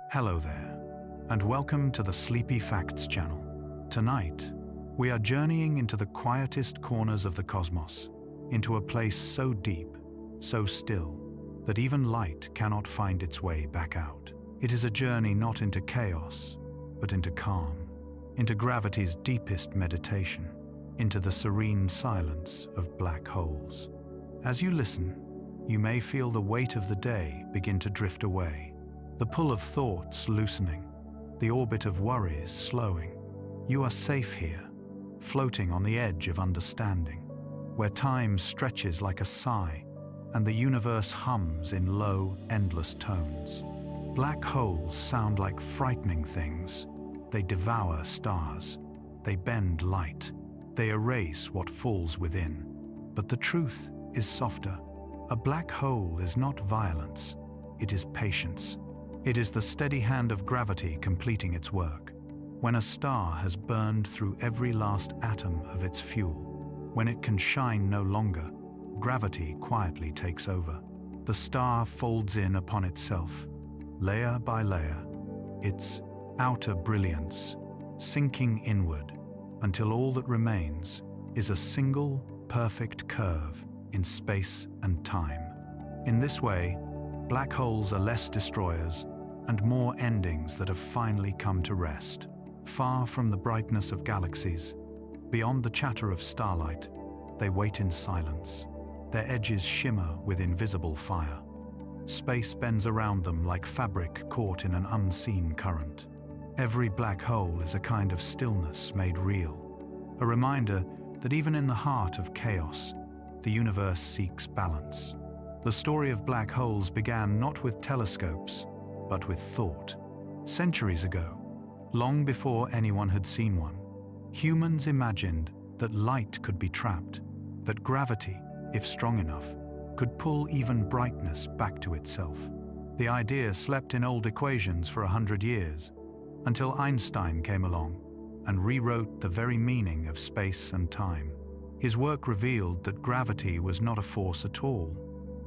Hello there, and welcome to the Sleepy Facts channel. Tonight, we are journeying into the quietest corners of the cosmos, into a place so deep, so still, that even light cannot find its way back out. It is a journey not into chaos, but into calm, into gravity's deepest meditation, into the serene silence of black holes. As you listen, you may feel the weight of the day begin to drift away, the pull of thoughts loosening, the orbit of worries slowing. You are safe here, floating on the edge of understanding, where time stretches like a sigh and the universe hums in low, endless tones. Black holes sound like frightening things. They devour stars. They bend light. They erase what falls within. But the truth is softer. A black hole is not violence. It is patience. It is the steady hand of gravity completing its work. When a star has burned through every last atom of its fuel, when it can shine no longer, gravity quietly takes over. The star folds in upon itself, layer by layer, its outer brilliance sinking inward until all that remains is a single, perfect curve in space and time. In this way, black holes are less destroyers and more endings that have finally come to rest. Far from the brightness of galaxies, beyond the chatter of starlight, they wait in silence. Their edges shimmer with invisible fire. Space bends around them like fabric caught in an unseen current. Every black hole is a kind of stillness made real, a reminder that even in the heart of chaos, the universe seeks balance. The story of black holes began not with telescopes, but with thought. Centuries ago, long before anyone had seen one, humans imagined that light could be trapped, that gravity, if strong enough, could pull even brightness back to itself. The idea slept in old equations for 100 years, until Einstein came along and rewrote the very meaning of space and time. His work revealed that gravity was not a force at all,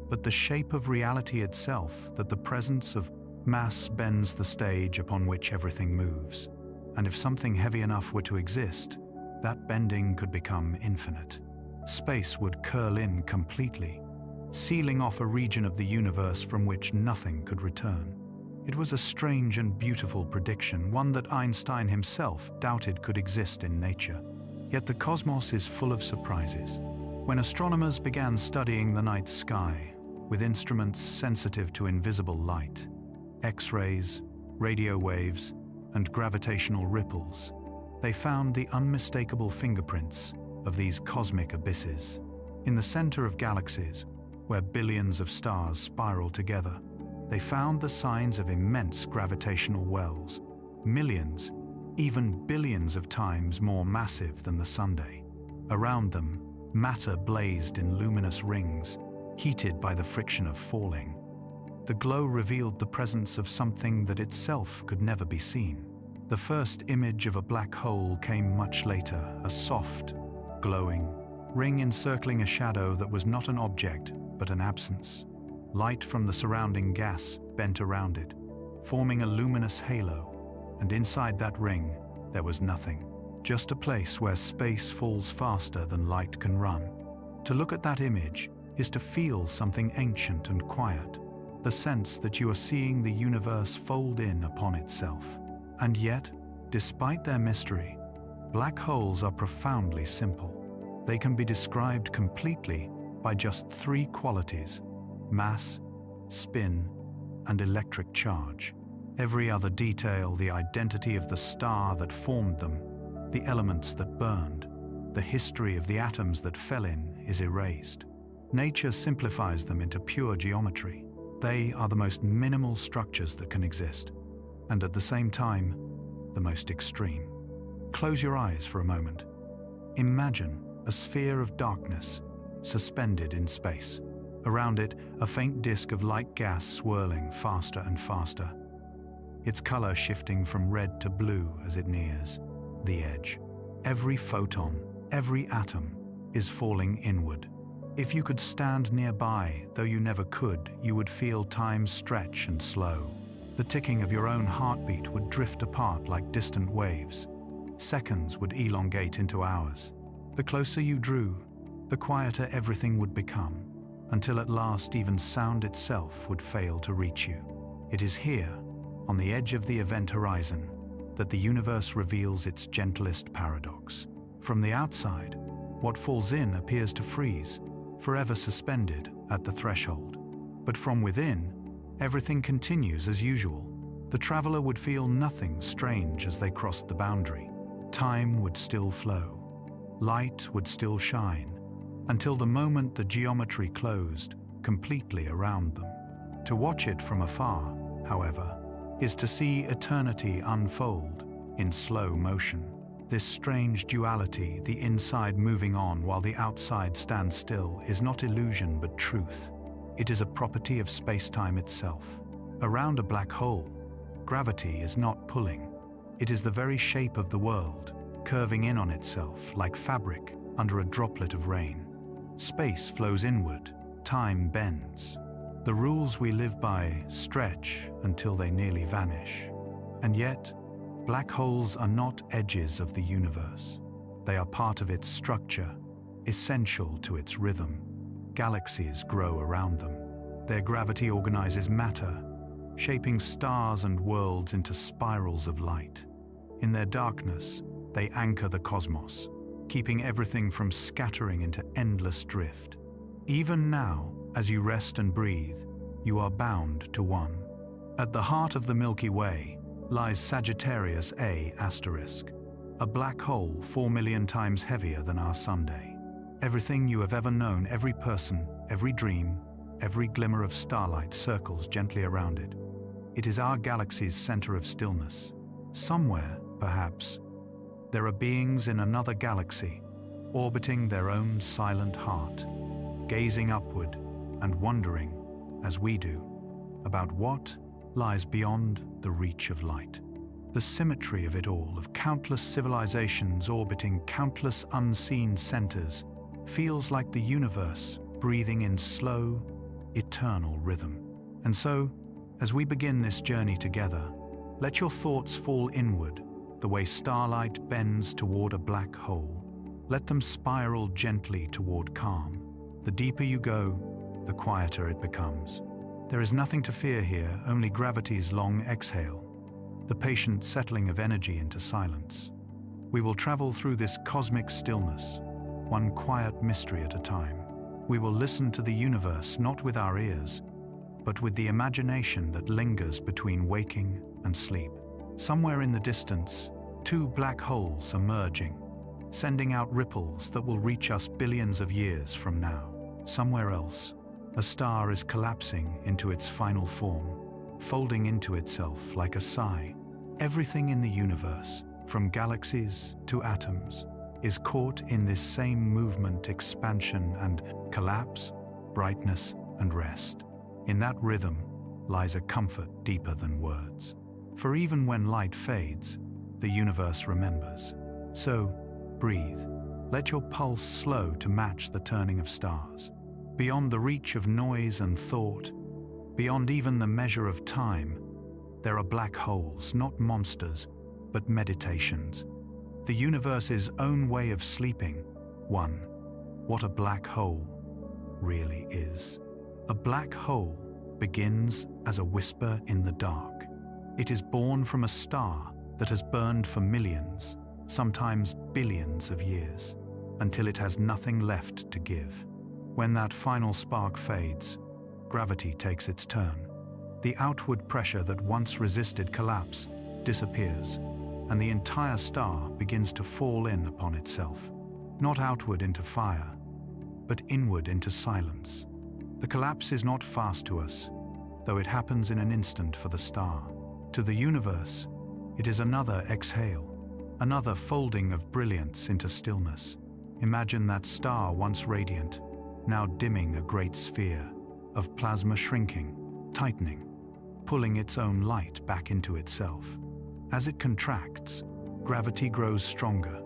but the shape of reality itself, that the presence of mass bends the stage upon which everything moves. And if something heavy enough were to exist, that bending could become infinite. Space would curl in completely, sealing off a region of the universe from which nothing could return. It was a strange and beautiful prediction, one that Einstein himself doubted could exist in nature. Yet the cosmos is full of surprises. When astronomers began studying the night sky with instruments sensitive to invisible light, X-rays, radio waves, and gravitational ripples, they found the unmistakable fingerprints of these cosmic abysses. In the center of galaxies, where billions of stars spiral together, they found the signs of immense gravitational wells, millions, even billions of times more massive than the Sunday. Around them, matter blazed in luminous rings, heated by the friction of falling. The glow revealed the presence of something that itself could never be seen. The first image of a black hole came much later, a soft, glowing ring encircling a shadow that was not an object, but an absence. Light from the surrounding gas bent around it, forming a luminous halo, and inside that ring, there was nothing, just a place where space falls faster than light can run. To look at that image is to feel something ancient and quiet, the sense that you are seeing the universe fold in upon itself. And yet, despite their mystery, black holes are profoundly simple. They can be described completely by just three qualities: mass, spin, and electric charge. Every other detail, the identity of the star that formed them, the elements that burned, the history of the atoms that fell in, is erased. Nature simplifies them into pure geometry. They are the most minimal structures that can exist, and at the same time, the most extreme. Close your eyes for a moment. Imagine a sphere of darkness suspended in space. Around it, a faint disk of light gas swirling faster and faster, its color shifting from red to blue as it nears the edge. Every photon, every atom is falling inward. If you could stand nearby, though you never could, you would feel time stretch and slow. The ticking of your own heartbeat would drift apart like distant waves. Seconds would elongate into hours. The closer you drew, the quieter everything would become, until at last even sound itself would fail to reach you. It is here, on the edge of the event horizon, that the universe reveals its gentlest paradox. From the outside, what falls in appears to freeze, forever suspended at the threshold. But from within, everything continues as usual. The traveler would feel nothing strange as they crossed the boundary. Time would still flow. Light would still shine, until the moment the geometry closed completely around them. To watch it from afar, however, is to see eternity unfold in slow motion. This strange duality, the inside moving on while the outside stands still, is not illusion but truth. It is a property of spacetime itself. Around a black hole, gravity is not pulling. It is the very shape of the world, curving in on itself like fabric under a droplet of rain. Space flows inward, time bends. The rules we live by stretch until they nearly vanish. And yet, black holes are not edges of the universe. They are part of its structure, essential to its rhythm. Galaxies grow around them. Their gravity organizes matter, shaping stars and worlds into spirals of light. In their darkness, they anchor the cosmos, keeping everything from scattering into endless drift. Even now, as you rest and breathe, you are bound to one. At the heart of the Milky Way lies Sagittarius A*, a black hole 4 million times heavier than our Sunday. Everything you have ever known, every person, every dream, every glimmer of starlight circles gently around it. It is our galaxy's center of stillness. Somewhere, perhaps, there are beings in another galaxy, orbiting their own silent heart, gazing upward and wondering, as we do, about what lies beyond the reach of light. The symmetry of it all, of countless civilizations orbiting countless unseen centers, feels like the universe breathing in slow, eternal rhythm. And so, as we begin this journey together, let your thoughts fall inward, the way starlight bends toward a black hole. Let them spiral gently toward calm. The deeper you go, the quieter it becomes. There is nothing to fear here, only gravity's long exhale, the patient settling of energy into silence. We will travel through this cosmic stillness, one quiet mystery at a time. We will listen to the universe not with our ears, but with the imagination that lingers between waking and sleep. Somewhere in the distance, two black holes are merging, sending out ripples that will reach us billions of years from now. Somewhere else, a star is collapsing into its final form, folding into itself like a sigh. Everything in the universe, from galaxies to atoms, is caught in this same movement, expansion and collapse, brightness and rest. In that rhythm lies a comfort deeper than words. For even when light fades, the universe remembers. So, breathe. Let your pulse slow to match the turning of stars. Beyond the reach of noise and thought, beyond even the measure of time, there are black holes, not monsters, but meditations. The universe's own way of sleeping. What a black hole really is. A black hole begins as a whisper in the dark. It is born from a star that has burned for millions, sometimes billions of years, until it has nothing left to give. When that final spark fades, gravity takes its turn. The outward pressure that once resisted collapse disappears, and the entire star begins to fall in upon itself, not outward into fire, but inward into silence. The collapse is not fast to us, though it happens in an instant for the star. To the universe, it is another exhale, another folding of brilliance into stillness. Imagine that star once radiant, now dimming, a great sphere of plasma shrinking, tightening, pulling its own light back into itself. As it contracts, gravity grows stronger.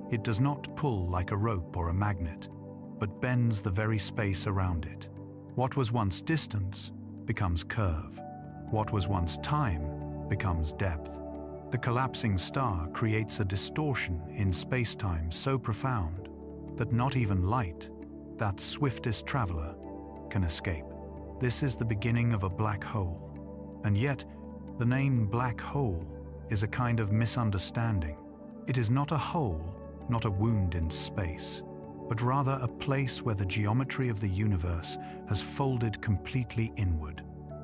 It does not pull like a rope or a magnet, but bends the very space around it. What was once distance becomes curve. What was once time becomes depth. The collapsing star creates a distortion in space-time so profound that not even light, that swiftest traveler, can escape. This is the beginning of a black hole. And yet, the name black hole is a kind of misunderstanding. It is not a hole, not a wound in space, but rather a place where the geometry of the universe has folded completely inward.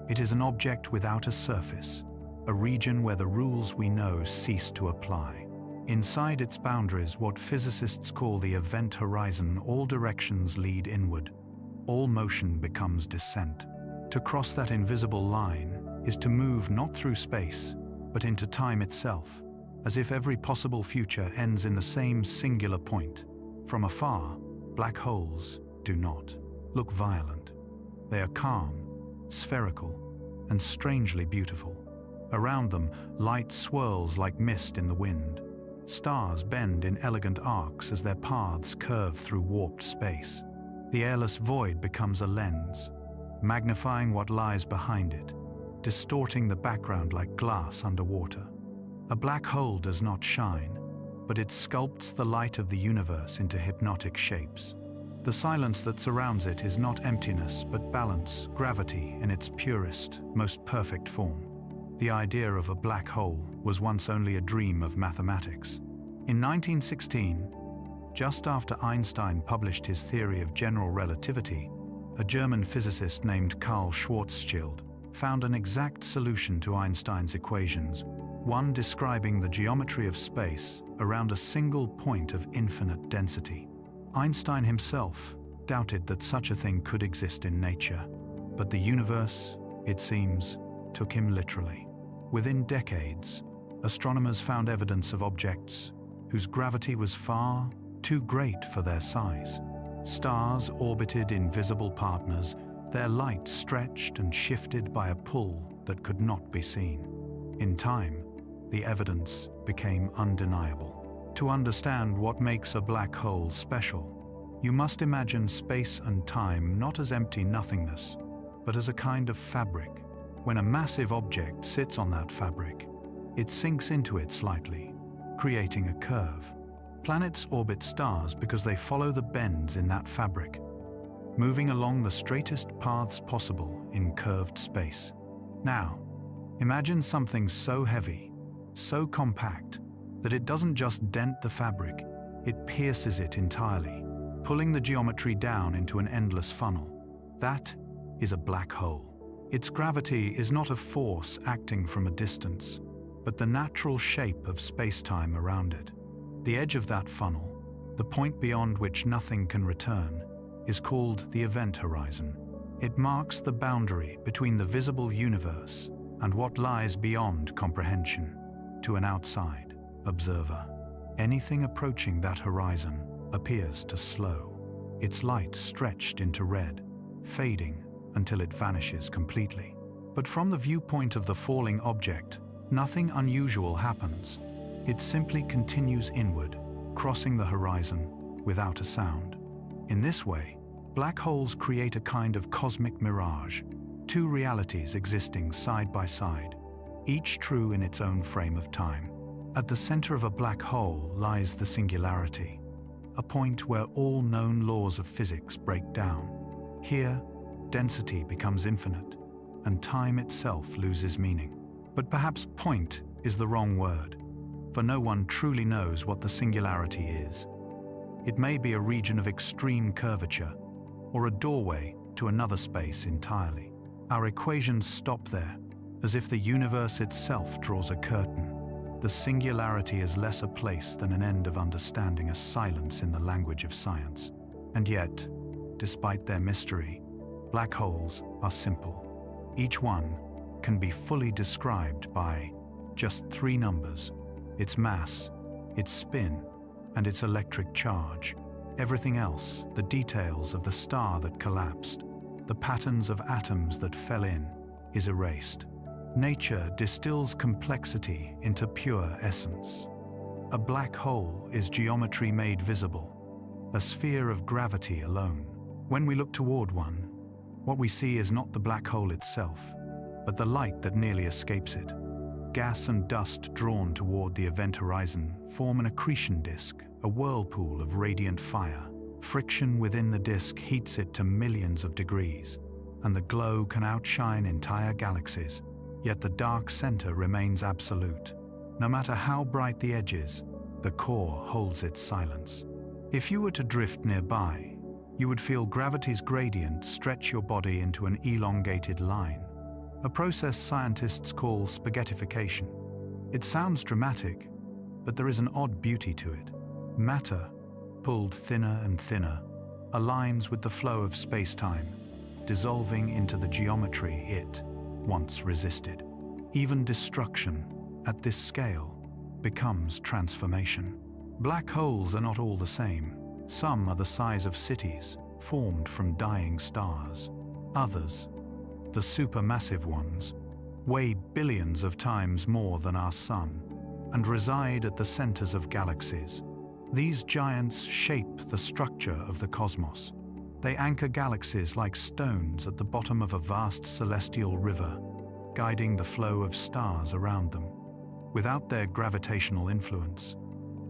It is an object without a surface, a region where the rules we know cease to apply. Inside its boundaries, what physicists call the event horizon, all directions lead inward. All motion becomes descent. To cross that invisible line is to move not through space, but into time itself, as if every possible future ends in the same singular point. From afar, black holes do not look violent. They are calm, spherical, and strangely beautiful. Around them, light swirls like mist in the wind. Stars bend in elegant arcs as their paths curve through warped space. The airless void becomes a lens, magnifying what lies behind it, distorting the background like glass underwater. A black hole does not shine, but it sculpts the light of the universe into hypnotic shapes. The silence that surrounds it is not emptiness, but balance, gravity in its purest, most perfect form. The idea of a black hole was once only a dream of mathematics. In 1916, just after Einstein published his theory of general relativity, a German physicist named Karl Schwarzschild found an exact solution to Einstein's equations, one describing the geometry of space around a single point of infinite density. Einstein himself doubted that such a thing could exist in nature, but the universe, it seems, took him literally. Within decades, astronomers found evidence of objects whose gravity was far too great for their size. Stars orbited invisible partners, their light stretched and shifted by a pull that could not be seen. In time, the evidence became undeniable. To understand what makes a black hole special, you must imagine space and time not as empty nothingness, but as a kind of fabric. When a massive object sits on that fabric, it sinks into it slightly, creating a curve. Planets orbit stars because they follow the bends in that fabric, moving along the straightest paths possible in curved space. Now, imagine something so heavy, so compact, that it doesn't just dent the fabric, it pierces it entirely, pulling the geometry down into an endless funnel. That is a black hole. Its gravity is not a force acting from a distance, but the natural shape of space-time around it. The edge of that funnel, the point beyond which nothing can return, is called the event horizon. It marks the boundary between the visible universe and what lies beyond comprehension. To an outside observer, anything approaching that horizon appears to slow, its light stretched into red, fading until it vanishes completely. But from the viewpoint of the falling object, nothing unusual happens. It simply continues inward, crossing the horizon without a sound. In this way, black holes create a kind of cosmic mirage, two realities existing side by side, each true in its own frame of time. At the center of a black hole lies the singularity, a point where all known laws of physics break down. Here, density becomes infinite, and time itself loses meaning. But perhaps point is the wrong word, for no one truly knows what the singularity is. It may be a region of extreme curvature, or a doorway to another space entirely. Our equations stop there, as if the universe itself draws a curtain. The singularity is less a place than an end of understanding, a silence in the language of science. And yet, despite their mystery, black holes are simple. Each one can be fully described by just three numbers: its mass, its spin, and its electric charge. Everything else, the details of the star that collapsed, the patterns of atoms that fell in, is erased. Nature distills complexity into pure essence. A black hole is geometry made visible, a sphere of gravity alone. When we look toward one, what we see is not the black hole itself, but the light that nearly escapes it. Gas and dust drawn toward the event horizon form an accretion disk, a whirlpool of radiant fire. Friction within the disk heats it to millions of degrees, and the glow can outshine entire galaxies, yet the dark center remains absolute. No matter how bright the edges, the core holds its silence. If you were to drift nearby, you would feel gravity's gradient stretch your body into an elongated line, a process scientists call spaghettification. It sounds dramatic, but there is an odd beauty to it. Matter, pulled thinner and thinner, aligns with the flow of space-time, dissolving into the geometry it once resisted. Even destruction, at this scale, becomes transformation. Black holes are not all the same. Some are the size of cities, formed from dying stars. Others, the supermassive ones, weigh billions of times more than our sun and reside at the centers of galaxies. These giants shape the structure of the cosmos. They anchor galaxies like stones at the bottom of a vast celestial river, guiding the flow of stars around them. Without their gravitational influence,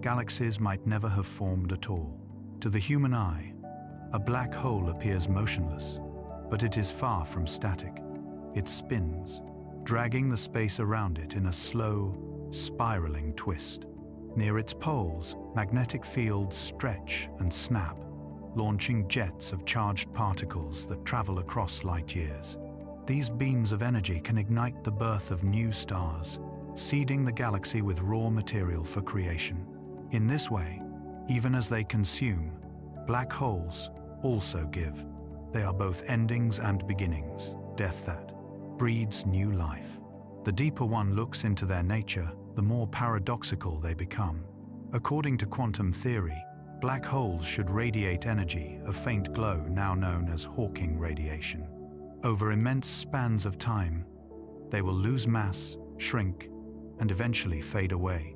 galaxies might never have formed at all. To the human eye, a black hole appears motionless, but it is far from static. It spins, dragging the space around it in a slow, spiraling twist. Near its poles, magnetic fields stretch and snap, launching jets of charged particles that travel across light years. These beams of energy can ignite the birth of new stars, seeding the galaxy with raw material for creation. In this way, even as they consume, black holes also give. They are both endings and beginnings, death that breeds new life. The deeper one looks into their nature, the more paradoxical they become. According to quantum theory, black holes should radiate energy, a faint glow now known as Hawking radiation. Over immense spans of time, they will lose mass, shrink, and eventually fade away,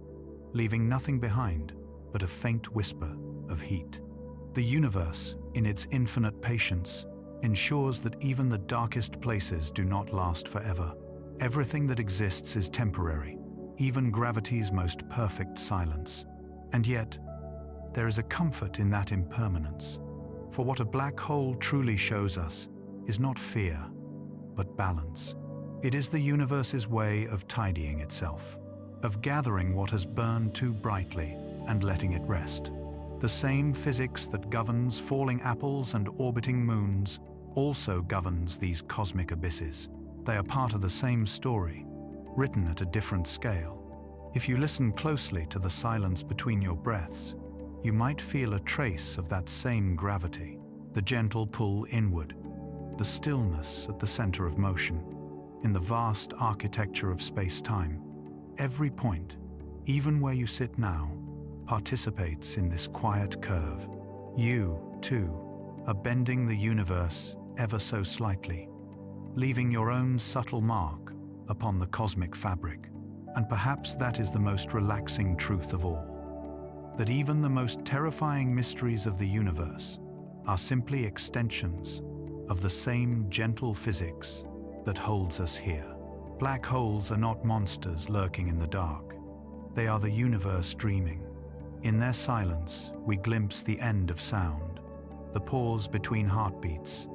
leaving nothing behind but a faint whisper of heat. The universe, in its infinite patience, ensures that even the darkest places do not last forever. Everything that exists is temporary, even gravity's most perfect silence. And yet, there is a comfort in that impermanence. For what a black hole truly shows us is not fear, but balance. It is the universe's way of tidying itself, of gathering what has burned too brightly and letting it rest. The same physics that governs falling apples and orbiting moons also governs these cosmic abysses. They are part of the same story, written at a different scale. If you listen closely to the silence between your breaths, you might feel a trace of that same gravity, the gentle pull inward, the stillness at the center of motion. In the vast architecture of space-time, every point, even where you sit now, participates in this quiet curve. You, too, are bending the universe ever so slightly, leaving your own subtle mark upon the cosmic fabric. And perhaps that is the most relaxing truth of all, that even the most terrifying mysteries of the universe are simply extensions of the same gentle physics that holds us here. Black holes are not monsters lurking in the dark. They are the universe dreaming. In their silence, we glimpse the end of sound, the pause between heartbeats,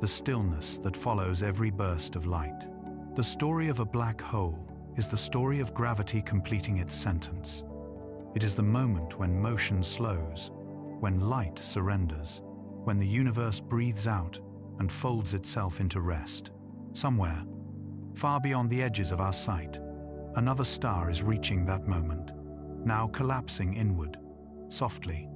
the stillness that follows every burst of light. The story of a black hole is the story of gravity completing its sentence. It is the moment when motion slows, when light surrenders, when the universe breathes out and folds itself into rest. Somewhere, far beyond the edges of our sight, another star is reaching that moment, now collapsing inward, softly,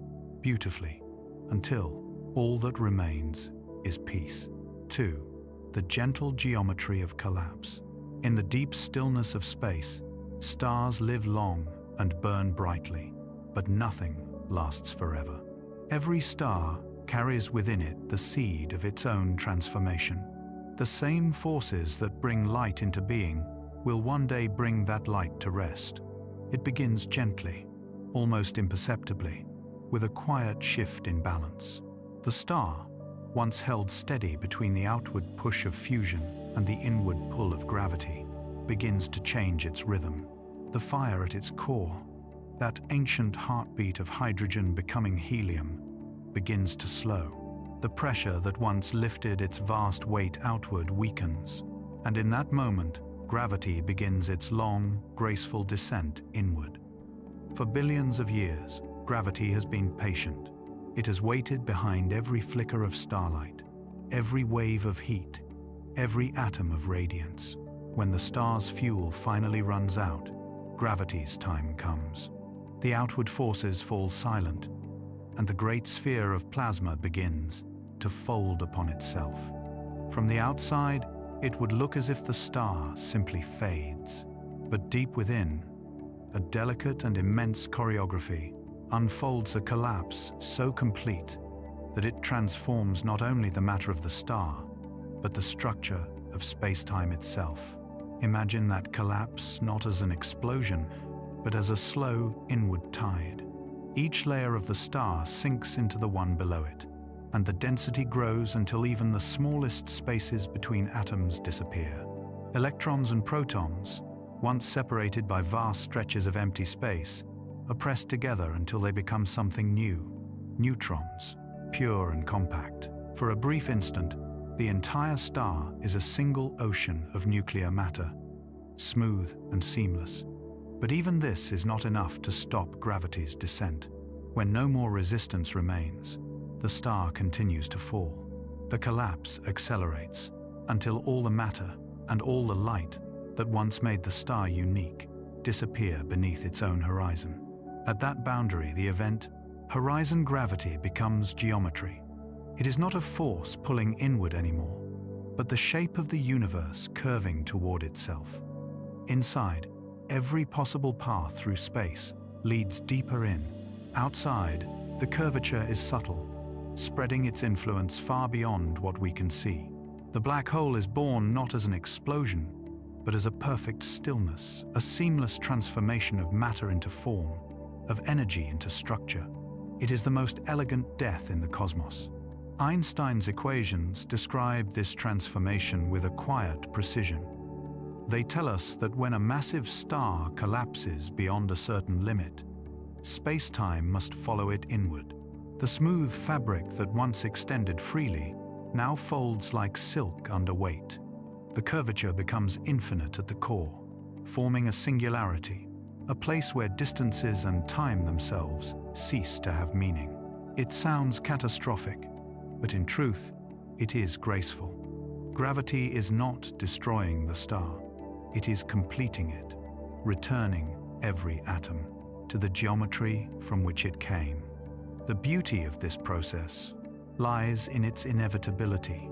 beautifully, until all that remains is peace. 2. The gentle geometry of collapse. In the deep stillness of space, stars live long and burn brightly, but nothing lasts forever. Every star carries within it the seed of its own transformation. The same forces that bring light into being will one day bring that light to rest. It begins gently, almost imperceptibly, with a quiet shift in balance. The star, once held steady between the outward push of fusion and the inward pull of gravity begins to change its rhythm. The fire at its core, that ancient heartbeat of hydrogen becoming helium, begins to slow. The pressure that once lifted its vast weight outward weakens, and in that moment, gravity begins its long, graceful descent inward. For billions of years, gravity has been patient. It has waited behind every flicker of starlight, every wave of heat, every atom of radiance. When the star's fuel finally runs out, gravity's time comes. The outward forces fall silent, and the great sphere of plasma begins to fold upon itself. From the outside, it would look as if the star simply fades. But deep within, a delicate and immense choreography unfolds, a collapse so complete that it transforms not only the matter of the star, but the structure of space-time itself. Imagine that collapse not as an explosion, but as a slow inward tide. Each layer of the star sinks into the one below it, and the density grows until even the smallest spaces between atoms disappear. Electrons and protons, once separated by vast stretches of empty space, are pressed together until they become something new, neutrons, pure and compact. For a brief instant, the entire star is a single ocean of nuclear matter, smooth and seamless. But even this is not enough to stop gravity's descent. When no more resistance remains, the star continues to fall. The collapse accelerates until all the matter and all the light that once made the star unique disappear beneath its own horizon. At that boundary, the event, horizon gravity, becomes geometry. It is not a force pulling inward anymore, but the shape of the universe curving toward itself. Inside, every possible path through space leads deeper in. Outside, the curvature is subtle, spreading its influence far beyond what we can see. The black hole is born not as an explosion, but as a perfect stillness, a seamless transformation of matter into form, of energy into structure. It is the most elegant death in the cosmos. Einstein's equations describe this transformation with a quiet precision. They tell us that when a massive star collapses beyond a certain limit, space-time must follow it inward. The smooth fabric that once extended freely now folds like silk under weight. The curvature becomes infinite at the core, forming a singularity, a place where distances and time themselves cease to have meaning. It sounds catastrophic, but in truth, it is graceful. Gravity is not destroying the star. It is completing it, returning every atom to the geometry from which it came. The beauty of this process lies in its inevitability.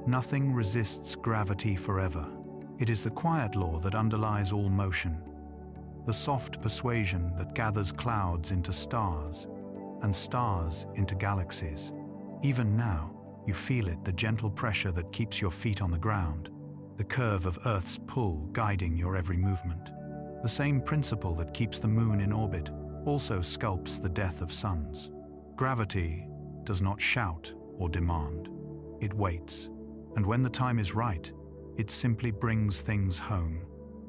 Nothing resists gravity forever. It is the quiet law that underlies all motion, the soft persuasion that gathers clouds into stars and stars into galaxies. Even now, you feel it, the gentle pressure that keeps your feet on the ground, the curve of Earth's pull guiding your every movement. The same principle that keeps the moon in orbit also sculpts the death of suns. Gravity does not shout or demand. It waits, and when the time is right, it simply brings things home.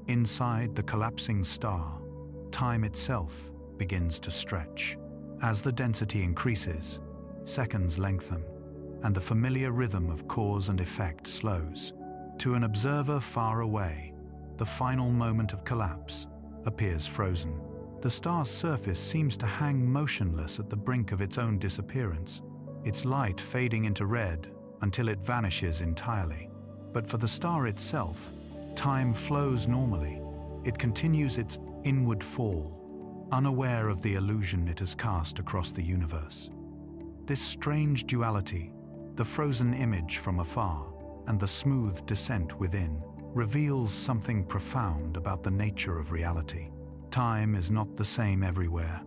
Inside the collapsing star, time itself begins to stretch. As the density increases, seconds lengthen, and the familiar rhythm of cause and effect slows. To an observer far away, the final moment of collapse appears frozen. The star's surface seems to hang motionless at the brink of its own disappearance, its light fading into red until it vanishes entirely. But for the star itself, time flows normally. It continues its inward fall, unaware of the illusion it has cast across the universe. This strange duality, the frozen image from afar and the smooth descent within, reveals something profound about the nature of reality. Time is not the same everywhere.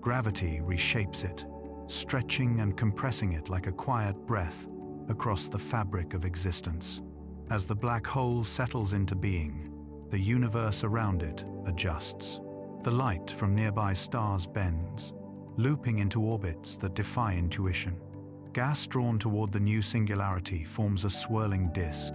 Gravity reshapes it, stretching and compressing it like a quiet breath across the fabric of existence. As the black hole settles into being, the universe around it adjusts. The light from nearby stars bends, looping into orbits that defy intuition. Gas drawn toward the new singularity forms a swirling disk,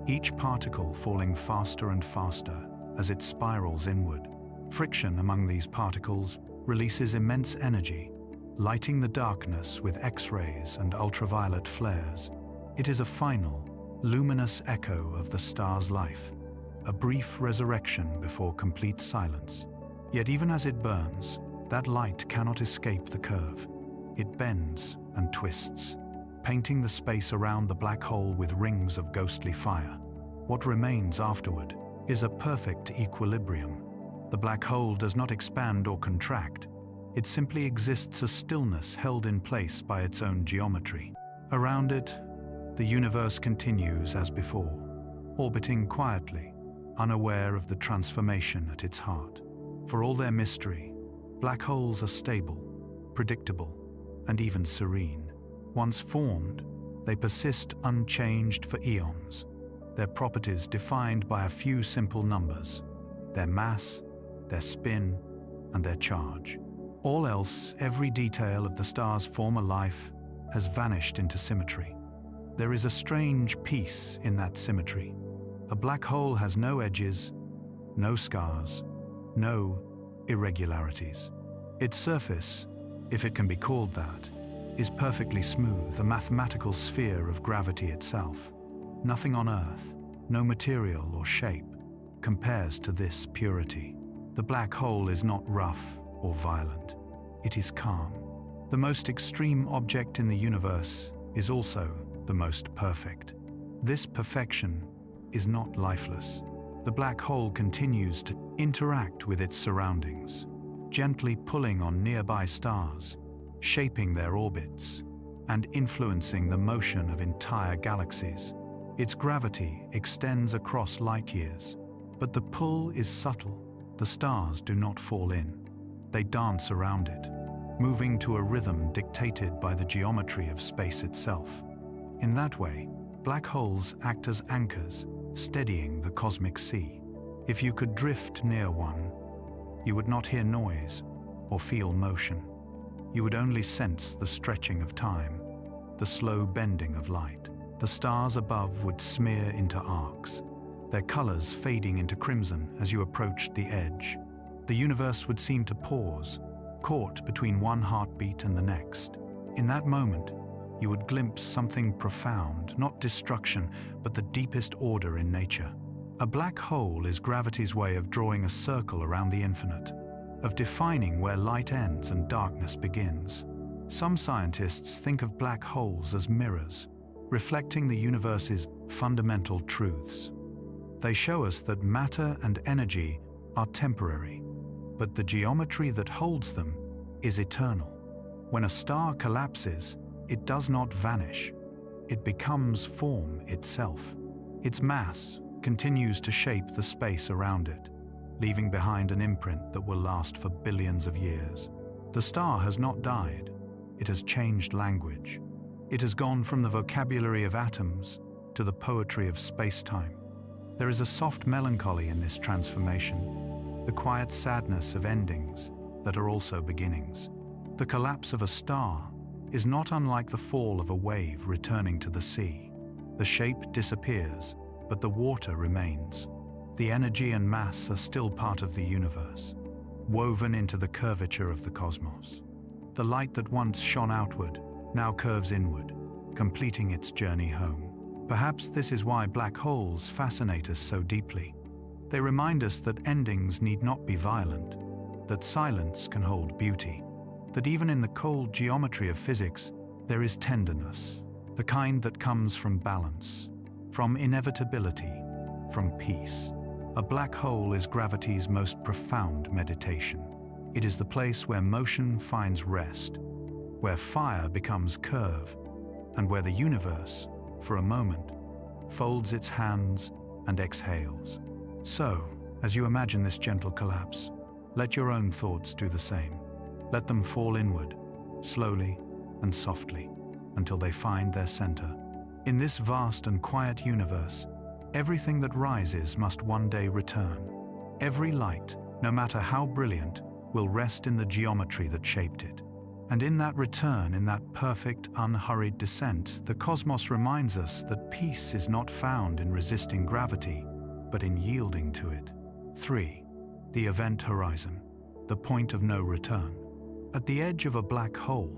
each particle falling faster and faster as it spirals inward. Friction among these particles releases immense energy, lighting the darkness with X-rays and ultraviolet flares. It is a final, luminous echo of the star's life, a brief resurrection before complete silence. Yet even as it burns, that light cannot escape the curve. It bends and twists, painting the space around the black hole with rings of ghostly fire. What remains afterward is a perfect equilibrium. The black hole does not expand or contract. It simply exists as stillness held in place by its own geometry. Around it, the universe continues as before, orbiting quietly, unaware of the transformation at its heart. For all their mystery, black holes are stable, predictable, and even serene. Once formed, they persist unchanged for eons, their properties defined by a few simple numbers: their mass, their spin, and their charge. All else, every detail of the star's former life, has vanished into symmetry. There is a strange peace in that symmetry. A black hole has no edges, no scars, no irregularities. Its surface, if it can be called that, is perfectly smooth, a mathematical sphere of gravity itself. Nothing on Earth, no material or shape, compares to this purity. The black hole is not rough or violent. It is calm. The most extreme object in the universe is also the most perfect. This perfection is not lifeless. The black hole continues to interact with its surroundings, gently pulling on nearby stars, shaping their orbits, and influencing the motion of entire galaxies. Its gravity extends across light years, but the pull is subtle. The stars do not fall in. They dance around it, moving to a rhythm dictated by the geometry of space itself. In that way, black holes act as anchors, steadying the cosmic sea. If you could drift near one, you would not hear noise or feel motion. You would only sense the stretching of time, the slow bending of light. The stars above would smear into arcs, their colors fading into crimson as you approached the edge. The universe would seem to pause, caught between one heartbeat and the next. In that moment, you would glimpse something profound, not destruction, but the deepest order in nature. A black hole is gravity's way of drawing a circle around the infinite, of defining where light ends and darkness begins. Some scientists think of black holes as mirrors, reflecting the universe's fundamental truths. They show us that matter and energy are temporary, but the geometry that holds them is eternal. When a star collapses, it does not vanish. It becomes form itself. Its mass continues to shape the space around it, leaving behind an imprint that will last for billions of years. The star has not died. It has changed language. It has gone from the vocabulary of atoms to the poetry of spacetime. There is a soft melancholy in this transformation, the quiet sadness of endings that are also beginnings. The collapse of a star is not unlike the fall of a wave returning to the sea. The shape disappears, but the water remains. The energy and mass are still part of the universe, woven into the curvature of the cosmos. The light that once shone outward now curves inward, completing its journey home. Perhaps this is why black holes fascinate us so deeply. They remind us that endings need not be violent, that silence can hold beauty, that even in the cold geometry of physics, there is tenderness, the kind that comes from balance, from inevitability, from peace. A black hole is gravity's most profound meditation. It is the place where motion finds rest, where fire becomes curve, and where the universe, for a moment, folds its hands and exhales. So, as you imagine this gentle collapse, let your own thoughts do the same. Let them fall inward, slowly and softly, until they find their center. In this vast and quiet universe, everything that rises must one day return. Every light, no matter how brilliant, will rest in the geometry that shaped it. And in that return, in that perfect, unhurried descent, the cosmos reminds us that peace is not found in resisting gravity, but in yielding to it. 3. The event horizon, the point of no return. At the edge of a black hole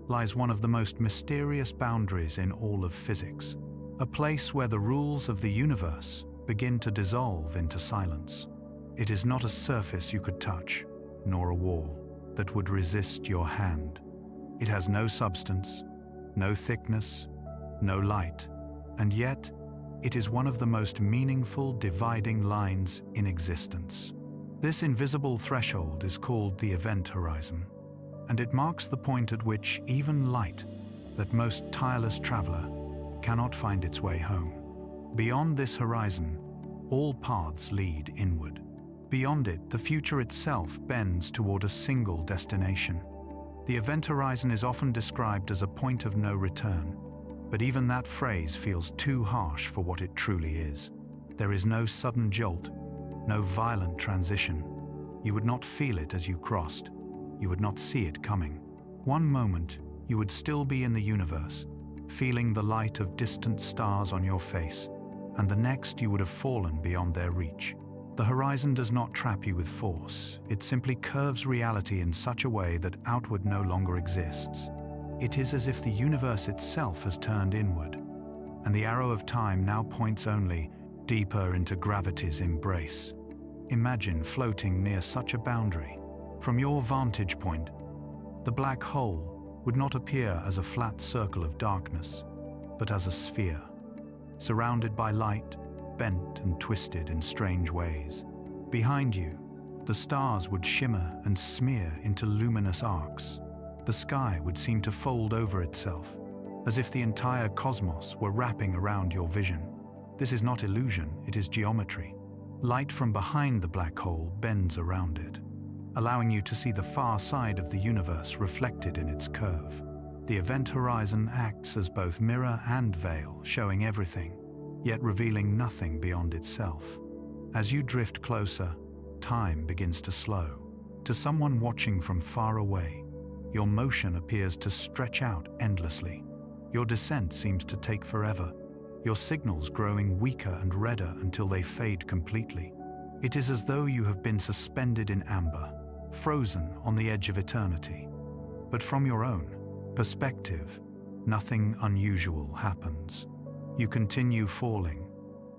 lies one of the most mysterious boundaries in all of physics, a place where the rules of the universe begin to dissolve into silence. It is not a surface you could touch, nor a wall that would resist your hand. It has no substance, no thickness, no light, and yet it is one of the most meaningful dividing lines in existence. This invisible threshold is called the event horizon, and it marks the point at which even light, that most tireless traveler, cannot find its way home. Beyond this horizon, all paths lead inward. Beyond it, the future itself bends toward a single destination. The event horizon is often described as a point of no return, but even that phrase feels too harsh for what it truly is. There is no sudden jolt, no violent transition. You would not feel it as you crossed. You would not see it coming. One moment, you would still be in the universe, feeling the light of distant stars on your face, and the next you would have fallen beyond their reach. The horizon does not trap you with force. It simply curves reality in such a way that outward no longer exists. It is as if the universe itself has turned inward, and the arrow of time now points only deeper into gravity's embrace. Imagine floating near such a boundary. From your vantage point, the black hole would not appear as a flat circle of darkness, but as a sphere, surrounded by light, bent and twisted in strange ways. Behind you, the stars would shimmer and smear into luminous arcs. The sky would seem to fold over itself, as if the entire cosmos were wrapping around your vision. This is not illusion, it is geometry. Light from behind the black hole bends around it, allowing you to see the far side of the universe reflected in its curve. The event horizon acts as both mirror and veil, showing everything, yet revealing nothing beyond itself. As you drift closer, time begins to slow. To someone watching from far away, your motion appears to stretch out endlessly. Your descent seems to take forever, your signals growing weaker and redder until they fade completely. It is as though you have been suspended in amber, frozen on the edge of eternity. But from your own perspective, nothing unusual happens. You continue falling,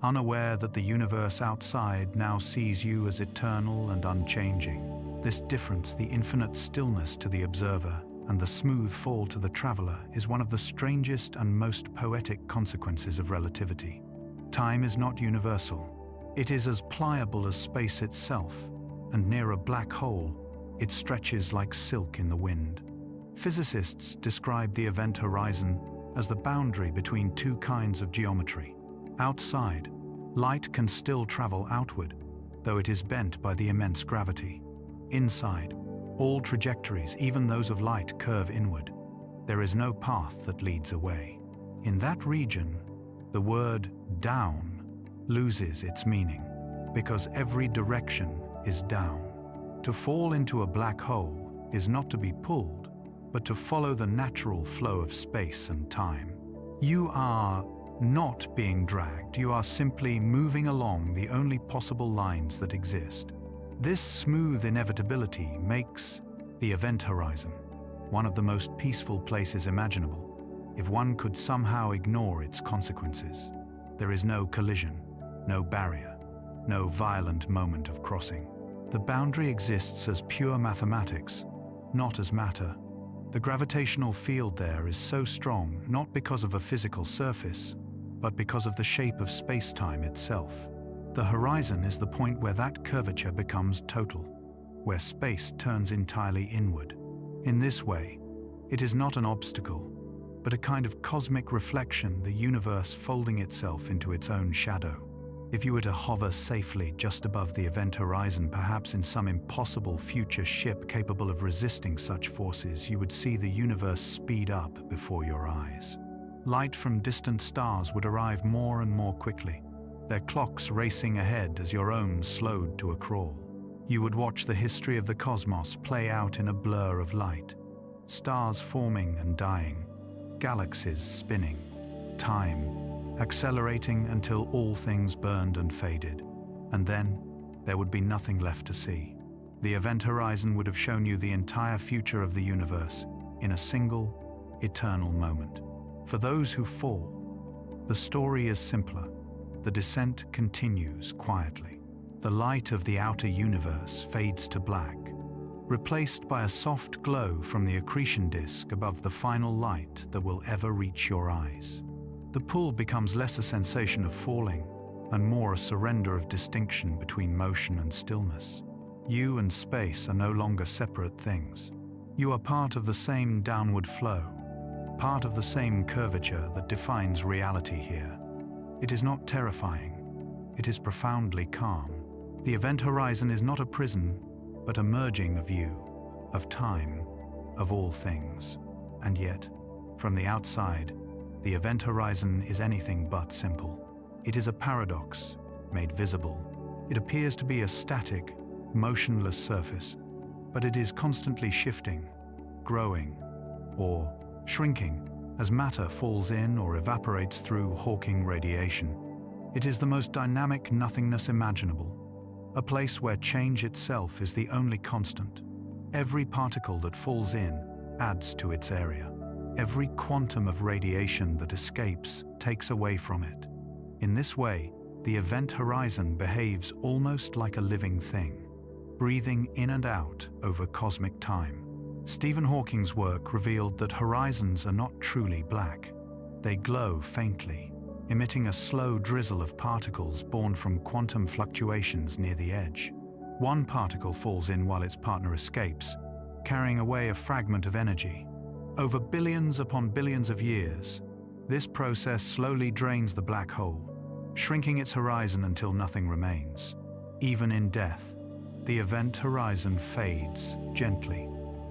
unaware that the universe outside now sees you as eternal and unchanging. This difference, the infinite stillness to the observer and the smooth fall to the traveler, is one of the strangest and most poetic consequences of relativity. Time is not universal. It is as pliable as space itself, and near a black hole, it stretches like silk in the wind. Physicists describe the event horizon as the boundary between two kinds of geometry. Outside, light can still travel outward, though it is bent by the immense gravity. Inside, all trajectories, even those of light, curve inward. There is no path that leads away. In that region, the word down loses its meaning, because every direction is down. To fall into a black hole is not to be pulled, but to follow the natural flow of space and time. You are not being dragged, you are simply moving along the only possible lines that exist. This smooth inevitability makes the event horizon one of the most peaceful places imaginable, if one could somehow ignore its consequences. There is no collision, no barrier, no violent moment of crossing. The boundary exists as pure mathematics, not as matter. The gravitational field there is so strong not because of a physical surface, but because of the shape of space-time itself. The horizon is the point where that curvature becomes total, where space turns entirely inward. In this way, it is not an obstacle, but a kind of cosmic reflection, the universe folding itself into its own shadow. If you were to hover safely just above the event horizon, perhaps in some impossible future ship capable of resisting such forces, you would see the universe speed up before your eyes. Light from distant stars would arrive more and more quickly, their clocks racing ahead as your own slowed to a crawl. You would watch the history of the cosmos play out in a blur of light, stars forming and dying, galaxies spinning, time accelerating until all things burned and faded, and then there would be nothing left to see. The event horizon would have shown you the entire future of the universe in a single, eternal moment. For those who fall, the story is simpler. The descent continues quietly. The light of the outer universe fades to black, replaced by a soft glow from the accretion disk above the final light that will ever reach your eyes. The pull becomes less a sensation of falling and more a surrender of distinction between motion and stillness. You and space are no longer separate things. You are part of the same downward flow, part of the same curvature that defines reality here. It is not terrifying. It is profoundly calm. The event horizon is not a prison, but a merging of you, of time, of all things. And yet, from the outside, the event horizon is anything but simple. It is a paradox, made visible. It appears to be a static, motionless surface, but it is constantly shifting, growing, or shrinking as matter falls in or evaporates through Hawking radiation. It is the most dynamic nothingness imaginable, a place where change itself is the only constant. Every particle that falls in adds to its area. Every quantum of radiation that escapes takes away from it. In this way, the event horizon behaves almost like a living thing, breathing in and out over cosmic time. Stephen Hawking's work revealed that horizons are not truly black. They glow faintly, emitting a slow drizzle of particles born from quantum fluctuations near the edge. One particle falls in while its partner escapes, carrying away a fragment of energy. Over billions upon billions of years, this process slowly drains the black hole, shrinking its horizon until nothing remains. Even in death, the event horizon fades gently,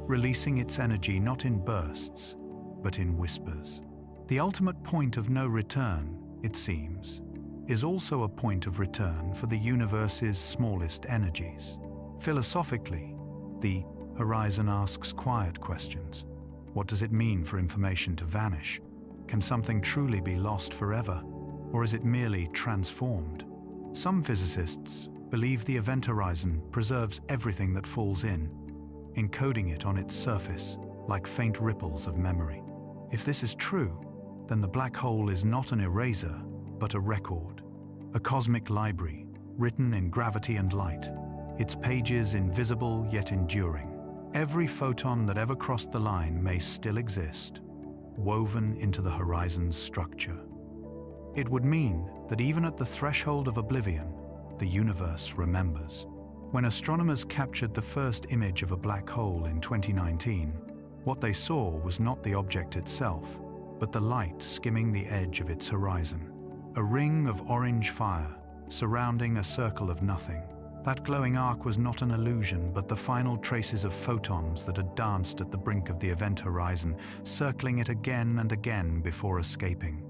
releasing its energy not in bursts, but in whispers. The ultimate point of no return, it seems, is also a point of return for the universe's smallest energies. Philosophically, the horizon asks quiet questions. What does it mean for information to vanish? Can something truly be lost forever, or is it merely transformed? Some physicists believe the event horizon preserves everything that falls in, encoding it on its surface like faint ripples of memory. If this is true, then the black hole is not an eraser, but a record, a cosmic library written in gravity and light, its pages invisible yet enduring. Every photon that ever crossed the line may still exist, woven into the horizon's structure. It would mean that even at the threshold of oblivion, the universe remembers. When astronomers captured the first image of a black hole in 2019, what they saw was not the object itself, but the light skimming the edge of its horizon. A ring of orange fire surrounding a circle of nothing. That glowing arc was not an illusion, but the final traces of photons that had danced at the brink of the event horizon, circling it again and again before escaping.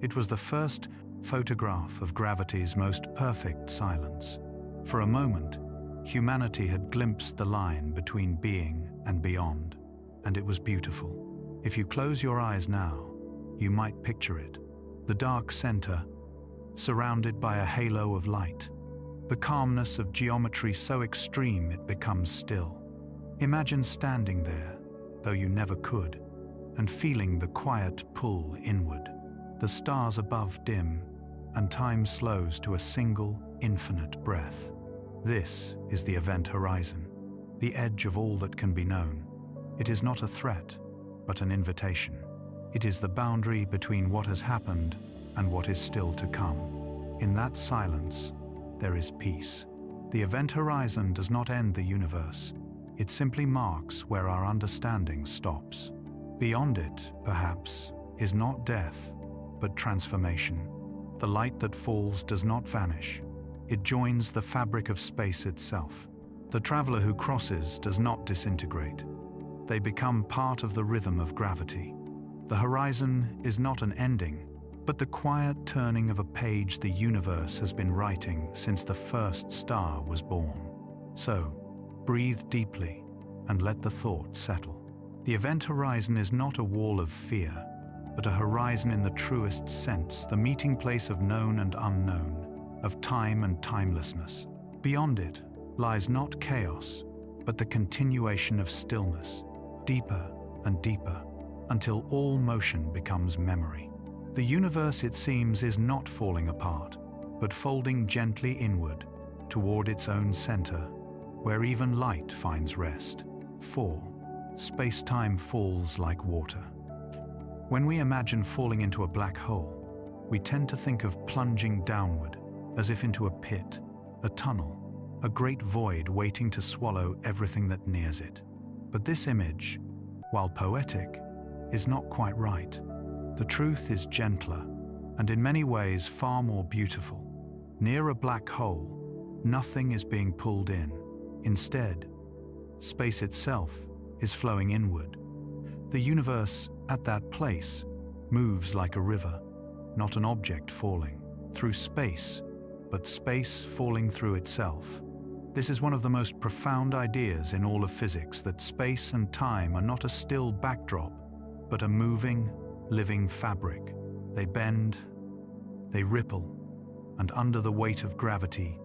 It was the first photograph of gravity's most perfect silence. For a moment, humanity had glimpsed the line between being and beyond, and it was beautiful. If you close your eyes now, you might picture it. The dark center, surrounded by a halo of light. The calmness of geometry so extreme it becomes still. Imagine standing there, though you never could, and feeling the quiet pull inward. The stars above dim, and time slows to a single, infinite breath. This is the event horizon, the edge of all that can be known. It is not a threat, but an invitation. It is the boundary between what has happened and what is still to come. In that silence, there is peace. The event horizon does not end the universe. It simply marks where our understanding stops. Beyond it, perhaps, is not death, but transformation. The light that falls does not vanish. It joins the fabric of space itself. The traveler who crosses does not disintegrate. They become part of the rhythm of gravity. The horizon is not an ending, but the quiet turning of a page the universe has been writing since the first star was born. So, breathe deeply and let the thought settle. The event horizon is not a wall of fear, but a horizon in the truest sense, the meeting place of known and unknown, of time and timelessness. Beyond it lies not chaos, but the continuation of stillness, deeper and deeper, until all motion becomes memory. The universe, it seems, is not falling apart, but folding gently inward, toward its own center, where even light finds rest. 4. Space-time falls like water. When we imagine falling into a black hole, we tend to think of plunging downward, as if into a pit, a tunnel, a great void waiting to swallow everything that nears it. But this image, while poetic, is not quite right. The truth is gentler, and in many ways far more beautiful. Near a black hole, nothing is being pulled in. Instead, space itself is flowing inward. The universe, at that place, moves like a river, not an object falling through space, but space falling through itself. This is one of the most profound ideas in all of physics, that space and time are not a still backdrop, but a moving, living fabric. They bend, they ripple, and under the weight of gravity,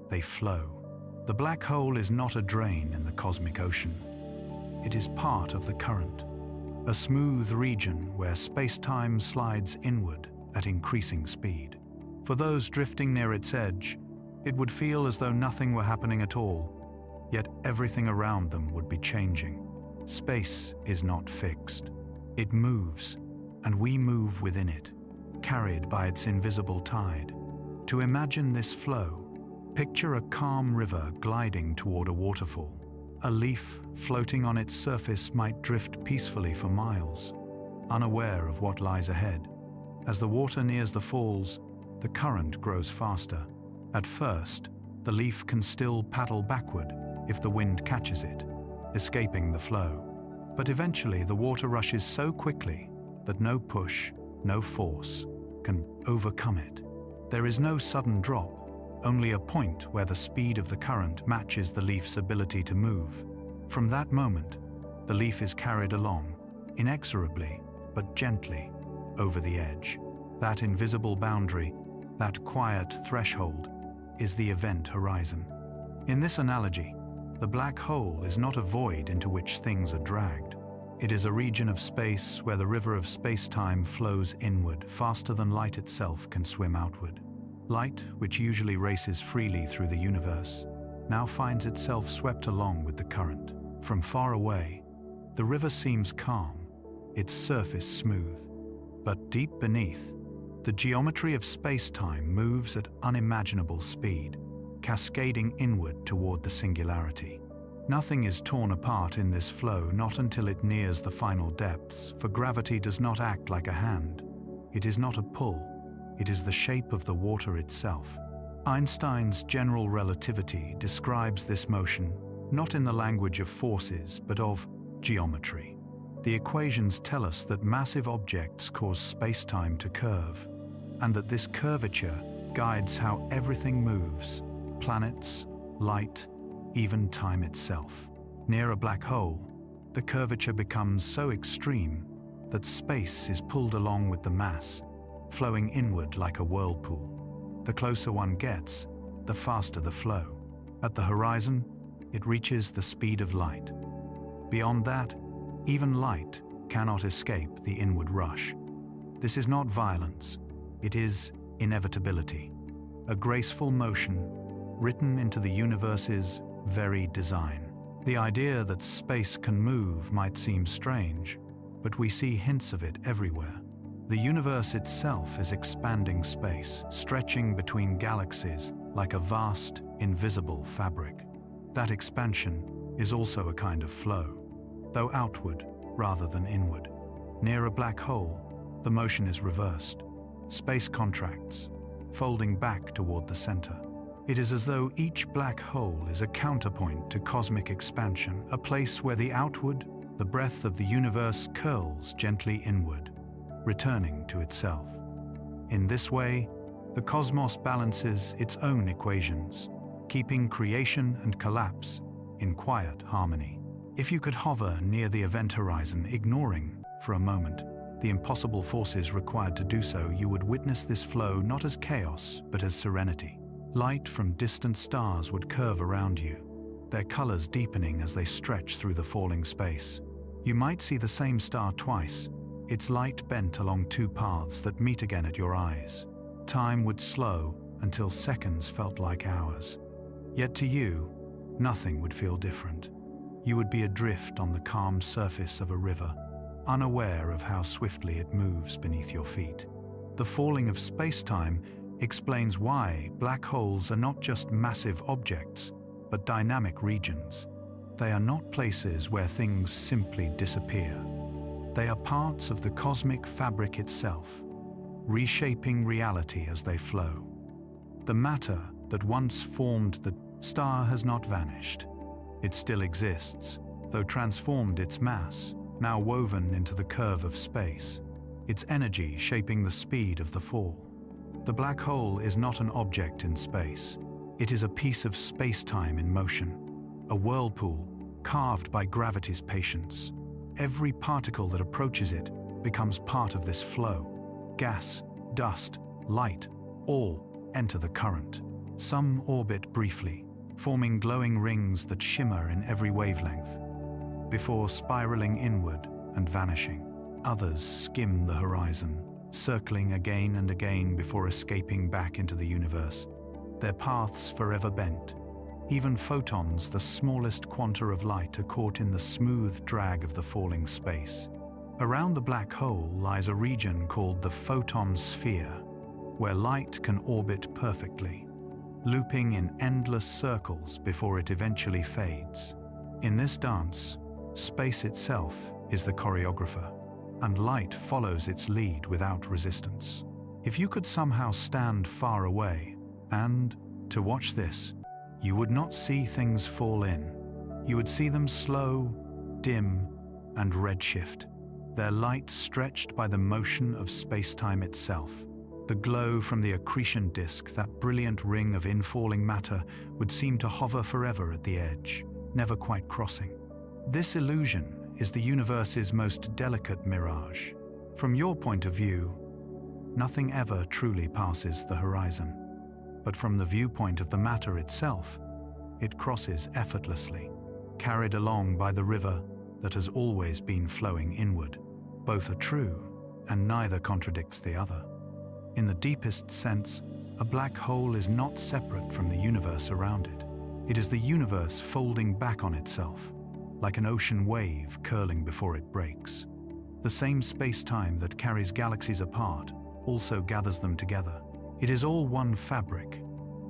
they flow. The black hole is not a drain in the cosmic ocean. It is part of the current, a smooth region where space-time slides inward at increasing speed. For those drifting near its edge, it would feel as though nothing were happening at all, yet everything around them would be changing. Space is not fixed. It moves, and we move within it, carried by its invisible tide. To imagine this flow, picture a calm river gliding toward a waterfall. A leaf floating on its surface might drift peacefully for miles, unaware of what lies ahead. As the water nears the falls, the current grows faster. At first, the leaf can still paddle backward if the wind catches it, escaping the flow. But eventually the water rushes so quickly that no push, no force can overcome it. There is no sudden drop, only a point where the speed of the current matches the leaf's ability to move. From that moment, the leaf is carried along, inexorably but gently, over the edge. That invisible boundary, that quiet threshold, is the event horizon. In this analogy, the black hole is not a void into which things are dragged. It is a region of space where the river of space-time flows inward faster than light itself can swim outward. Light, which usually races freely through the universe, now finds itself swept along with the current. From far away, the river seems calm, its surface smooth. But deep beneath, the geometry of space-time moves at unimaginable speed, cascading inward toward the singularity. Nothing is torn apart in this flow, not until it nears the final depths, for gravity does not act like a hand. It is not a pull, it is the shape of the water itself. Einstein's general relativity describes this motion not in the language of forces, but of geometry. The equations tell us that massive objects cause space-time to curve, and that this curvature guides how everything moves: planets, light, even time itself. Near a black hole, the curvature becomes so extreme that space is pulled along with the mass, flowing inward like a whirlpool. The closer one gets, the faster the flow. At the horizon, it reaches the speed of light. Beyond that, even light cannot escape the inward rush. This is not violence, it is inevitability, a graceful motion written into the universe's very design. The idea that space can move might seem strange, but we see hints of it everywhere. The universe itself is expanding space, stretching between galaxies like a vast, invisible fabric. That expansion is also a kind of flow, though outward rather than inward. Near a black hole, the motion is reversed. Space contracts, folding back toward the center. It is as though each black hole is a counterpoint to cosmic expansion, a place where the outward, the breath of the universe curls gently inward, returning to itself. In this way, the cosmos balances its own equations, keeping creation and collapse in quiet harmony. If you could hover near the event horizon, ignoring, for a moment, the impossible forces required to do so, you would witness this flow not as chaos, but as serenity. Light from distant stars would curve around you, their colors deepening as they stretch through the falling space. You might see the same star twice, its light bent along two paths that meet again at your eyes. Time would slow until seconds felt like hours. Yet to you, nothing would feel different. You would be adrift on the calm surface of a river, unaware of how swiftly it moves beneath your feet. The falling of space-time explains why black holes are not just massive objects, but dynamic regions. They are not places where things simply disappear. They are parts of the cosmic fabric itself, reshaping reality as they flow. The matter that once formed the star has not vanished. It still exists, though transformed its mass, now woven into the curve of space, its energy shaping the speed of the fall. The black hole is not an object in space. It is a piece of space-time in motion, a whirlpool carved by gravity's patience. Every particle that approaches it becomes part of this flow. Gas, dust, light, all enter the current. Some orbit briefly, forming glowing rings that shimmer in every wavelength, before spiraling inward and vanishing. Others skim the horizon, circling again and again before escaping back into the universe, their paths forever bent. Even photons, the smallest quanta of light, are caught in the smooth drag of the falling space. Around the black hole lies a region called the photon sphere, where light can orbit perfectly, looping in endless circles before it eventually fades. In this dance, space itself is the choreographer, and light follows its lead without resistance. If you could somehow stand far away and, to watch this, you would not see things fall in. You would see them slow, dim, and redshift, their light stretched by the motion of space-time itself. The glow from the accretion disk, that brilliant ring of infalling matter, would seem to hover forever at the edge, never quite crossing. This illusion is the universe's most delicate mirage. From your point of view, nothing ever truly passes the horizon. But from the viewpoint of the matter itself, it crosses effortlessly, carried along by the river that has always been flowing inward. Both are true, and neither contradicts the other. In the deepest sense, a black hole is not separate from the universe around it. It is the universe folding back on itself, like an ocean wave curling before it breaks. The same space-time that carries galaxies apart also gathers them together. It is all one fabric,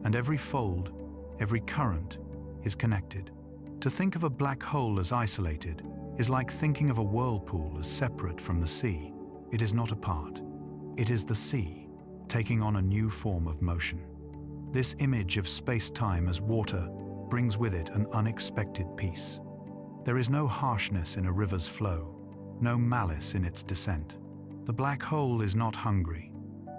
and every fold, every current, is connected. To think of a black hole as isolated is like thinking of a whirlpool as separate from the sea. It is not a part. It is the sea, taking on a new form of motion. This image of space-time as water brings with it an unexpected peace. There is no harshness in a river's flow, no malice in its descent. The black hole is not hungry,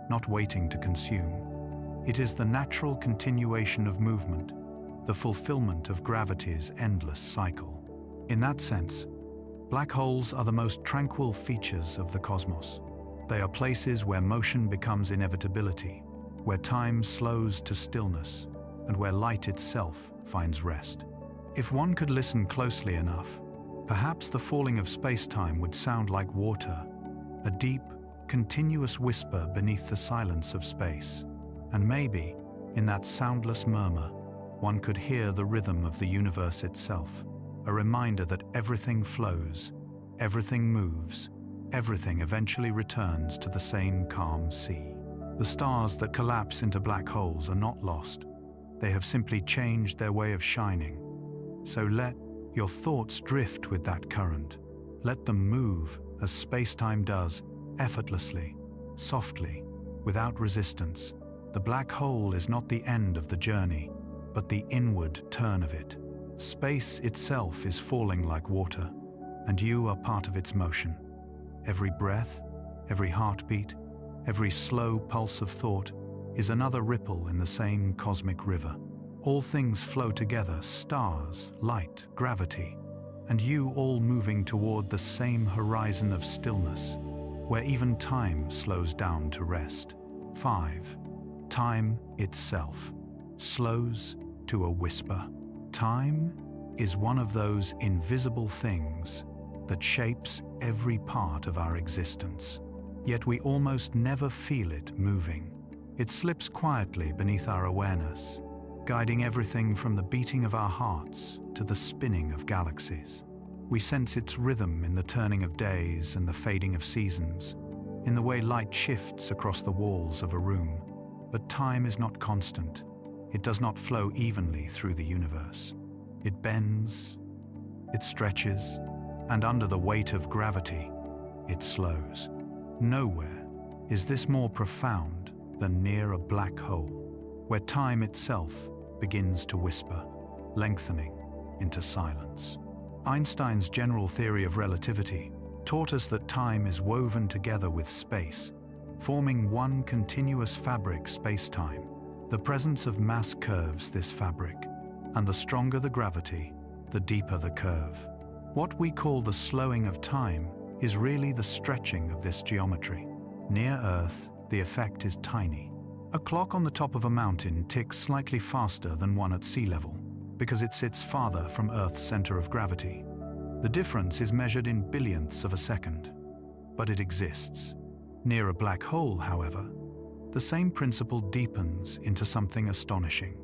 not waiting to consume. It is the natural continuation of movement, the fulfillment of gravity's endless cycle. In that sense, black holes are the most tranquil features of the cosmos. They are places where motion becomes inevitability, where time slows to stillness, and where light itself finds rest. If one could listen closely enough, perhaps the falling of space-time would sound like water, a deep, continuous whisper beneath the silence of space. And maybe, in that soundless murmur, one could hear the rhythm of the universe itself, a reminder that everything flows, everything moves, everything eventually returns to the same calm sea. The stars that collapse into black holes are not lost. They have simply changed their way of shining. So let your thoughts drift with that current. Let them move as space-time does, effortlessly, softly, without resistance. The black hole is not the end of the journey, but the inward turn of it. Space itself is falling like water, and you are part of its motion. Every breath, every heartbeat, every slow pulse of thought is another ripple in the same cosmic river. All things flow together: stars, light, gravity, and you all moving toward the same horizon of stillness, where even time slows down to rest. 5. Time itself slows to a whisper. Time is one of those invisible things that shapes every part of our existence. Yet we almost never feel it moving. It slips quietly beneath our awareness, guiding everything from the beating of our hearts to the spinning of galaxies. We sense its rhythm in the turning of days and the fading of seasons, in the way light shifts across the walls of a room. But time is not constant. It does not flow evenly through the universe. It bends, it stretches, and under the weight of gravity, it slows. Nowhere is this more profound than near a black hole, where time itself begins to whisper, lengthening into silence. Einstein's general theory of relativity taught us that time is woven together with space, forming one continuous fabric, spacetime. The presence of mass curves this fabric, and the stronger the gravity, the deeper the curve. What we call the slowing of time is really the stretching of this geometry. Near Earth, the effect is tiny. A clock on the top of a mountain ticks slightly faster than one at sea level, because it sits farther from Earth's center of gravity. The difference is measured in billionths of a second, but it exists. Near a black hole, however, the same principle deepens into something astonishing.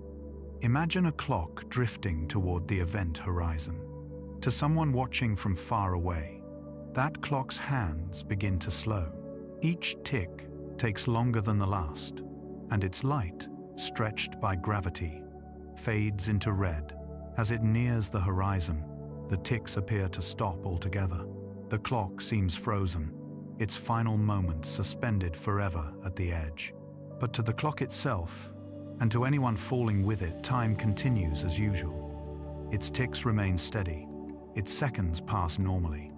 Imagine a clock drifting toward the event horizon. To someone watching from far away, that clock's hands begin to slow. Each tick takes longer than the last, and its light, stretched by gravity, fades into red. As it nears the horizon, the ticks appear to stop altogether. The clock seems frozen, its final moment suspended forever at the edge. But to the clock itself, and to anyone falling with it, time continues as usual. Its ticks remain steady, its seconds pass normally.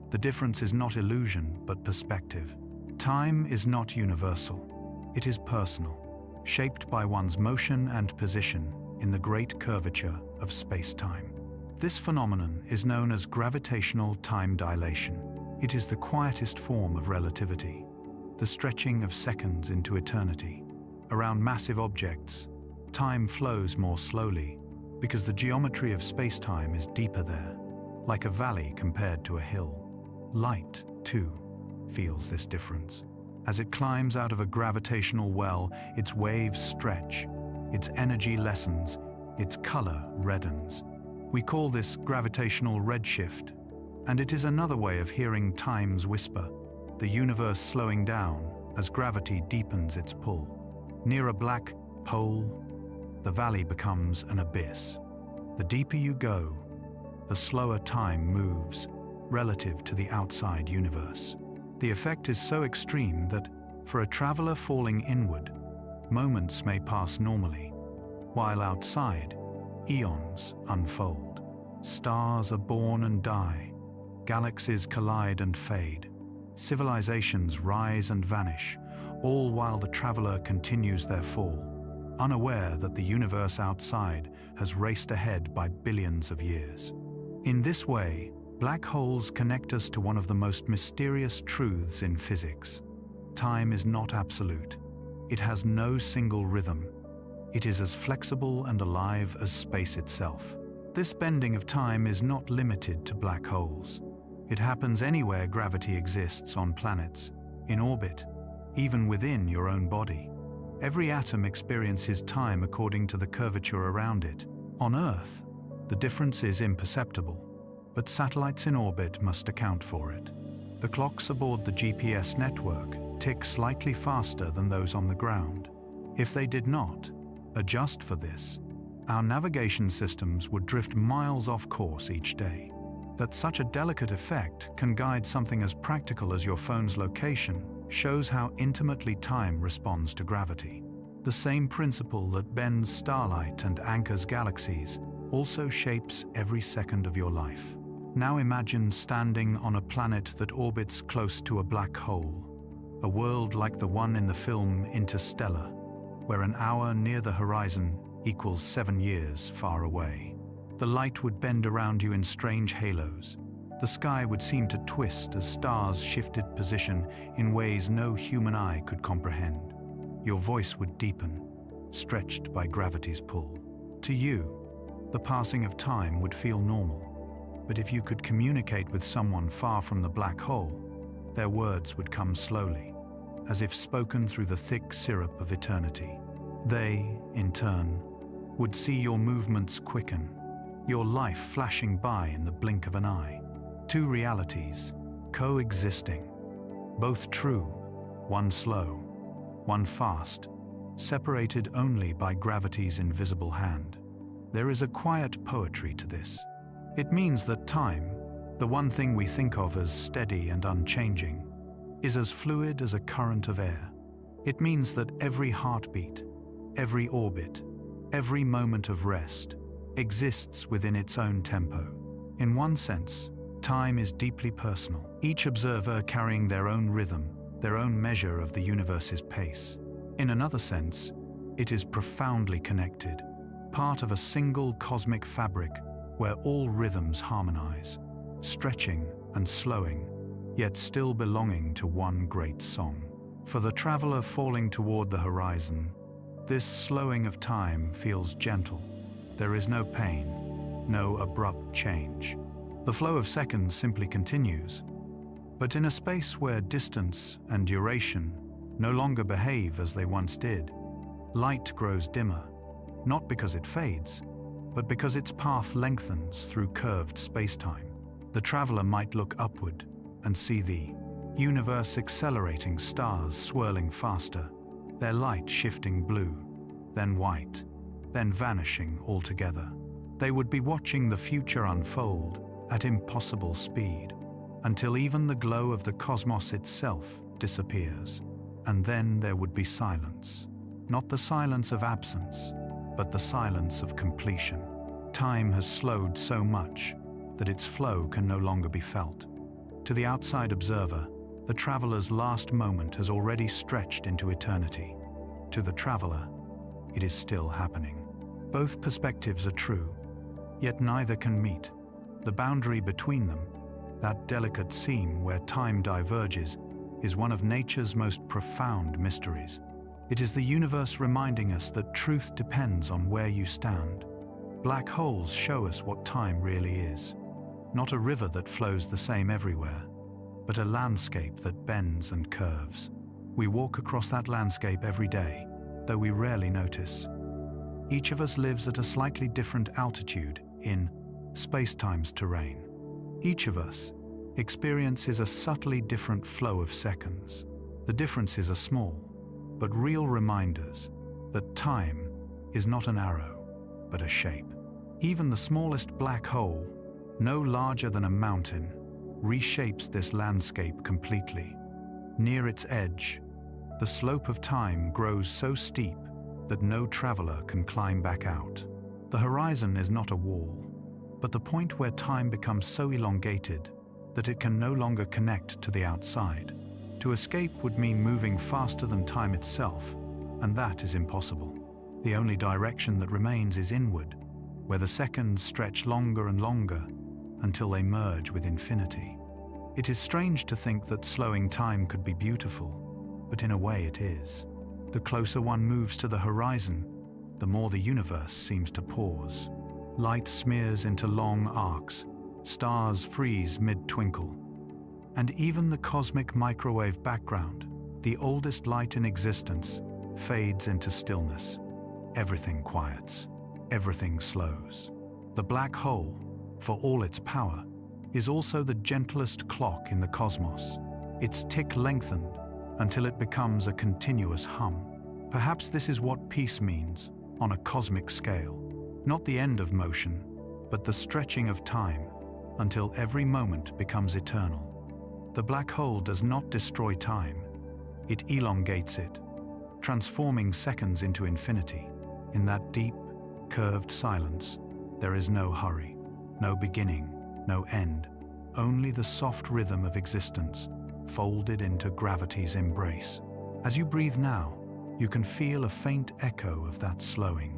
The difference is not illusion, but perspective. Time is not universal, it is personal, shaped by one's motion and position in the great curvature of space-time. This phenomenon is known as gravitational time dilation. It is the quietest form of relativity, the stretching of seconds into eternity. Around massive objects, time flows more slowly because the geometry of space-time is deeper there, like a valley compared to a hill. Light, too, feels this difference. As it climbs out of a gravitational well, its waves stretch, its energy lessens, its color reddens. We call this gravitational redshift, and it is another way of hearing time's whisper, the universe slowing down as gravity deepens its pull. Near a black hole, the valley becomes an abyss. The deeper you go, the slower time moves relative to the outside universe. The effect is so extreme that, for a traveler falling inward, moments may pass normally, while outside, eons unfold. Stars are born and die, galaxies collide and fade, civilizations rise and vanish, all while the traveler continues their fall, unaware that the universe outside has raced ahead by billions of years. In this way, black holes connect us to one of the most mysterious truths in physics. Time is not absolute. It has no single rhythm. It is as flexible and alive as space itself. This bending of time is not limited to black holes. It happens anywhere gravity exists on planets, in orbit, even within your own body. Every atom experiences time according to the curvature around it. On Earth, the difference is imperceptible, but satellites in orbit must account for it. The clocks aboard the GPS network tick slightly faster than those on the ground. If they did not adjust for this, our navigation systems would drift miles off course each day. That such a delicate effect can guide something as practical as your phone's location shows how intimately time responds to gravity. The same principle that bends starlight and anchors galaxies also shapes every second of your life. Now imagine standing on a planet that orbits close to a black hole, a world like the one in the film Interstellar, where an hour near the horizon equals 7 years far away. The light would bend around you in strange halos. The sky would seem to twist as stars shifted position in ways no human eye could comprehend. Your voice would deepen, stretched by gravity's pull. To you, the passing of time would feel normal. But if you could communicate with someone far from the black hole, their words would come slowly, as if spoken through the thick syrup of eternity. They, in turn, would see your movements quicken, your life flashing by in the blink of an eye. Two realities, coexisting, both true, one slow, one fast, separated only by gravity's invisible hand. There is a quiet poetry to this. It means that time, the one thing we think of as steady and unchanging, is as fluid as a current of air. It means that every heartbeat, every orbit, every moment of rest exists within its own tempo. In one sense, time is deeply personal, each observer carrying their own rhythm, their own measure of the universe's pace. In another sense, it is profoundly connected, part of a single cosmic fabric where all rhythms harmonize, stretching and slowing, yet still belonging to one great song. For the traveler falling toward the horizon, this slowing of time feels gentle. There is no pain, no abrupt change. The flow of seconds simply continues. But in a space where distance and duration no longer behave as they once did, light grows dimmer, not because it fades, but because its path lengthens through curved spacetime. The traveler might look upward and see the universe accelerating, stars swirling faster, their light shifting blue, then white, then vanishing altogether. They would be watching the future unfold at impossible speed, until even the glow of the cosmos itself disappears. And then there would be silence. Not the silence of absence, but the silence of completion. Time has slowed so much that its flow can no longer be felt. To the outside observer, the traveler's last moment has already stretched into eternity. To the traveler, it is still happening. Both perspectives are true, yet neither can meet. The boundary between them, that delicate seam where time diverges, is one of nature's most profound mysteries. It is the universe reminding us that truth depends on where you stand. Black holes show us what time really is. Not a river that flows the same everywhere, but a landscape that bends and curves. We walk across that landscape every day, though we rarely notice. Each of us lives at a slightly different altitude in spacetime's terrain. Each of us experiences a subtly different flow of seconds. The differences are small, but real reminders that time is not an arrow, but a shape. Even the smallest black hole, no larger than a mountain, reshapes this landscape completely. Near its edge, the slope of time grows so steep that no traveler can climb back out. The horizon is not a wall, but the point where time becomes so elongated that it can no longer connect to the outside. To escape would mean moving faster than time itself, and that is impossible. The only direction that remains is inward, where the seconds stretch longer and longer until they merge with infinity. It is strange to think that slowing time could be beautiful, but in a way it is. The closer one moves to the horizon, the more the universe seems to pause. Light smears into long arcs, stars freeze mid-twinkle, and even the cosmic microwave background, the oldest light in existence, fades into stillness. Everything quiets, everything slows. The black hole, for all its power, is also the gentlest clock in the cosmos. Its tick lengthened until it becomes a continuous hum. Perhaps this is what peace means on a cosmic scale. Not the end of motion, but the stretching of time until every moment becomes eternal. The black hole does not destroy time. It elongates it, transforming seconds into infinity. In that deep, curved silence, there is no hurry, no beginning, no end, only the soft rhythm of existence, folded into gravity's embrace. As you breathe now, you can feel a faint echo of that slowing.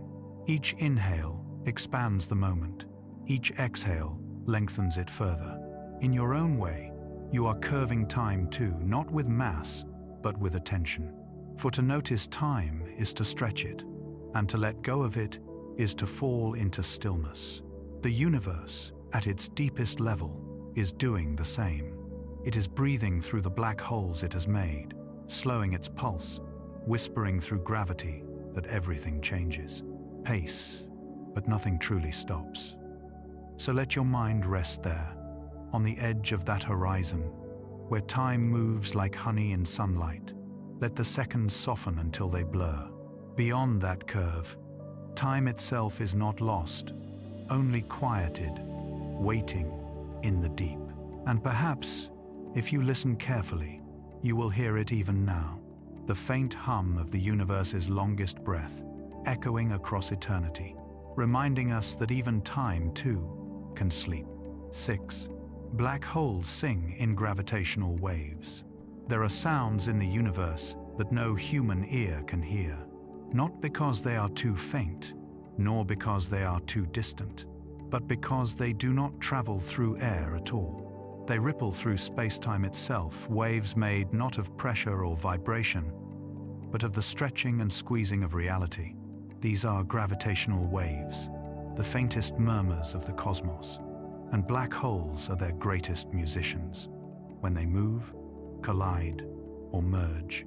Each inhale expands the moment. Each exhale lengthens it further. In your own way, you are curving time too, not with mass, but with attention. For to notice time is to stretch it, and to let go of it is to fall into stillness. The universe, at its deepest level, is doing the same. It is breathing through the black holes it has made, slowing its pulse, whispering through gravity that everything changes. Pace, but nothing truly stops. So let your mind rest there, on the edge of that horizon, where time moves like honey in sunlight. Let the seconds soften until they blur. Beyond that curve, time itself is not lost, only quieted, waiting in the deep. And perhaps, if you listen carefully, you will hear it even now, the faint hum of the universe's longest breath, echoing across eternity, reminding us that even time, too, can sleep. 6. Black holes sing in gravitational waves. There are sounds in the universe that no human ear can hear, not because they are too faint, nor because they are too distant, but because they do not travel through air at all. They ripple through spacetime itself, waves made not of pressure or vibration, but of the stretching and squeezing of reality. These are gravitational waves, the faintest murmurs of the cosmos, and black holes are their greatest musicians. When they move, collide, or merge,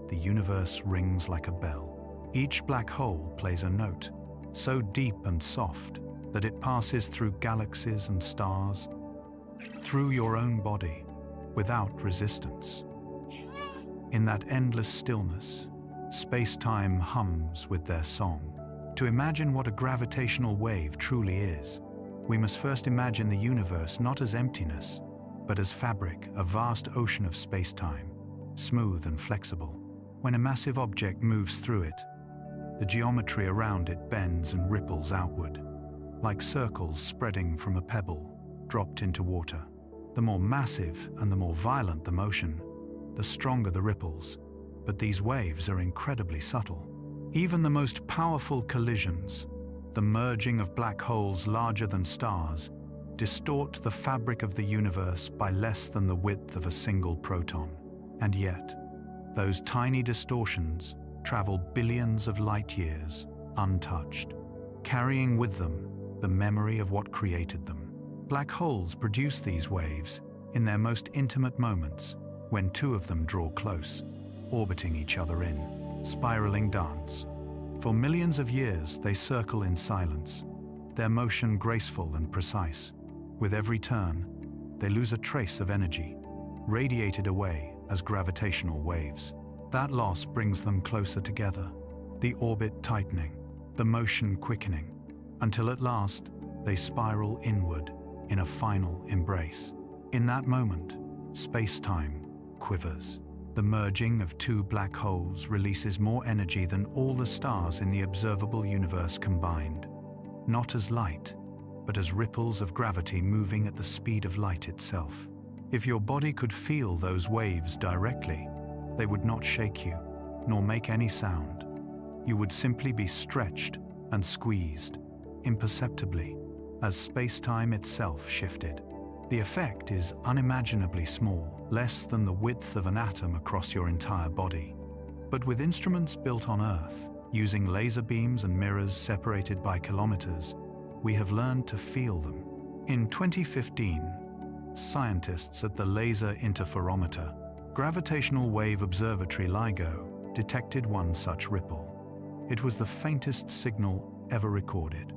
the universe rings like a bell. Each black hole plays a note, so deep and soft that it passes through galaxies and stars, through your own body, without resistance. In that endless stillness, space-time hums with their song. To imagine what a gravitational wave truly is, we must first imagine the universe not as emptiness, but as fabric, a vast ocean of space-time, smooth and flexible. When a massive object moves through it, the geometry around it bends and ripples outward, like circles spreading from a pebble dropped into water. The more massive and the more violent the motion, the stronger the ripples, but these waves are incredibly subtle. Even the most powerful collisions, the merging of black holes larger than stars, distort the fabric of the universe by less than the width of a single proton. And yet, those tiny distortions travel billions of light years untouched, carrying with them the memory of what created them. Black holes produce these waves in their most intimate moments, when two of them draw close, orbiting each other in spiraling dance. For millions of years they circle in silence, their motion graceful and precise. With every turn, they lose a trace of energy, radiated away as gravitational waves. That loss brings them closer together, the orbit tightening, the motion quickening, until at last they spiral inward in a final embrace. In that moment, space-time quivers. The merging of two black holes releases more energy than all the stars in the observable universe combined, not as light, but as ripples of gravity moving at the speed of light itself. If your body could feel those waves directly, they would not shake you, nor make any sound. You would simply be stretched and squeezed, imperceptibly, as space-time itself shifted. The effect is unimaginably small, less than the width of an atom across your entire body. But with instruments built on Earth, using laser beams and mirrors separated by kilometers, we have learned to feel them. In 2015, scientists at the Laser Interferometer Gravitational Wave Observatory LIGO detected one such ripple. It was the faintest signal ever recorded,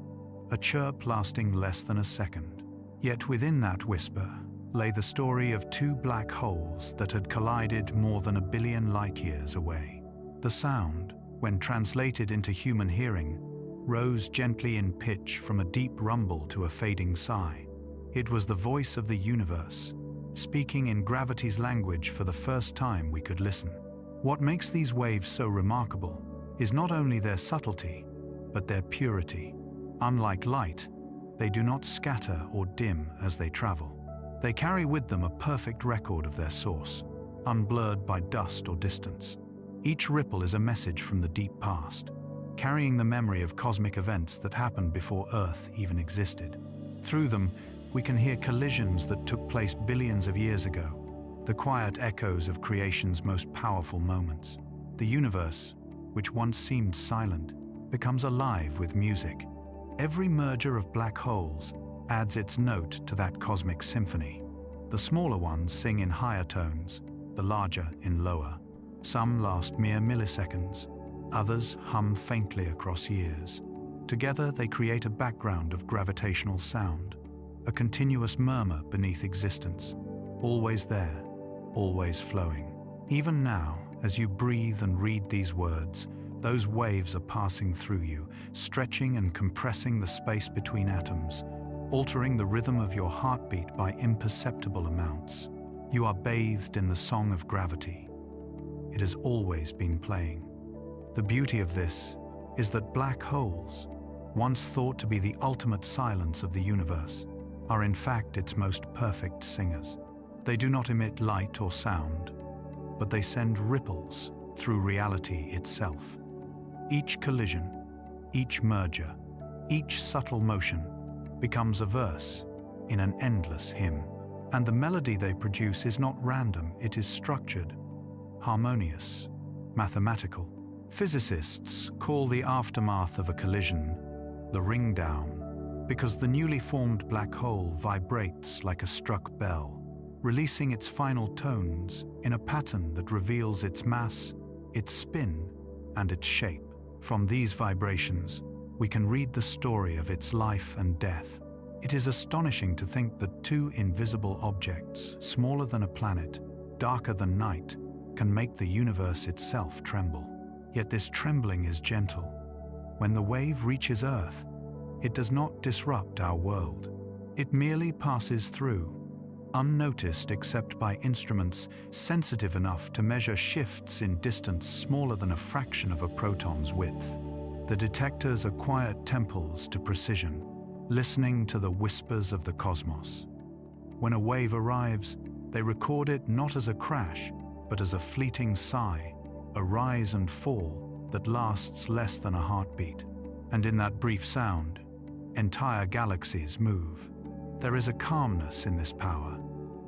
a chirp lasting less than a second. Yet within that whisper lay the story of two black holes that had collided more than 1 billion light-years away. The sound, when translated into human hearing, rose gently in pitch from a deep rumble to a fading sigh. It was the voice of the universe, speaking in gravity's language for the first time we could listen. What makes these waves so remarkable is not only their subtlety, but their purity. Unlike light, they do not scatter or dim as they travel. They carry with them a perfect record of their source, unblurred by dust or distance. Each ripple is a message from the deep past, carrying the memory of cosmic events that happened before Earth even existed. Through them, we can hear collisions that took place billions of years ago, the quiet echoes of creation's most powerful moments. The universe, which once seemed silent, becomes alive with music. Every merger of black holes adds its note to that cosmic symphony. The smaller ones sing in higher tones, the larger in lower. Some last mere milliseconds, others hum faintly across years. Together they create a background of gravitational sound, a continuous murmur beneath existence, always there, always flowing. Even now, as you breathe and read these words, those waves are passing through you, stretching and compressing the space between atoms, altering the rhythm of your heartbeat by imperceptible amounts. You are bathed in the song of gravity. It has always been playing. The beauty of this is that black holes, once thought to be the ultimate silence of the universe, are in fact its most perfect singers. They do not emit light or sound, but they send ripples through reality itself. Each collision, each merger, each subtle motion becomes a verse in an endless hymn. And the melody they produce is not random, it is structured, harmonious, mathematical. Physicists call the aftermath of a collision the ring down, because the newly formed black hole vibrates like a struck bell, releasing its final tones in a pattern that reveals its mass, its spin, and its shape. From these vibrations, we can read the story of its life and death. It is astonishing to think that two invisible objects, smaller than a planet, darker than night, can make the universe itself tremble. Yet this trembling is gentle. When the wave reaches Earth, it does not disrupt our world. It merely passes through, unnoticed except by instruments sensitive enough to measure shifts in distance smaller than a fraction of a proton's width. The detectors are quiet temples to precision, listening to the whispers of the cosmos. When a wave arrives, they record it not as a crash, but as a fleeting sigh, a rise and fall that lasts less than a heartbeat. And in that brief sound, entire galaxies move. There is a calmness in this power.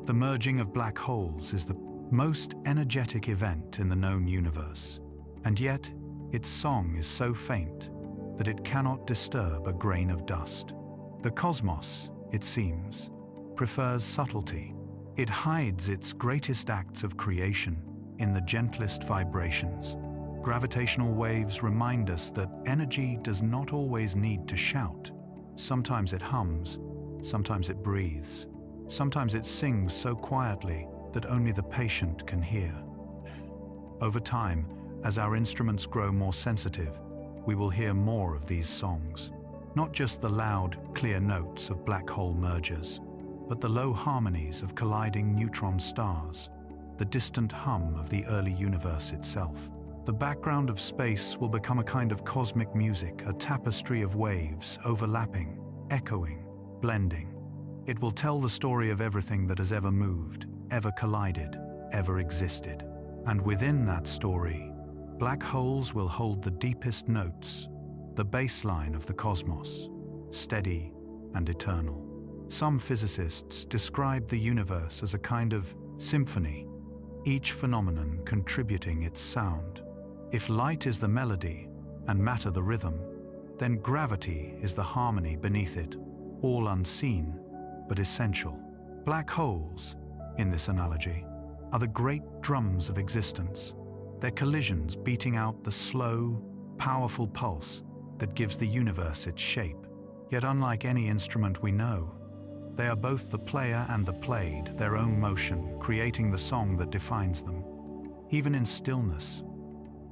The merging of black holes is the most energetic event in the known universe, and yet its song is so faint that it cannot disturb a grain of dust. The cosmos, it seems, prefers subtlety. It hides its greatest acts of creation in the gentlest vibrations. Gravitational waves remind us that energy does not always need to shout. Sometimes it hums, sometimes it breathes, sometimes it sings so quietly that only the patient can hear. Over time, as our instruments grow more sensitive, we will hear more of these songs. Not just the loud, clear notes of black hole mergers, but the low harmonies of colliding neutron stars, the distant hum of the early universe itself. The background of space will become a kind of cosmic music, a tapestry of waves overlapping, echoing, blending. It will tell the story of everything that has ever moved, ever collided, ever existed. And within that story, black holes will hold the deepest notes, the baseline of the cosmos, steady and eternal. Some physicists describe the universe as a kind of symphony, each phenomenon contributing its sound. If light is the melody and matter the rhythm, then gravity is the harmony beneath it, all unseen but essential. Black holes, in this analogy, are the great drums of existence, their collisions beating out the slow, powerful pulse that gives the universe its shape. Yet unlike any instrument we know, they are both the player and the played, their own motion, creating the song that defines them. Even in stillness,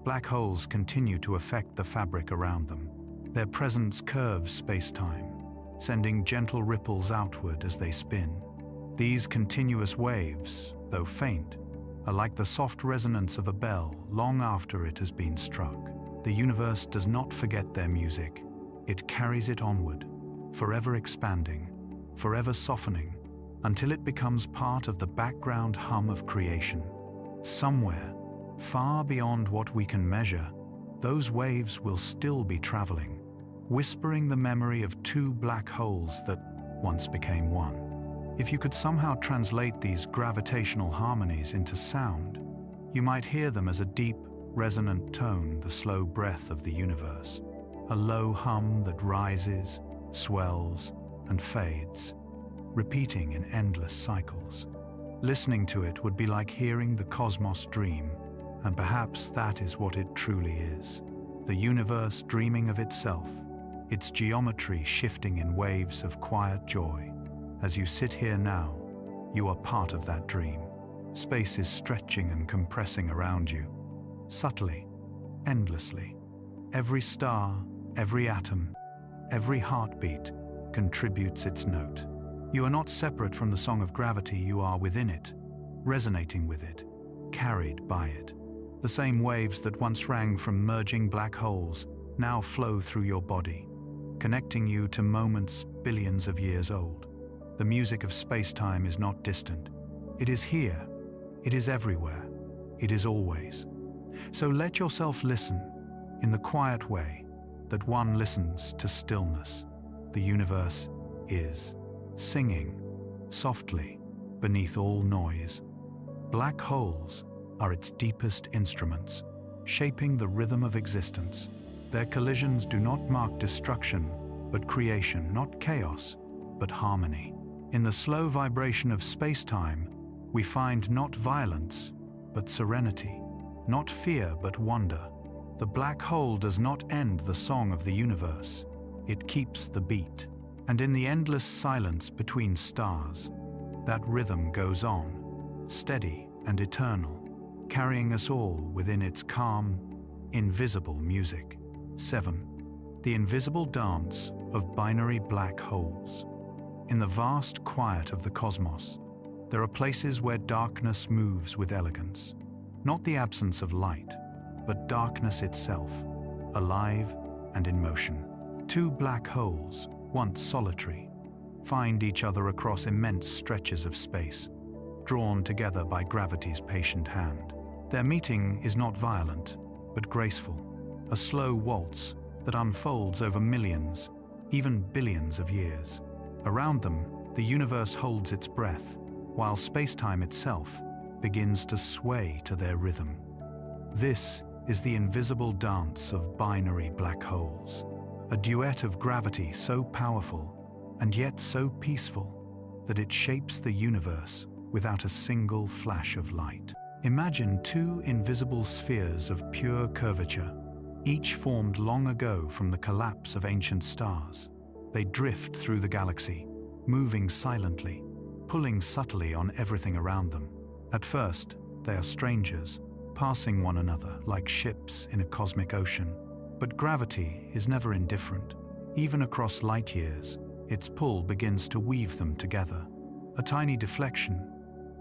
black holes continue to affect the fabric around them. Their presence curves space-time, sending gentle ripples outward as they spin. These continuous waves, though faint, are like the soft resonance of a bell long after it has been struck. The universe does not forget their music. It carries it onward, forever expanding, forever softening, until it becomes part of the background hum of creation. Somewhere, far beyond what we can measure, those waves will still be traveling, whispering the memory of two black holes that once became one. If you could somehow translate these gravitational harmonies into sound, you might hear them as a deep, resonant tone, the slow breath of the universe, a low hum that rises, swells, and fades, repeating in endless cycles. Listening to it would be like hearing the cosmos dream, and perhaps that is what it truly is. The universe dreaming of itself, its geometry shifting in waves of quiet joy. As you sit here now, you are part of that dream. Space is stretching and compressing around you, subtly, endlessly. Every star, every atom, every heartbeat contributes its note. You are not separate from the song of gravity, you are within it, resonating with it, carried by it. The same waves that once rang from merging black holes now flow through your body, connecting you to moments billions of years old. The music of space-time is not distant. It is here, it is everywhere, it is always. So let yourself listen, in the quiet way that one listens to stillness. The universe is singing, softly, beneath all noise. Black holes are its deepest instruments, shaping the rhythm of existence. Their collisions do not mark destruction, but creation, not chaos, but harmony. In the slow vibration of space-time, we find not violence, but serenity, not fear, but wonder. The black hole does not end the song of the universe. It keeps the beat. And in the endless silence between stars, that rhythm goes on, steady and eternal, carrying us all within its calm, invisible music. 7. The invisible dance of binary black holes. In the vast quiet of the cosmos, there are places where darkness moves with elegance. Not the absence of light, but darkness itself, alive and in motion. Two black holes, once solitary, find each other across immense stretches of space, drawn together by gravity's patient hand. Their meeting is not violent, but graceful, a slow waltz that unfolds over millions, even billions of years. Around them, the universe holds its breath, while space-time itself begins to sway to their rhythm. This is the invisible dance of binary black holes, a duet of gravity so powerful and yet so peaceful that it shapes the universe without a single flash of light. Imagine two invisible spheres of pure curvature, each formed long ago from the collapse of ancient stars. They drift through the galaxy, moving silently, pulling subtly on everything around them. At first, they are strangers, passing one another like ships in a cosmic ocean. But gravity is never indifferent. Even across light years, its pull begins to weave them together. A tiny deflection,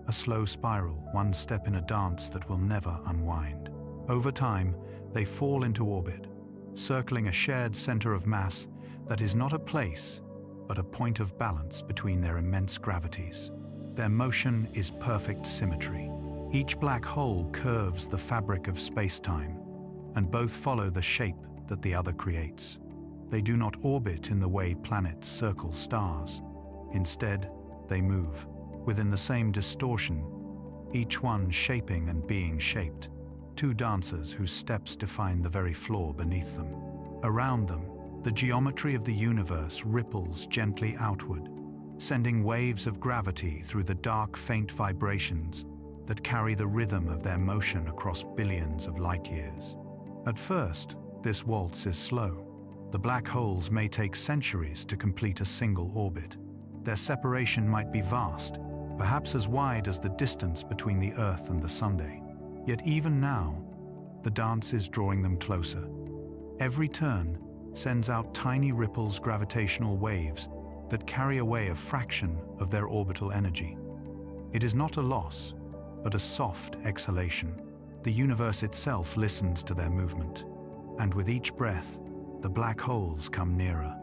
a slow spiral, one step in a dance that will never unwind. Over time, they fall into orbit, circling a shared center of mass that is not a place, but a point of balance between their immense gravities. Their motion is perfect symmetry. Each black hole curves the fabric of space-time, and both follow the shape that the other creates. They do not orbit in the way planets circle stars. Instead, they move, within the same distortion, each one shaping and being shaped. Two dancers whose steps define the very floor beneath them. Around them, the geometry of the universe ripples gently outward, sending waves of gravity through the dark, faint vibrations that carry the rhythm of their motion across billions of light years. At first, this waltz is slow. The black holes may take centuries to complete a single orbit. Their separation might be vast, perhaps as wide as the distance between the Earth and the Sunday. Yet even now, the dance is drawing them closer. Every turn sends out tiny ripples, gravitational waves that carry away a fraction of their orbital energy. It is not a loss, but a soft exhalation. The universe itself listens to their movement, and with each breath, the black holes come nearer.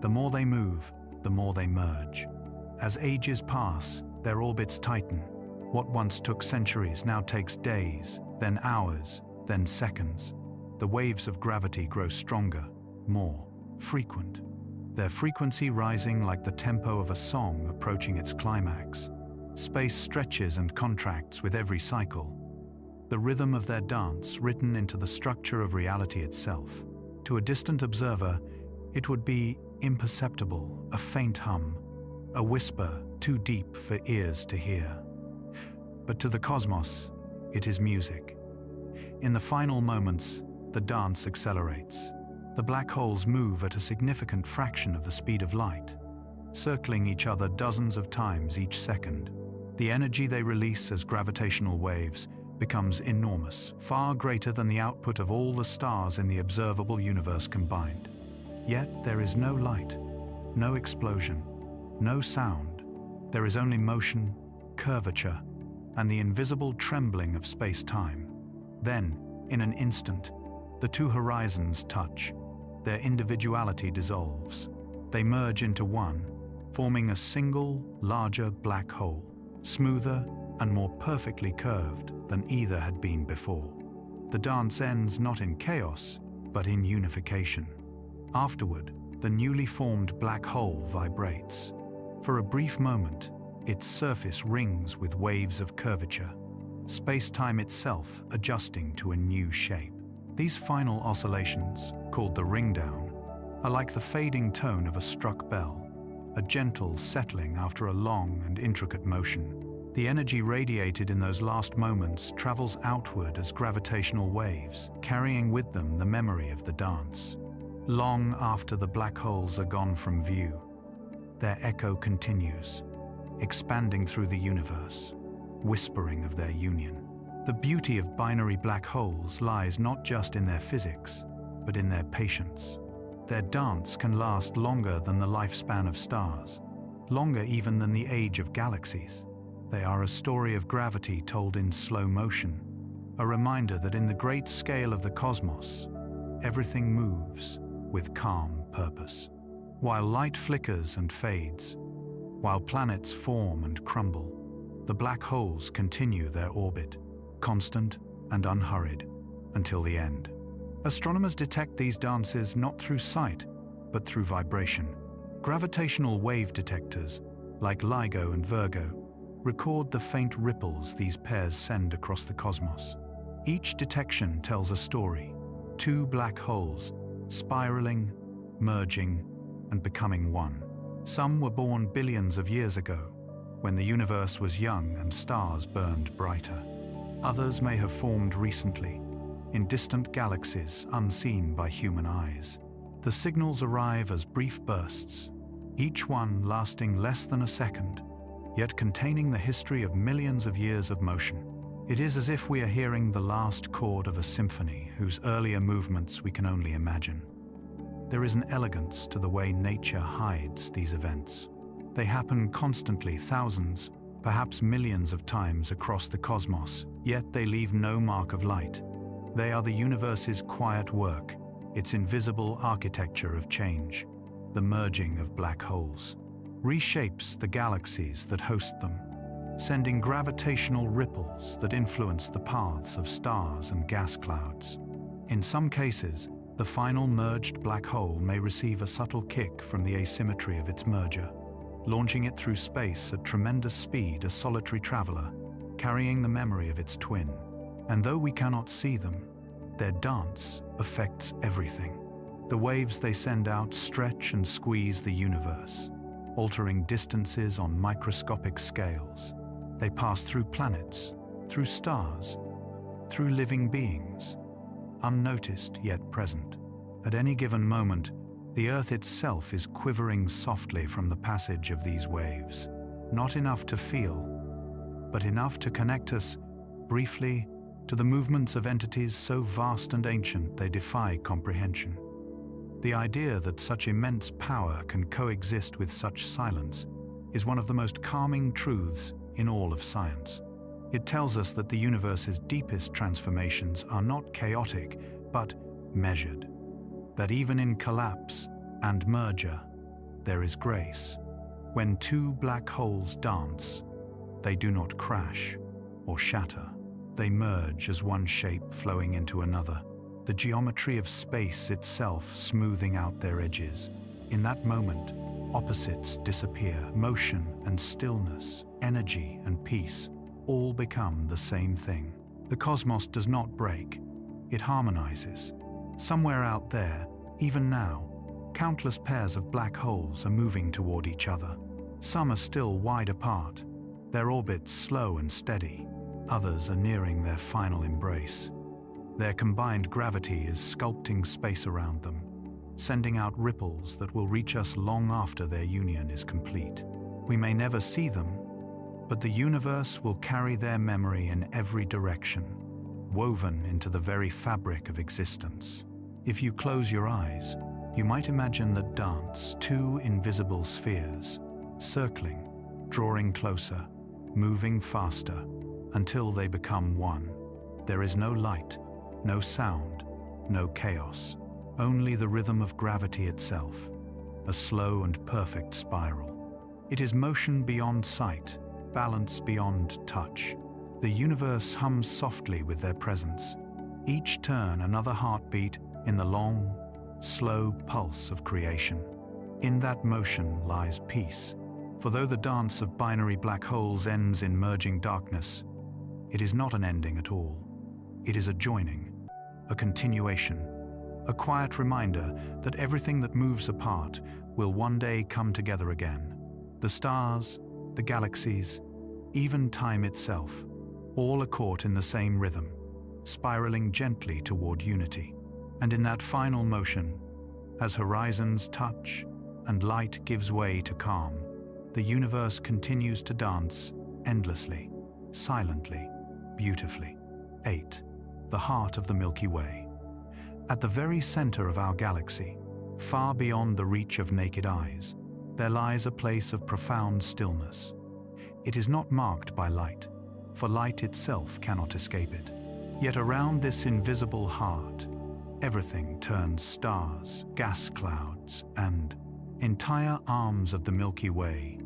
The more they move, the more they merge. As ages pass, their orbits tighten. What once took centuries now takes days, then hours, then seconds. The waves of gravity grow stronger, more frequent. their frequency rising like the tempo of a song approaching its climax. Space stretches and contracts with every cycle, the rhythm of their dance written into the structure of reality itself. To a distant observer, it would be imperceptible, a faint hum, a whisper too deep for ears to hear. But to the cosmos, it is music. In the final moments, the dance accelerates. The black holes move at a significant fraction of the speed of light, circling each other dozens of times each second. The energy they release as gravitational waves becomes enormous, far greater than the output of all the stars in the observable universe combined. Yet there is no light, no explosion, no sound. There is only motion, curvature, and the invisible trembling of space-time. Then, in an instant, the two horizons touch. Their individuality dissolves. They merge into one, forming a single, larger black hole, smoother and more perfectly curved than either had been before. The dance ends not in chaos, but in unification. Afterward, the newly formed black hole vibrates. For a brief moment, its surface rings with waves of curvature, space-time itself adjusting to a new shape. These final oscillations, called the ringdown, are like the fading tone of a struck bell, a gentle settling after a long and intricate motion. The energy radiated in those last moments travels outward as gravitational waves, carrying with them the memory of the dance. Long after the black holes are gone from view, their echo continues, expanding through the universe, whispering of their union. The beauty of binary black holes lies not just in their physics, but in their patience. Their dance can last longer than the lifespan of stars, longer even than the age of galaxies. They are a story of gravity told in slow motion, a reminder that in the great scale of the cosmos, everything moves with calm purpose. While light flickers and fades, while planets form and crumble, the black holes continue their orbit, constant and unhurried, until the end. Astronomers detect these dances not through sight, but through vibration. Gravitational wave detectors, like LIGO and Virgo, record the faint ripples these pairs send across the cosmos. Each detection tells a story, two black holes, spiraling, merging, and becoming one. Some were born billions of years ago, when the universe was young and stars burned brighter. Others may have formed recently, in distant galaxies unseen by human eyes. The signals arrive as brief bursts, each one lasting less than a second, yet containing the history of millions of years of motion. It is as if we are hearing the last chord of a symphony whose earlier movements we can only imagine. There is an elegance to the way nature hides these events. They happen constantly, thousands, perhaps millions of times across the cosmos, yet they leave no mark of light. They are the universe's quiet work, its invisible architecture of change. The merging of black holes reshapes the galaxies that host them, sending gravitational ripples that influence the paths of stars and gas clouds. In some cases, the final merged black hole may receive a subtle kick from the asymmetry of its merger, launching it through space at tremendous speed, a solitary traveler, carrying the memory of its twin. And though we cannot see them, their dance affects everything. The waves they send out stretch and squeeze the universe, altering distances on microscopic scales. They pass through planets, through stars, through living beings, unnoticed yet present. At any given moment, the Earth itself is quivering softly from the passage of these waves. Not enough to feel, but enough to connect us, briefly, to the movements of entities so vast and ancient they defy comprehension. The idea that such immense power can coexist with such silence is one of the most calming truths in all of science. It tells us that the universe's deepest transformations are not chaotic, but measured. That even in collapse and merger, there is grace. When two black holes dance, they do not crash or shatter. They merge as one shape flowing into another, the geometry of space itself smoothing out their edges. In that moment, opposites disappear. Motion and stillness, energy and peace, all become the same thing. The cosmos does not break, it harmonizes. Somewhere out there, even now, countless pairs of black holes are moving toward each other. Some are still wide apart, their orbits slow and steady. Others are nearing their final embrace. Their combined gravity is sculpting space around them, sending out ripples that will reach us long after their union is complete. We may never see them, but the universe will carry their memory in every direction, woven into the very fabric of existence. If you close your eyes, you might imagine that dance, two invisible spheres, circling, drawing closer, moving faster, until they become one. There is no light, no sound, no chaos, only the rhythm of gravity itself, a slow and perfect spiral. It is motion beyond sight, balance beyond touch. The universe hums softly with their presence, each turn another heartbeat in the long, slow pulse of creation. In that motion lies peace, for though the dance of binary black holes ends in merging darkness, it is not an ending at all. It is a joining, a continuation, a quiet reminder that everything that moves apart will one day come together again. The stars, the galaxies, even time itself, all are caught in the same rhythm, spiraling gently toward unity. And in that final motion, as horizons touch and light gives way to calm, the universe continues to dance endlessly, silently, beautifully. 8. The heart of the Milky Way. At the very center of our galaxy, far beyond the reach of naked eyes, there lies a place of profound stillness. It is not marked by light, for light itself cannot escape it. Yet around this invisible heart, everything turns: stars, gas clouds, and entire arms of the Milky Way,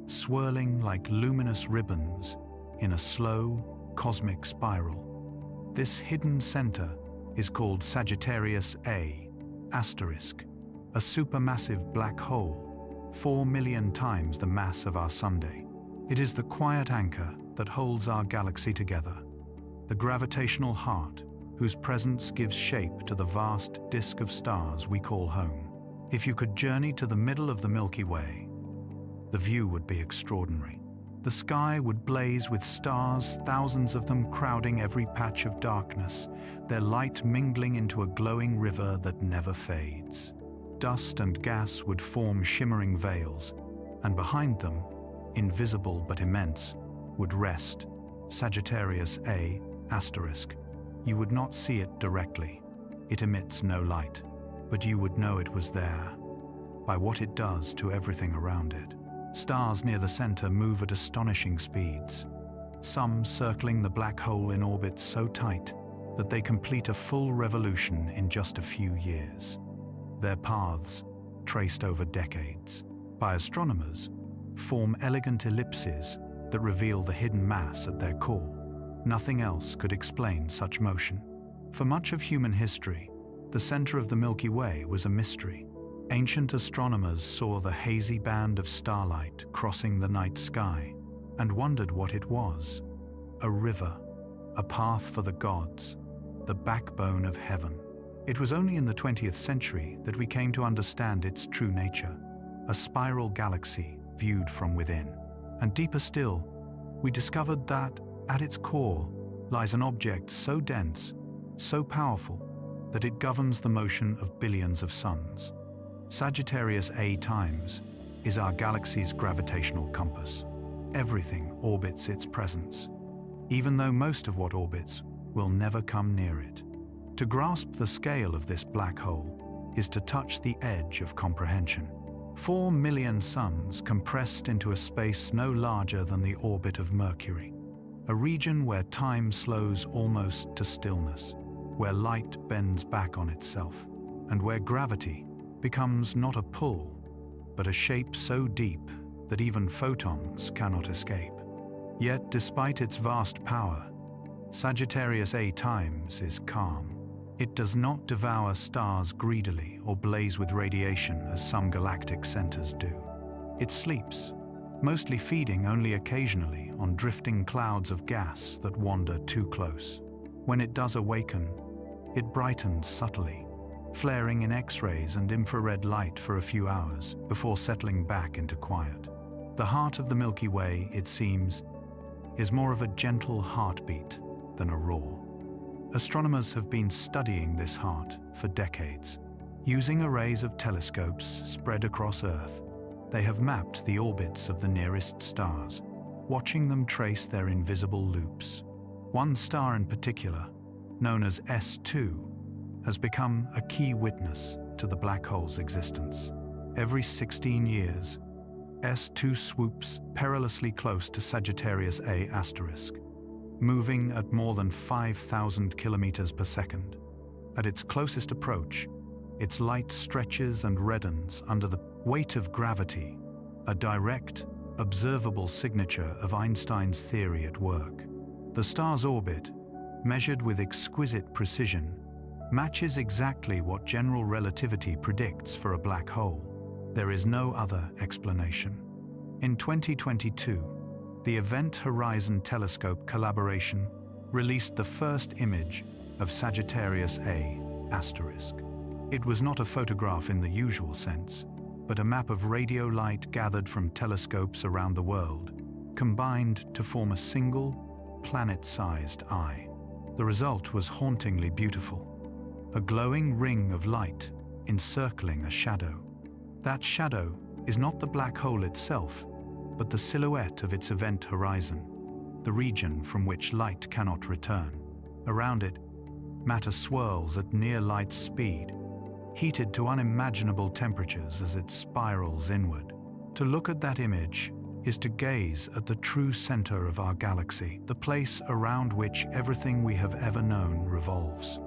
swirling like luminous ribbons in a slow, cosmic spiral. This hidden center is called Sagittarius A*, a supermassive black hole, 4 million times the mass of our Sunday. It is the quiet anchor that holds our galaxy together, the gravitational heart whose presence gives shape to the vast disk of stars we call home. If you could journey to the middle of the Milky Way, the view would be extraordinary. The sky would blaze with stars, thousands of them crowding every patch of darkness, their light mingling into a glowing river that never fades. Dust and gas would form shimmering veils, and behind them, invisible but immense, would rest Sagittarius A*. You would not see it directly. It emits no light, but you would know it was there, by what it does to everything around it. Stars near the center move at astonishing speeds, some circling the black hole in orbits so tight that they complete a full revolution in just a few years. Their paths, traced over decades by astronomers, form elegant ellipses that reveal the hidden mass at their core. Nothing else could explain such motion. For much of human history, the center of the Milky Way was a mystery. Ancient astronomers saw the hazy band of starlight crossing the night sky and wondered what it was. A river, a path for the gods, the backbone of heaven. It was only in the 20th century that we came to understand its true nature, a spiral galaxy viewed from within. And deeper still, we discovered that, at its core, lies an object so dense, so powerful, that it governs the motion of billions of suns. Sagittarius A* is our galaxy's gravitational compass. Everything orbits its presence, even though most of what orbits will never come near it. To grasp the scale of this black hole is to touch the edge of comprehension. 4 million suns compressed into a space no larger than the orbit of Mercury, a region where time slows almost to stillness, where light bends back on itself, and where gravity becomes not a pull, but a shape so deep that even photons cannot escape. Yet, despite its vast power, Sagittarius A* is calm. It does not devour stars greedily or blaze with radiation as some galactic centers do. It sleeps, mostly feeding only occasionally on drifting clouds of gas that wander too close. When it does awaken, it brightens subtly, flaring in X-rays and infrared light for a few hours before settling back into quiet. The heart of the Milky Way, it seems, is more of a gentle heartbeat than a roar. Astronomers have been studying this heart for decades. Using arrays of telescopes spread across Earth, they have mapped the orbits of the nearest stars, watching them trace their invisible loops. One star in particular, known as S2, has become a key witness to the black hole's existence. Every 16 years, S2 swoops perilously close to Sagittarius A*, moving at more than 5,000 kilometers per second. At its closest approach, its light stretches and reddens under the weight of gravity, a direct, observable signature of Einstein's theory at work. The star's orbit, measured with exquisite precision, matches exactly what general relativity predicts for a black hole. There is no other explanation. In 2022, the Event Horizon Telescope collaboration released the first image of Sagittarius A*. It was not a photograph in the usual sense, but a map of radio light gathered from telescopes around the world, combined to form a single, planet-sized eye. The result was hauntingly beautiful. A glowing ring of light encircling a shadow. That shadow is not the black hole itself, but the silhouette of its event horizon, the region from which light cannot return. Around it, matter swirls at near light speed, heated to unimaginable temperatures as it spirals inward. To look at that image is to gaze at the true center of our galaxy, the place around which everything we have ever known revolves.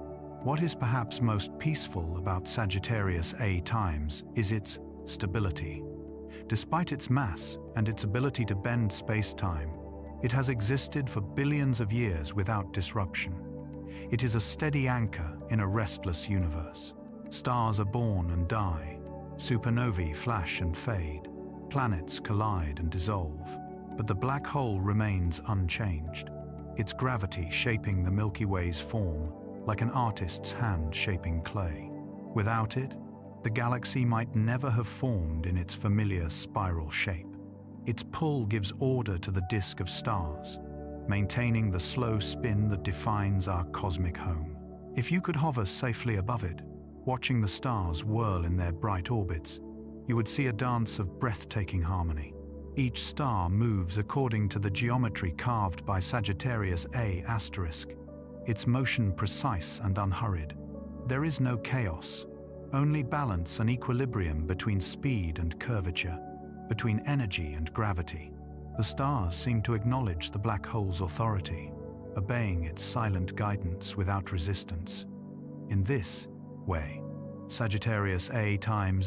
What is perhaps most peaceful about Sagittarius A* is its stability. Despite its mass and its ability to bend space-time, it has existed for billions of years without disruption. It is a steady anchor in a restless universe. Stars are born and die, supernovae flash and fade, planets collide and dissolve, but the black hole remains unchanged, its gravity shaping the Milky Way's form like an artist's hand shaping clay. Without it, the galaxy might never have formed in its familiar spiral shape. Its pull gives order to the disk of stars, maintaining the slow spin that defines our cosmic home. If you could hover safely above it, watching the stars whirl in their bright orbits, you would see a dance of breathtaking harmony. Each star moves according to the geometry carved by Sagittarius A*, its motion precise and unhurried. There is no chaos, only balance and equilibrium between speed and curvature, between energy and gravity. The stars seem to acknowledge the black hole's authority, obeying its silent guidance without resistance. In this way, Sagittarius A*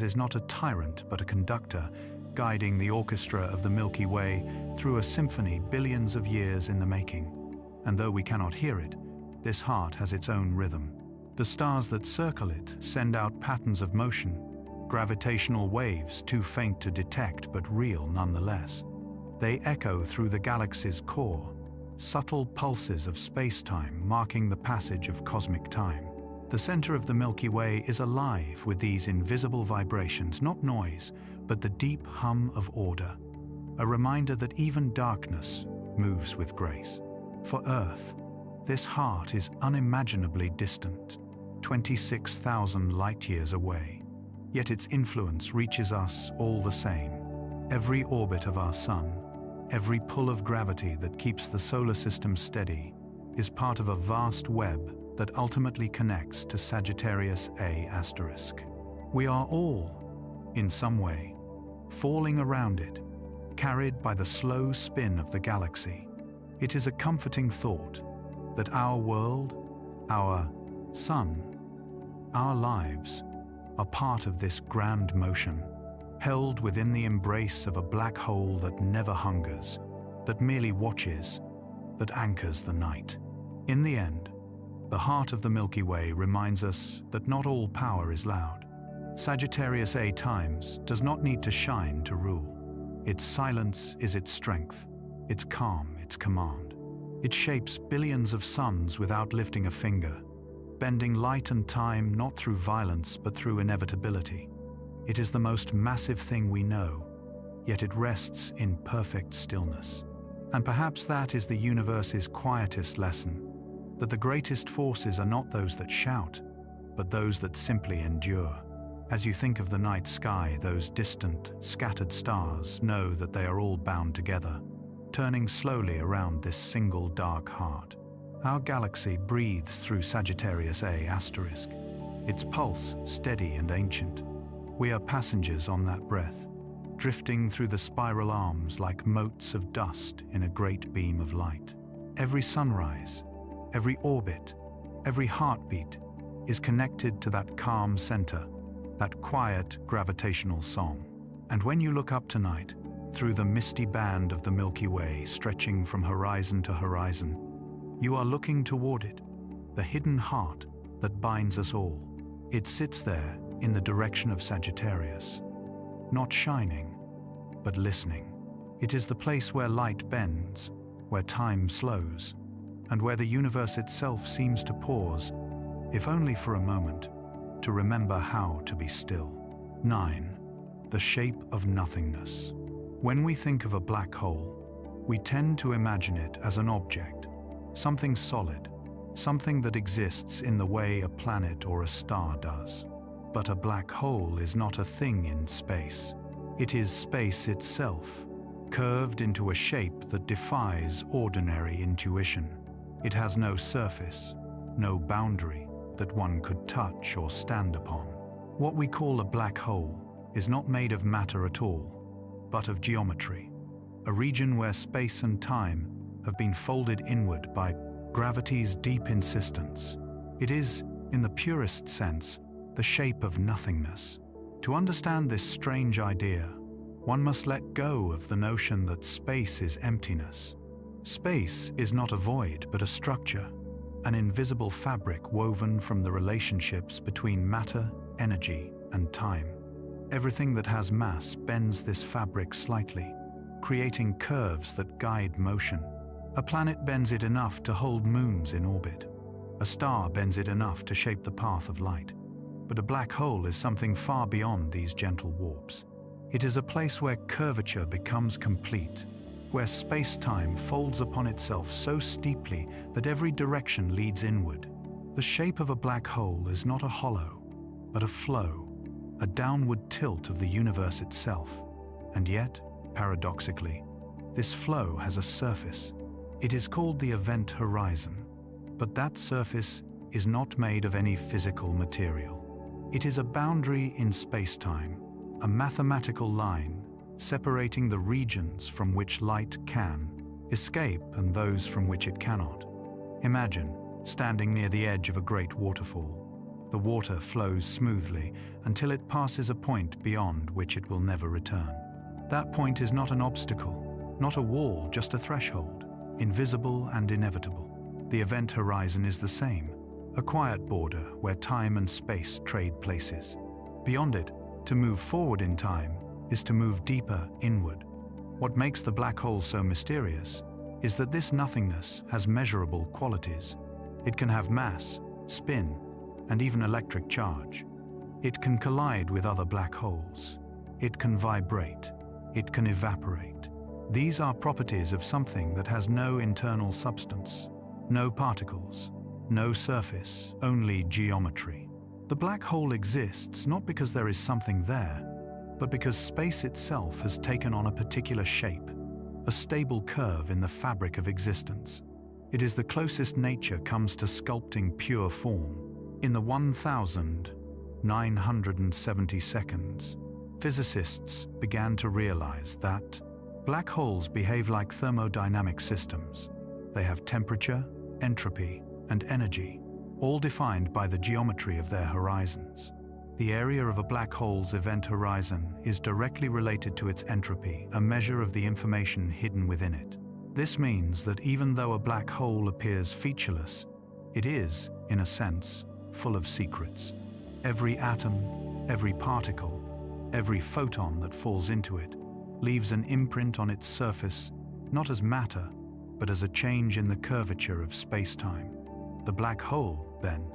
is not a tyrant but a conductor, guiding the orchestra of the Milky Way through a symphony billions of years in the making. And though we cannot hear it, this heart has its own rhythm. The stars that circle it send out patterns of motion, gravitational waves too faint to detect but real nonetheless. They echo through the galaxy's core, subtle pulses of space-time marking the passage of cosmic time. The center of the Milky Way is alive with these invisible vibrations, not noise, but the deep hum of order, a reminder that even darkness moves with grace. For Earth, this heart is unimaginably distant, 26,000 light-years away, yet its influence reaches us all the same. Every orbit of our sun, every pull of gravity that keeps the solar system steady, is part of a vast web that ultimately connects to Sagittarius A*. We are all, in some way, falling around it, carried by the slow spin of the galaxy. It is a comforting thought that our world, our sun, our lives are part of this grand motion, held within the embrace of a black hole that never hungers, that merely watches, that anchors the night. In the end, The heart of the Milky Way reminds us that not all power is loud. Sagittarius A times does not need to shine to rule. Its silence is its strength, its calm, its command. It shapes billions of suns without lifting a finger, bending light and time not through violence but through inevitability. It is the most massive thing we know, yet it rests in perfect stillness. And perhaps that is the universe's quietest lesson, that the greatest forces are not those that shout, but those that simply endure. As you think of the night sky, those distant, scattered stars, know that they are all bound together, turning slowly around this single dark heart. Our galaxy breathes through Sagittarius A asterisk, its pulse steady and ancient. We are passengers on that breath, drifting through the spiral arms like motes of dust in a great beam of light. Every sunrise, every orbit, every heartbeat is connected to that calm center, that quiet gravitational song. And when you look up tonight, through the misty band of the Milky Way stretching from horizon to horizon, you are looking toward it, the hidden heart that binds us all. It sits there in the direction of Sagittarius, not shining, but listening. It is the place where light bends, where time slows, and where the universe itself seems to pause, if only for a moment, to remember how to be still. 9. The shape of nothingness. When we think of a black hole, we tend to imagine it as an object, something solid, something that exists in the way a planet or a star does. But a black hole is not a thing in space. It is space itself, curved into a shape that defies ordinary intuition. It has no surface, no boundary that one could touch or stand upon. What we call a black hole is not made of matter at all, but of geometry, a region where space and time have been folded inward by gravity's deep insistence. It is, in the purest sense, the shape of nothingness. To understand this strange idea, one must let go of the notion that space is emptiness. Space is not a void, but a structure, an invisible fabric woven from the relationships between matter, energy, and time. Everything that has mass bends this fabric slightly, creating curves that guide motion. A planet bends it enough to hold moons in orbit. A star bends it enough to shape the path of light. But a black hole is something far beyond these gentle warps. It is a place where curvature becomes complete, where space-time folds upon itself so steeply that every direction leads inward. The shape of a black hole is not a hollow, but a flow, a downward tilt of the universe itself. And yet, paradoxically, this flow has a surface. It is called the event horizon, but that surface is not made of any physical material. It is a boundary in space-time, a mathematical line separating the regions from which light can escape and those from which it cannot. Imagine standing near the edge of a great waterfall. The water flows smoothly until it passes a point beyond which it will never return. That point is not an obstacle, not a wall, just a threshold, invisible and inevitable. The event horizon is the same, a quiet border where time and space trade places. Beyond it, to move forward in time is to move deeper inward. What makes the black hole so mysterious is that this nothingness has measurable qualities. It can have mass, spin, and even electric charge. It can collide with other black holes. It can vibrate. It can evaporate. These are properties of something that has no internal substance, no particles, no surface, only geometry. The black hole exists not because there is something there, but because space itself has taken on a particular shape, a stable curve in the fabric of existence. It is the closest nature comes to sculpting pure form. In the 1,970 seconds, physicists began to realize that black holes behave like thermodynamic systems. They have temperature, entropy, and energy, all defined by the geometry of their horizons. The area of a black hole's event horizon is directly related to its entropy, a measure of the information hidden within it. This means that even though a black hole appears featureless, it is, in a sense, full of secrets. Every atom, every particle, every photon that falls into it leaves an imprint on its surface, not as matter, but as a change in the curvature of space-time. The black hole, then,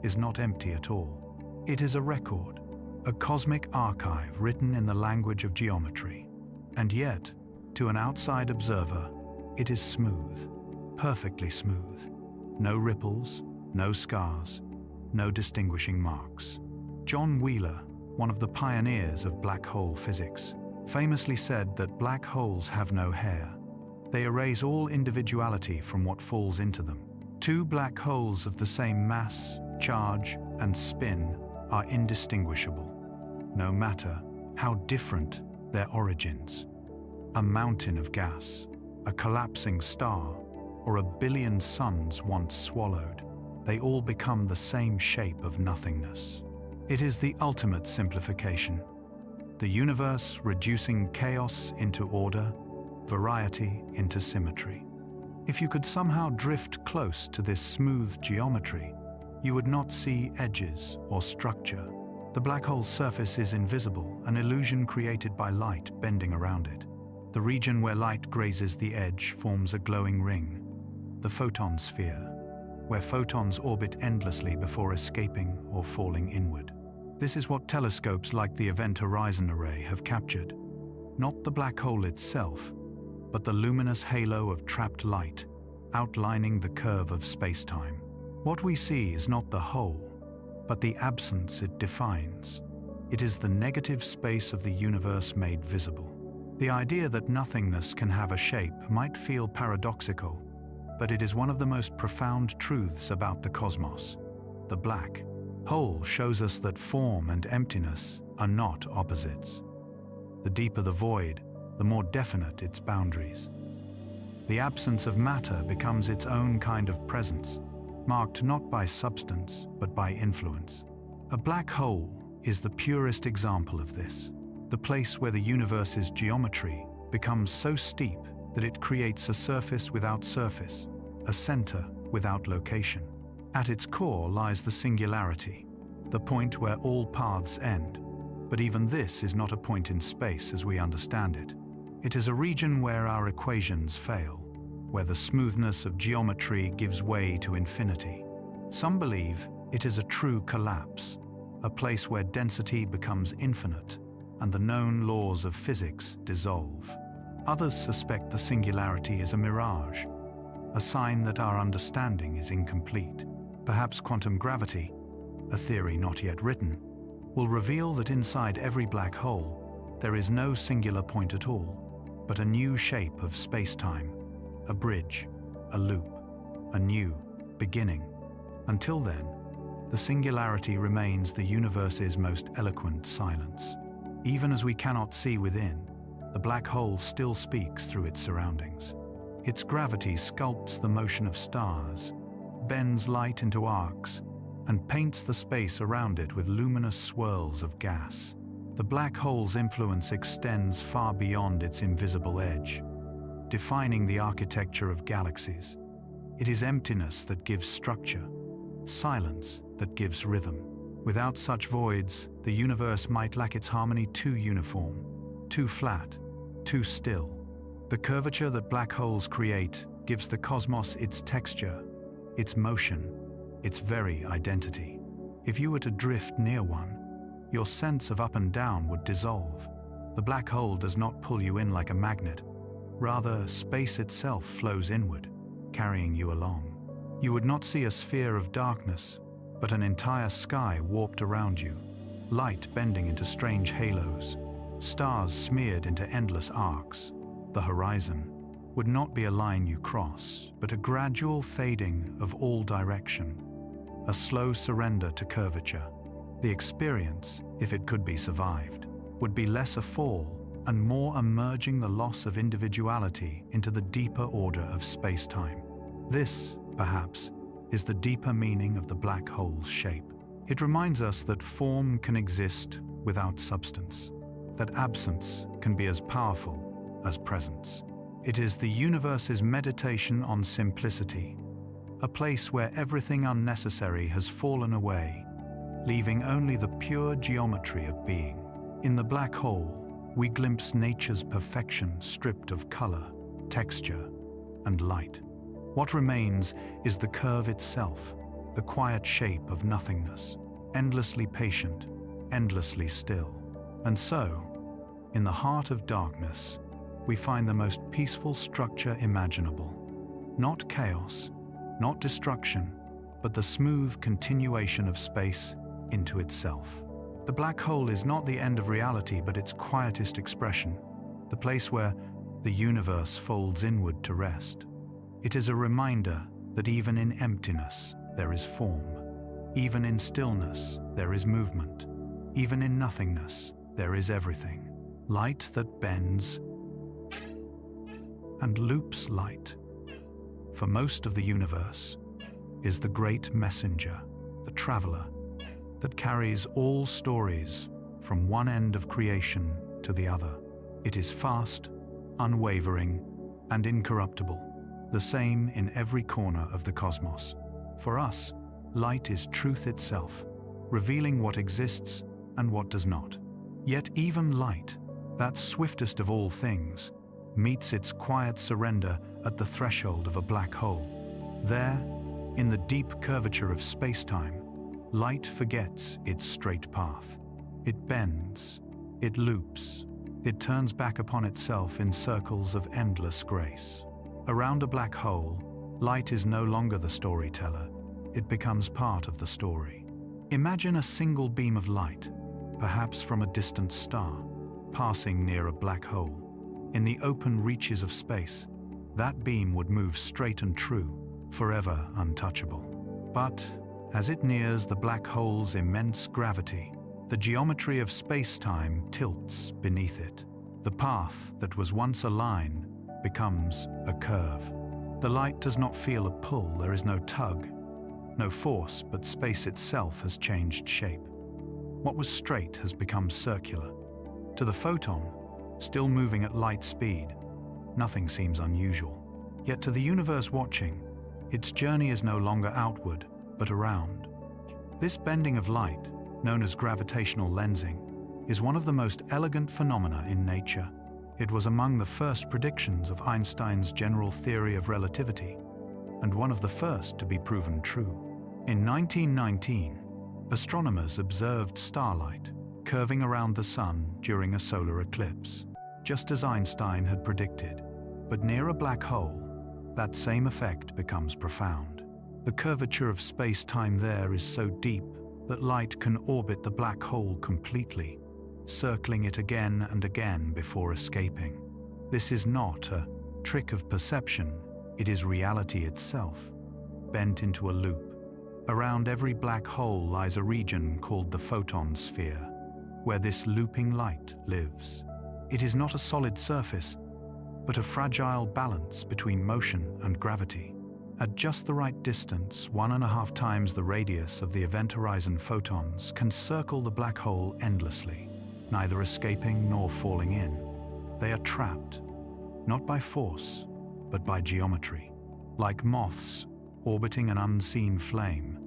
is not empty at all. It is a record, a cosmic archive written in the language of geometry. And yet, to an outside observer, it is smooth, perfectly smooth. No ripples, no scars, no distinguishing marks. John Wheeler, one of the pioneers of black hole physics, famously said that black holes have no hair. They erase all individuality from what falls into them. Two black holes of the same mass, charge, and spin are indistinguishable, no matter how different their origins. A mountain of gas, a collapsing star, or a billion suns once swallowed, they all become the same shape of nothingness. It is the ultimate simplification. The universe reducing chaos into order, variety into symmetry. If you could somehow drift close to this smooth geometry, you would not see edges or structure. The black hole's surface is invisible, an illusion created by light bending around it. The region where light grazes the edge forms a glowing ring, the photon sphere, where photons orbit endlessly before escaping or falling inward. This is what telescopes like the Event Horizon Array have captured. Not the black hole itself, but the luminous halo of trapped light, outlining the curve of space-time. What we see is not the whole, but the absence it defines. It is the negative space of the universe made visible. The idea that nothingness can have a shape might feel paradoxical, but it is one of the most profound truths about the cosmos. The black hole shows us that form and emptiness are not opposites. The deeper the void, the more definite its boundaries. The absence of matter becomes its own kind of presence, marked not by substance, but by influence. A black hole is the purest example of this, the place where the universe's geometry becomes so steep that it creates a surface without surface, a center without location. At its core lies the singularity, the point where all paths end. But even this is not a point in space as we understand it. It is a region where our equations fail, where the smoothness of geometry gives way to infinity. Some believe it is a true collapse, a place where density becomes infinite and the known laws of physics dissolve. Others suspect the singularity is a mirage, a sign that our understanding is incomplete. Perhaps quantum gravity, a theory not yet written, will reveal that inside every black hole there is no singular point at all, but a new shape of space-time, a bridge, a loop, a new beginning. Until then, the singularity remains the universe's most eloquent silence. Even as we cannot see within, the black hole still speaks through its surroundings. Its gravity sculpts the motion of stars, bends light into arcs, and paints the space around it with luminous swirls of gas. The black hole's influence extends far beyond its invisible edge, defining the architecture of galaxies. It is emptiness that gives structure, silence that gives rhythm. Without such voids, the universe might lack its harmony too uniform, too flat, too still. The curvature that black holes create gives the cosmos its texture, its motion, its very identity. If you were to drift near one, your sense of up and down would dissolve. The black hole does not pull you in like a magnet. Rather, space itself flows inward, carrying you along. You would not see a sphere of darkness, but an entire sky warped around you, light bending into strange halos, stars smeared into endless arcs. The horizon would not be a line you cross, but a gradual fading of all direction, a slow surrender to curvature. The experience, if it could be survived, would be less a fall and more a merging the loss of individuality into the deeper order of space-time. This, perhaps, is the deeper meaning of the black hole's shape. It reminds us that form can exist without substance, that absence can be as powerful as presence. It is the universe's meditation on simplicity, a place where everything unnecessary has fallen away, leaving only the pure geometry of being. In the black hole, we glimpse nature's perfection stripped of color, texture, and light. What remains is the curve itself, the quiet shape of nothingness, endlessly patient, endlessly still. And so, in the heart of darkness, we find the most peaceful structure imaginable. Not chaos, not destruction, but the smooth continuation of space into itself. The black hole is not the end of reality, but its quietest expression, the place where the universe folds inward to rest. It is a reminder that even in emptiness there is form, even in stillness there is movement, even in nothingness there is everything. Light that bends and loops light. For most of the universe is the great messenger, the traveler, that carries all stories from one end of creation to the other. It is fast, unwavering, and incorruptible, the same in every corner of the cosmos. For us, light is truth itself, revealing what exists and what does not. Yet even light, that swiftest of all things, meets its quiet surrender at the threshold of a black hole. There, in the deep curvature of space-time, light forgets its straight path. It bends, it loops, it turns back upon itself in circles of endless grace. Around a black hole, light is no longer the storyteller, it becomes part of the story. Imagine a single beam of light, perhaps from a distant star, passing near a black hole. In the open reaches of space, that beam would move straight and true, forever untouchable. But as it nears the black hole's immense gravity, the geometry of space-time tilts beneath it. The path that was once a line becomes a curve. The light does not feel a pull, there is no tug, no force, but space itself has changed shape. What was straight has become circular. To the photon, still moving at light speed, nothing seems unusual. Yet to the universe watching, its journey is no longer outward, but around. This bending of light, known as gravitational lensing, is one of the most elegant phenomena in nature. It was among the first predictions of Einstein's general theory of relativity, and one of the first to be proven true. In 1919, astronomers observed starlight curving around the sun during a solar eclipse, just as Einstein had predicted. But near a black hole, that same effect becomes profound. The curvature of space-time there is so deep that light can orbit the black hole completely, circling it again and again before escaping. This is not a trick of perception, it is reality itself, bent into a loop. Around every black hole lies a region called the photon sphere, where this looping light lives. It is not a solid surface, but a fragile balance between motion and gravity. At just the right distance, 1.5 times the radius of the event horizon, photons can circle the black hole endlessly, neither escaping nor falling in. They are trapped, not by force, but by geometry. Like moths orbiting an unseen flame,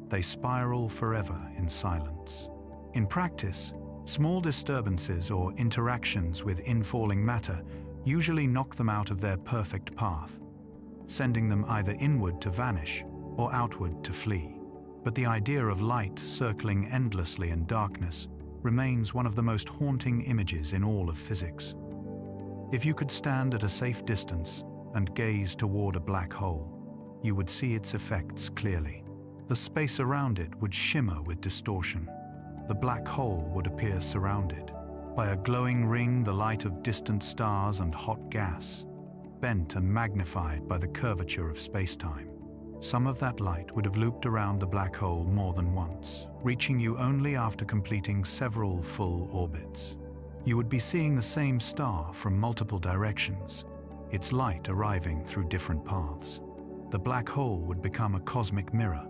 they spiral forever in silence. In practice, small disturbances or interactions with infalling matter usually knock them out of their perfect path, sending them either inward to vanish or outward to flee. But the idea of light circling endlessly in darkness remains one of the most haunting images in all of physics. If you could stand at a safe distance and gaze toward a black hole, you would see its effects clearly. The space around it would shimmer with distortion. The black hole would appear surrounded by a glowing ring, the light of distant stars and hot gas, bent and magnified by the curvature of space-time. Some of that light would have looped around the black hole more than once, reaching you only after completing several full orbits. You would be seeing the same star from multiple directions, its light arriving through different paths. The black hole would become a cosmic mirror,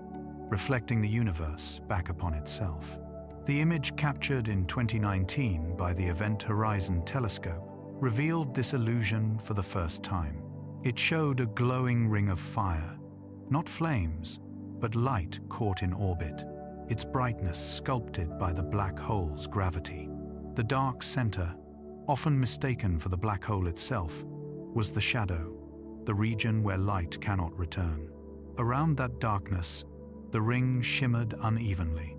reflecting the universe back upon itself. The image captured in 2019 by the Event Horizon Telescope revealed this illusion for the first time. It showed a glowing ring of fire, not flames, but light caught in orbit, its brightness sculpted by the black hole's gravity. The dark center, often mistaken for the black hole itself, was the shadow, the region where light cannot return. Around that darkness, the ring shimmered unevenly,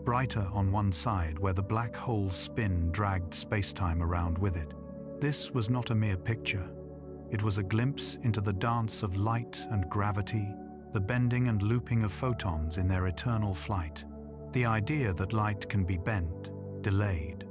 brighter on one side where the black hole's spin dragged spacetime around with it. This was not a mere picture. It was a glimpse into the dance of light and gravity, the bending and looping of photons in their eternal flight. The idea that light can be bent, delayed,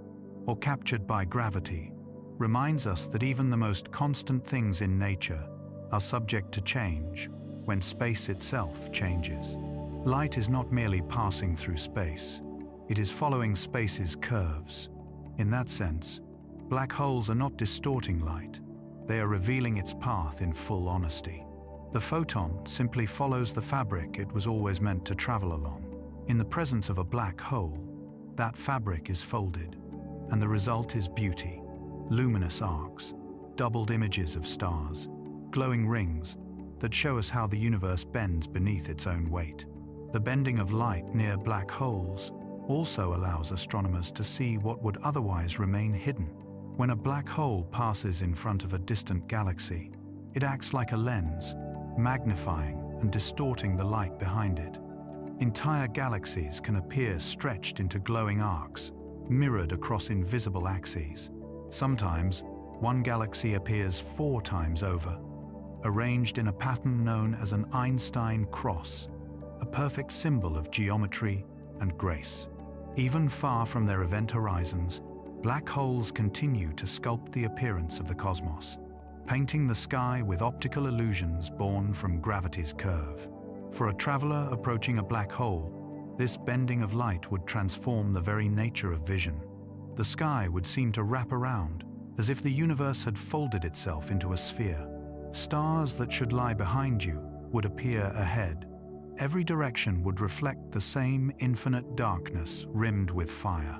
or captured by gravity reminds us that even the most constant things in nature are subject to change when space itself changes. Light is not merely passing through space, it is following space's curves. In that sense, black holes are not distorting light, they are revealing its path in full honesty. The photon simply follows the fabric it was always meant to travel along. In the presence of a black hole, that fabric is folded, and the result is beauty. Luminous arcs, doubled images of stars, glowing rings that show us how the universe bends beneath its own weight. The bending of light near black holes also allows astronomers to see what would otherwise remain hidden. When a black hole passes in front of a distant galaxy, it acts like a lens, magnifying and distorting the light behind it. Entire galaxies can appear stretched into glowing arcs, mirrored across invisible axes. Sometimes, one galaxy appears 4 times over, arranged in a pattern known as an Einstein cross, a perfect symbol of geometry and grace. Even far from their event horizons, black holes continue to sculpt the appearance of the cosmos, painting the sky with optical illusions born from gravity's curve. For a traveler approaching a black hole, this bending of light would transform the very nature of vision. The sky would seem to wrap around, as if the universe had folded itself into a sphere. Stars that should lie behind you would appear ahead. Every direction would reflect the same infinite darkness rimmed with fire.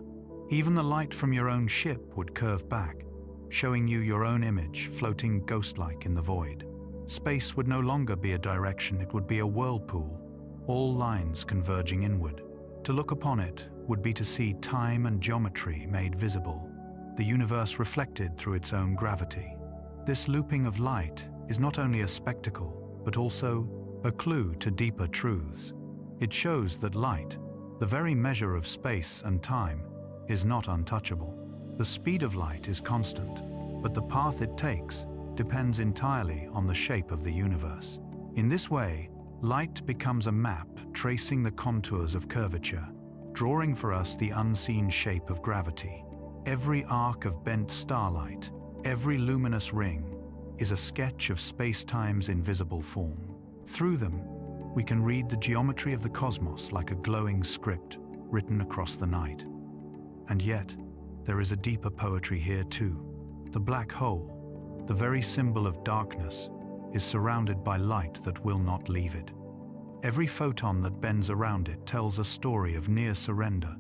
Even the light from your own ship would curve back, showing you your own image floating ghost-like in the void. Space would no longer be a direction, it would be a whirlpool, all lines converging inward. To look upon it would be to see time and geometry made visible, the universe reflected through its own gravity. This looping of light is not only a spectacle, but also a clue to deeper truths. It shows that light, the very measure of space and time, is not untouchable. The speed of light is constant, but the path it takes depends entirely on the shape of the universe. In this way, light becomes a map tracing the contours of curvature, drawing for us the unseen shape of gravity. Every arc of bent starlight, every luminous ring, is a sketch of space-time's invisible form. Through them, we can read the geometry of the cosmos like a glowing script written across the night. And yet, there is a deeper poetry here too. The black hole, the very symbol of darkness, is surrounded by light that will not leave it. Every photon that bends around it tells a story of near surrender,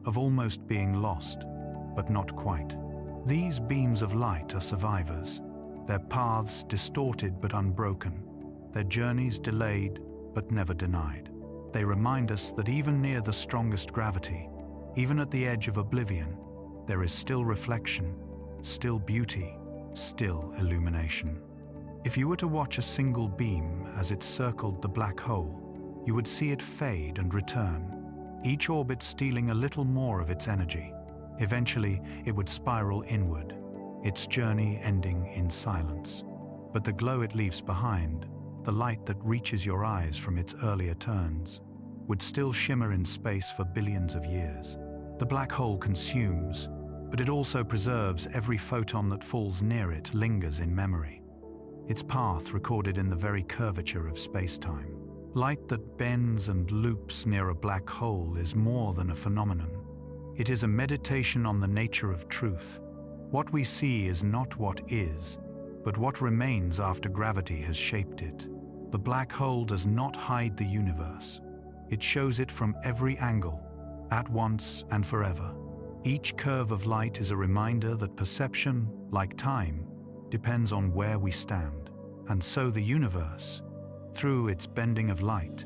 of almost being lost, but not quite. These beams of light are survivors, their paths distorted but unbroken, their journeys delayed but never denied. They remind us that even near the strongest gravity, even at the edge of oblivion, there is still reflection, still beauty, still illumination. If you were to watch a single beam as it circled the black hole, you would see it fade and return, each orbit stealing a little more of its energy. Eventually, it would spiral inward, its journey ending in silence. But the glow it leaves behind, the light that reaches your eyes from its earlier turns, would still shimmer in space for billions of years. The black hole consumes, but it also preserves. Every photon that falls near it lingers in memory, its path recorded in the very curvature of space-time. Light that bends and loops near a black hole is more than a phenomenon. It is a meditation on the nature of truth. What we see is not what is, but what remains after gravity has shaped it. The black hole does not hide the universe. It shows it from every angle, at once and forever. Each curve of light is a reminder that perception, like time, depends on where we stand. And so the universe, Through its bending of light,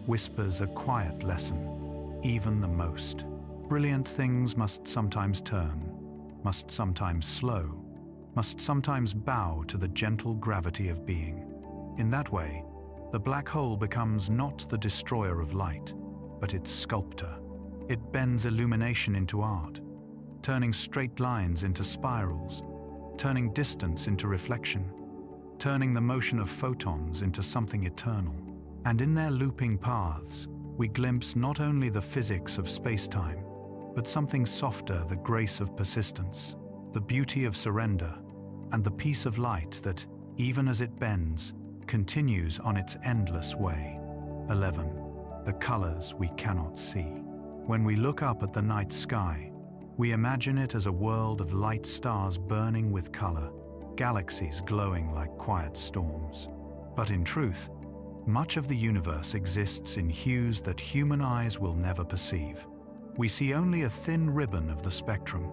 whispers a quiet lesson. Even the most brilliant things must sometimes turn, must sometimes slow, must sometimes bow to the gentle gravity of being. In that way, the black hole becomes not the destroyer of light, but its sculptor. It bends illumination into art, turning straight lines into spirals, turning distance into reflection, turning the motion of photons into something eternal. And in their looping paths, we glimpse not only the physics of spacetime, but something softer, the grace of persistence, the beauty of surrender, and the peace of light that, even as it bends, continues on its endless way. 11. The colors we cannot see. When we look up at the night sky, we imagine it as a world of light stars burning with color, galaxies glowing like quiet storms. But in truth, much of the universe exists in hues that human eyes will never perceive. We see only a thin ribbon of the spectrum,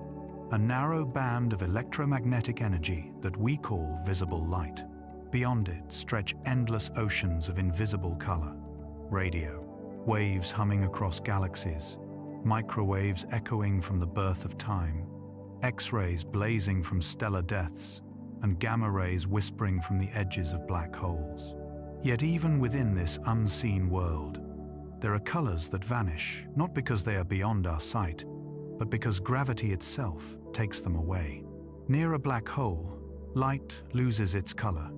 a narrow band of electromagnetic energy that we call visible light. Beyond it stretch endless oceans of invisible color. Radio, waves humming across galaxies, microwaves echoing from the birth of time, X-rays blazing from stellar deaths, and gamma rays whispering from the edges of black holes. Yet even within this unseen world, there are colors that vanish, not because they are beyond our sight, but because gravity itself takes them away. Near a black hole, light loses its color,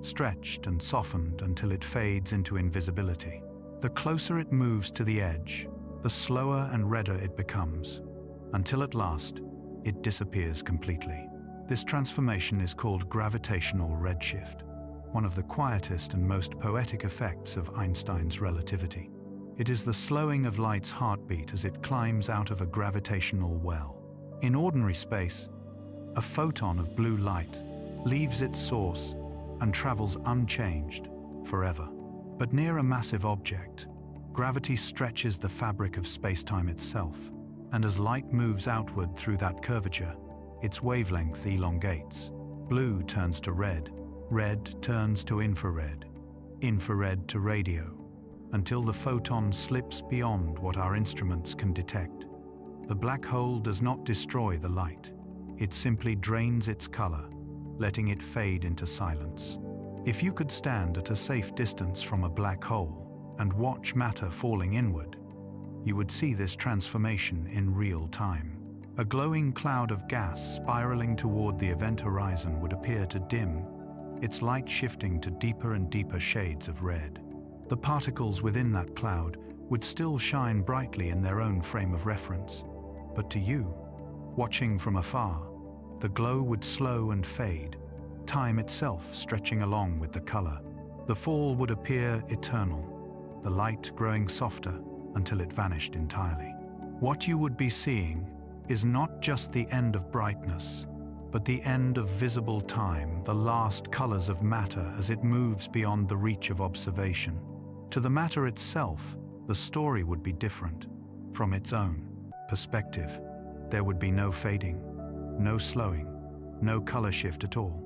stretched and softened until it fades into invisibility. The closer it moves to the edge, the slower and redder it becomes, until at last, it disappears completely. This transformation is called gravitational redshift, one of the quietest and most poetic effects of Einstein's relativity. It is the slowing of light's heartbeat as it climbs out of a gravitational well. In ordinary space, a photon of blue light leaves its source and travels unchanged forever. But near a massive object, gravity stretches the fabric of spacetime itself, and as light moves outward through that curvature, its wavelength elongates. Blue turns to red, red turns to infrared, infrared to radio, until the photon slips beyond what our instruments can detect. The black hole does not destroy the light. It simply drains its color, letting it fade into silence. If you could stand at a safe distance from a black hole and watch matter falling inward, you would see this transformation in real time. A glowing cloud of gas spiraling toward the event horizon would appear to dim, its light shifting to deeper and deeper shades of red. The particles within that cloud would still shine brightly in their own frame of reference, but to you, watching from afar, the glow would slow and fade, time itself stretching along with the color. The fall would appear eternal, the light growing softer until it vanished entirely. What you would be seeing is not just the end of brightness, but the end of visible time, the last colors of matter as it moves beyond the reach of observation. To the matter itself, the story would be different. From its own perspective, there would be no fading, no slowing, no color shift at all.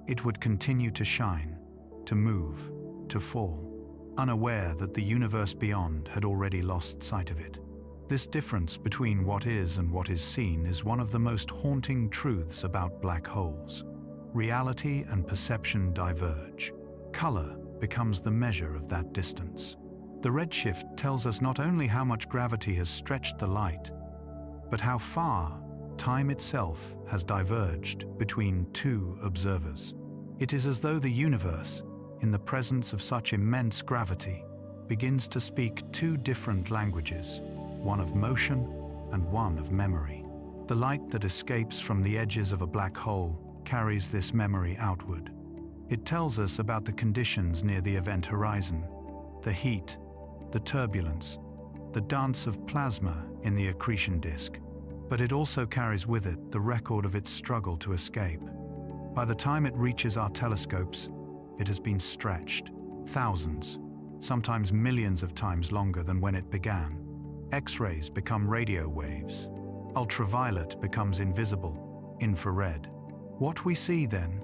It would continue to shine, to move, to fall, unaware that the universe beyond had already lost sight of it. This difference between what is and what is seen is one of the most haunting truths about black holes. Reality and perception diverge. Color becomes the measure of that distance. The redshift tells us not only how much gravity has stretched the light, but how far time itself has diverged between two observers. It is as though the universe, in the presence of such immense gravity, begins to speak two different languages, one of motion and one of memory. The light that escapes from the edges of a black hole carries this memory outward. It tells us about the conditions near the event horizon, the heat, the turbulence, the dance of plasma in the accretion disk. But it also carries with it the record of its struggle to escape. By the time it reaches our telescopes, it has been stretched, thousands, sometimes millions of times longer than when it began. X-rays become radio waves. Ultraviolet becomes invisible, infrared. What we see then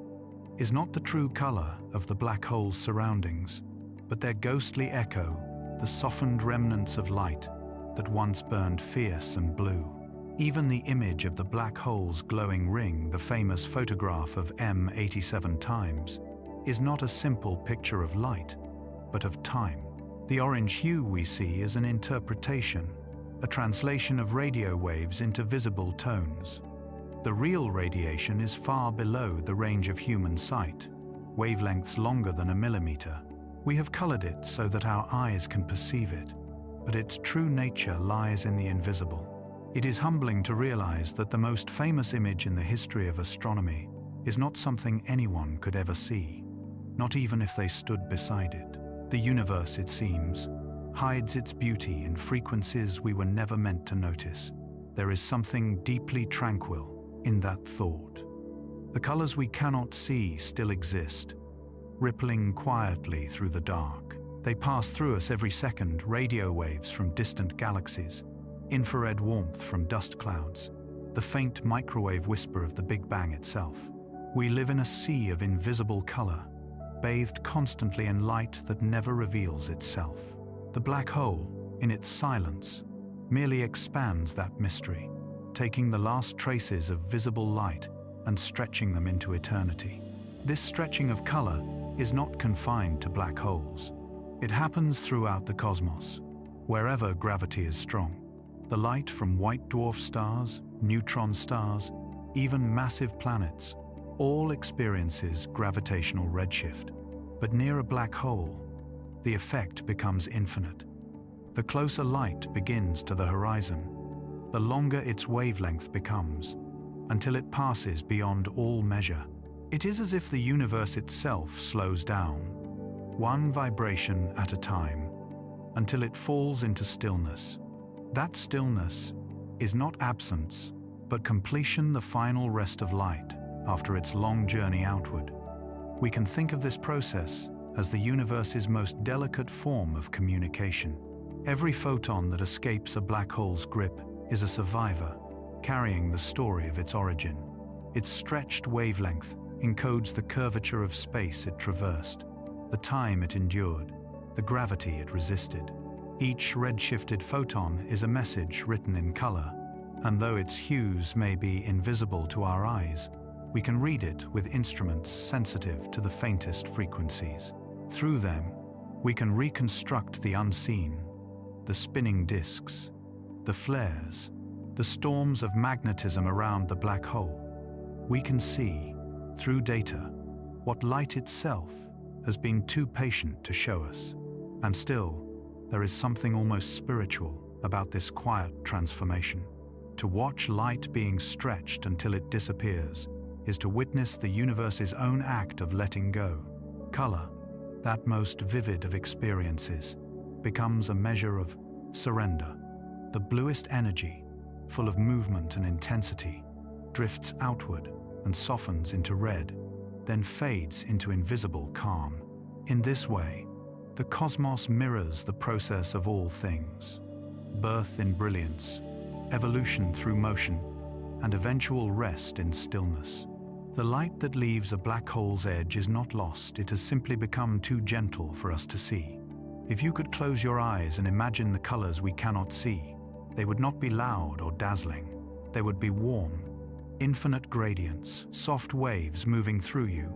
is not the true color of the black hole's surroundings, but their ghostly echo, the softened remnants of light that once burned fierce and blue. Even the image of the black hole's glowing ring, the famous photograph of M87 times, is not a simple picture of light, but of time. The orange hue we see is an interpretation, a translation of radio waves into visible tones. The real radiation is far below the range of human sight, wavelengths longer than a millimeter. We have colored it so that our eyes can perceive it, but its true nature lies in the invisible. It is humbling to realize that the most famous image in the history of astronomy is not something anyone could ever see, not even if they stood beside it. The universe, it seems, hides its beauty in frequencies we were never meant to notice. There is something deeply tranquil in that thought. The colors we cannot see still exist, rippling quietly through the dark. They pass through us every second, radio waves from distant galaxies, infrared warmth from dust clouds, the faint microwave whisper of the Big Bang itself. We live in a sea of invisible color, bathed constantly in light that never reveals itself. The black hole, in its silence, merely expands that mystery, taking the last traces of visible light and stretching them into eternity. This stretching of color is not confined to black holes. It happens throughout the cosmos, wherever gravity is strong. The light from white dwarf stars, neutron stars, even massive planets, all experiences gravitational redshift. But near a black hole, the effect becomes infinite. The closer light begins to the horizon, the longer its wavelength becomes, until it passes beyond all measure. It is as if the universe itself slows down, one vibration at a time, until it falls into stillness. That stillness is not absence, but completion, the final rest of light after its long journey outward. We can think of this process as the universe's most delicate form of communication. Every photon that escapes a black hole's grip is a survivor, carrying the story of its origin. Its stretched wavelength encodes the curvature of space it traversed, the time it endured, the gravity it resisted. Each redshifted photon is a message written in color, and though its hues may be invisible to our eyes, we can read it with instruments sensitive to the faintest frequencies. Through them, we can reconstruct the unseen, the spinning disks, the flares, the storms of magnetism around the black hole. We can see, through data, what light itself has been too patient to show us. And still, there is something almost spiritual about this quiet transformation. To watch light being stretched until it disappears is to witness the universe's own act of letting go. Color, that most vivid of experiences, becomes a measure of surrender. The bluest energy, full of movement and intensity, drifts outward and softens into red, then fades into invisible calm. In this way, the cosmos mirrors the process of all things: birth in brilliance, evolution through motion, and eventual rest in stillness. The light that leaves a black hole's edge is not lost, it has simply become too gentle for us to see. If you could close your eyes and imagine the colors we cannot see, they would not be loud or dazzling. They would be warm, infinite gradients, soft waves moving through you,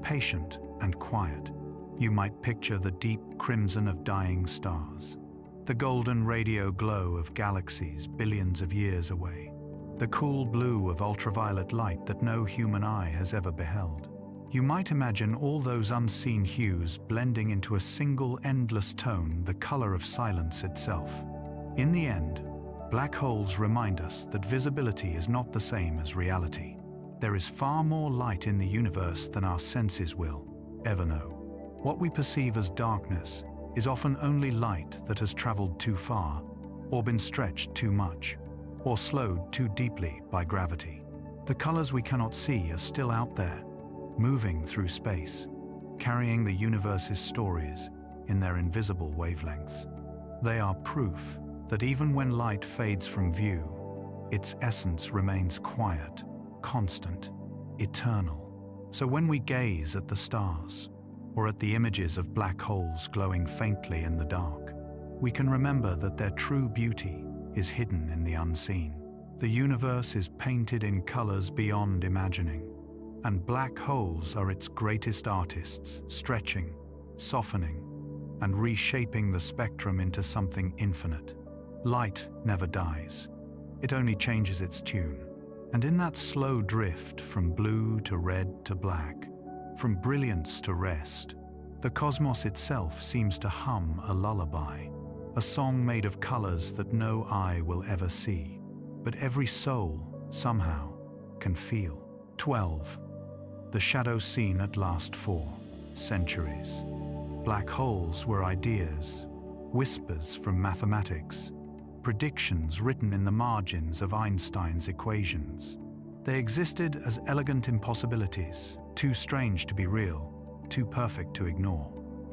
patient and quiet. You might picture the deep crimson of dying stars, the golden radio glow of galaxies billions of years away, the cool blue of ultraviolet light that no human eye has ever beheld. You might imagine all those unseen hues blending into a single endless tone, the color of silence itself. In the end, black holes remind us that visibility is not the same as reality. There is far more light in the universe than our senses will ever know. What we perceive as darkness is often only light that has traveled too far, or been stretched too much, or slowed too deeply by gravity. The colors we cannot see are still out there, moving through space, carrying the universe's stories in their invisible wavelengths. They are proof that even when light fades from view, its essence remains quiet, constant, eternal. So when we gaze at the stars, or at the images of black holes glowing faintly in the dark, we can remember that their true beauty is hidden in the unseen. The universe is painted in colors beyond imagining, and black holes are its greatest artists, stretching, softening, and reshaping the spectrum into something infinite. Light never dies. It only changes its tune. And in that slow drift from blue to red to black, from brilliance to rest, the cosmos itself seems to hum a lullaby, a song made of colors that no eye will ever see, but every soul, somehow, can feel. 12. The shadows seen at last 4 centuries. Black holes were ideas, whispers from mathematics, predictions written in the margins of Einstein's equations. They existed as elegant impossibilities, too strange to be real, too perfect to ignore.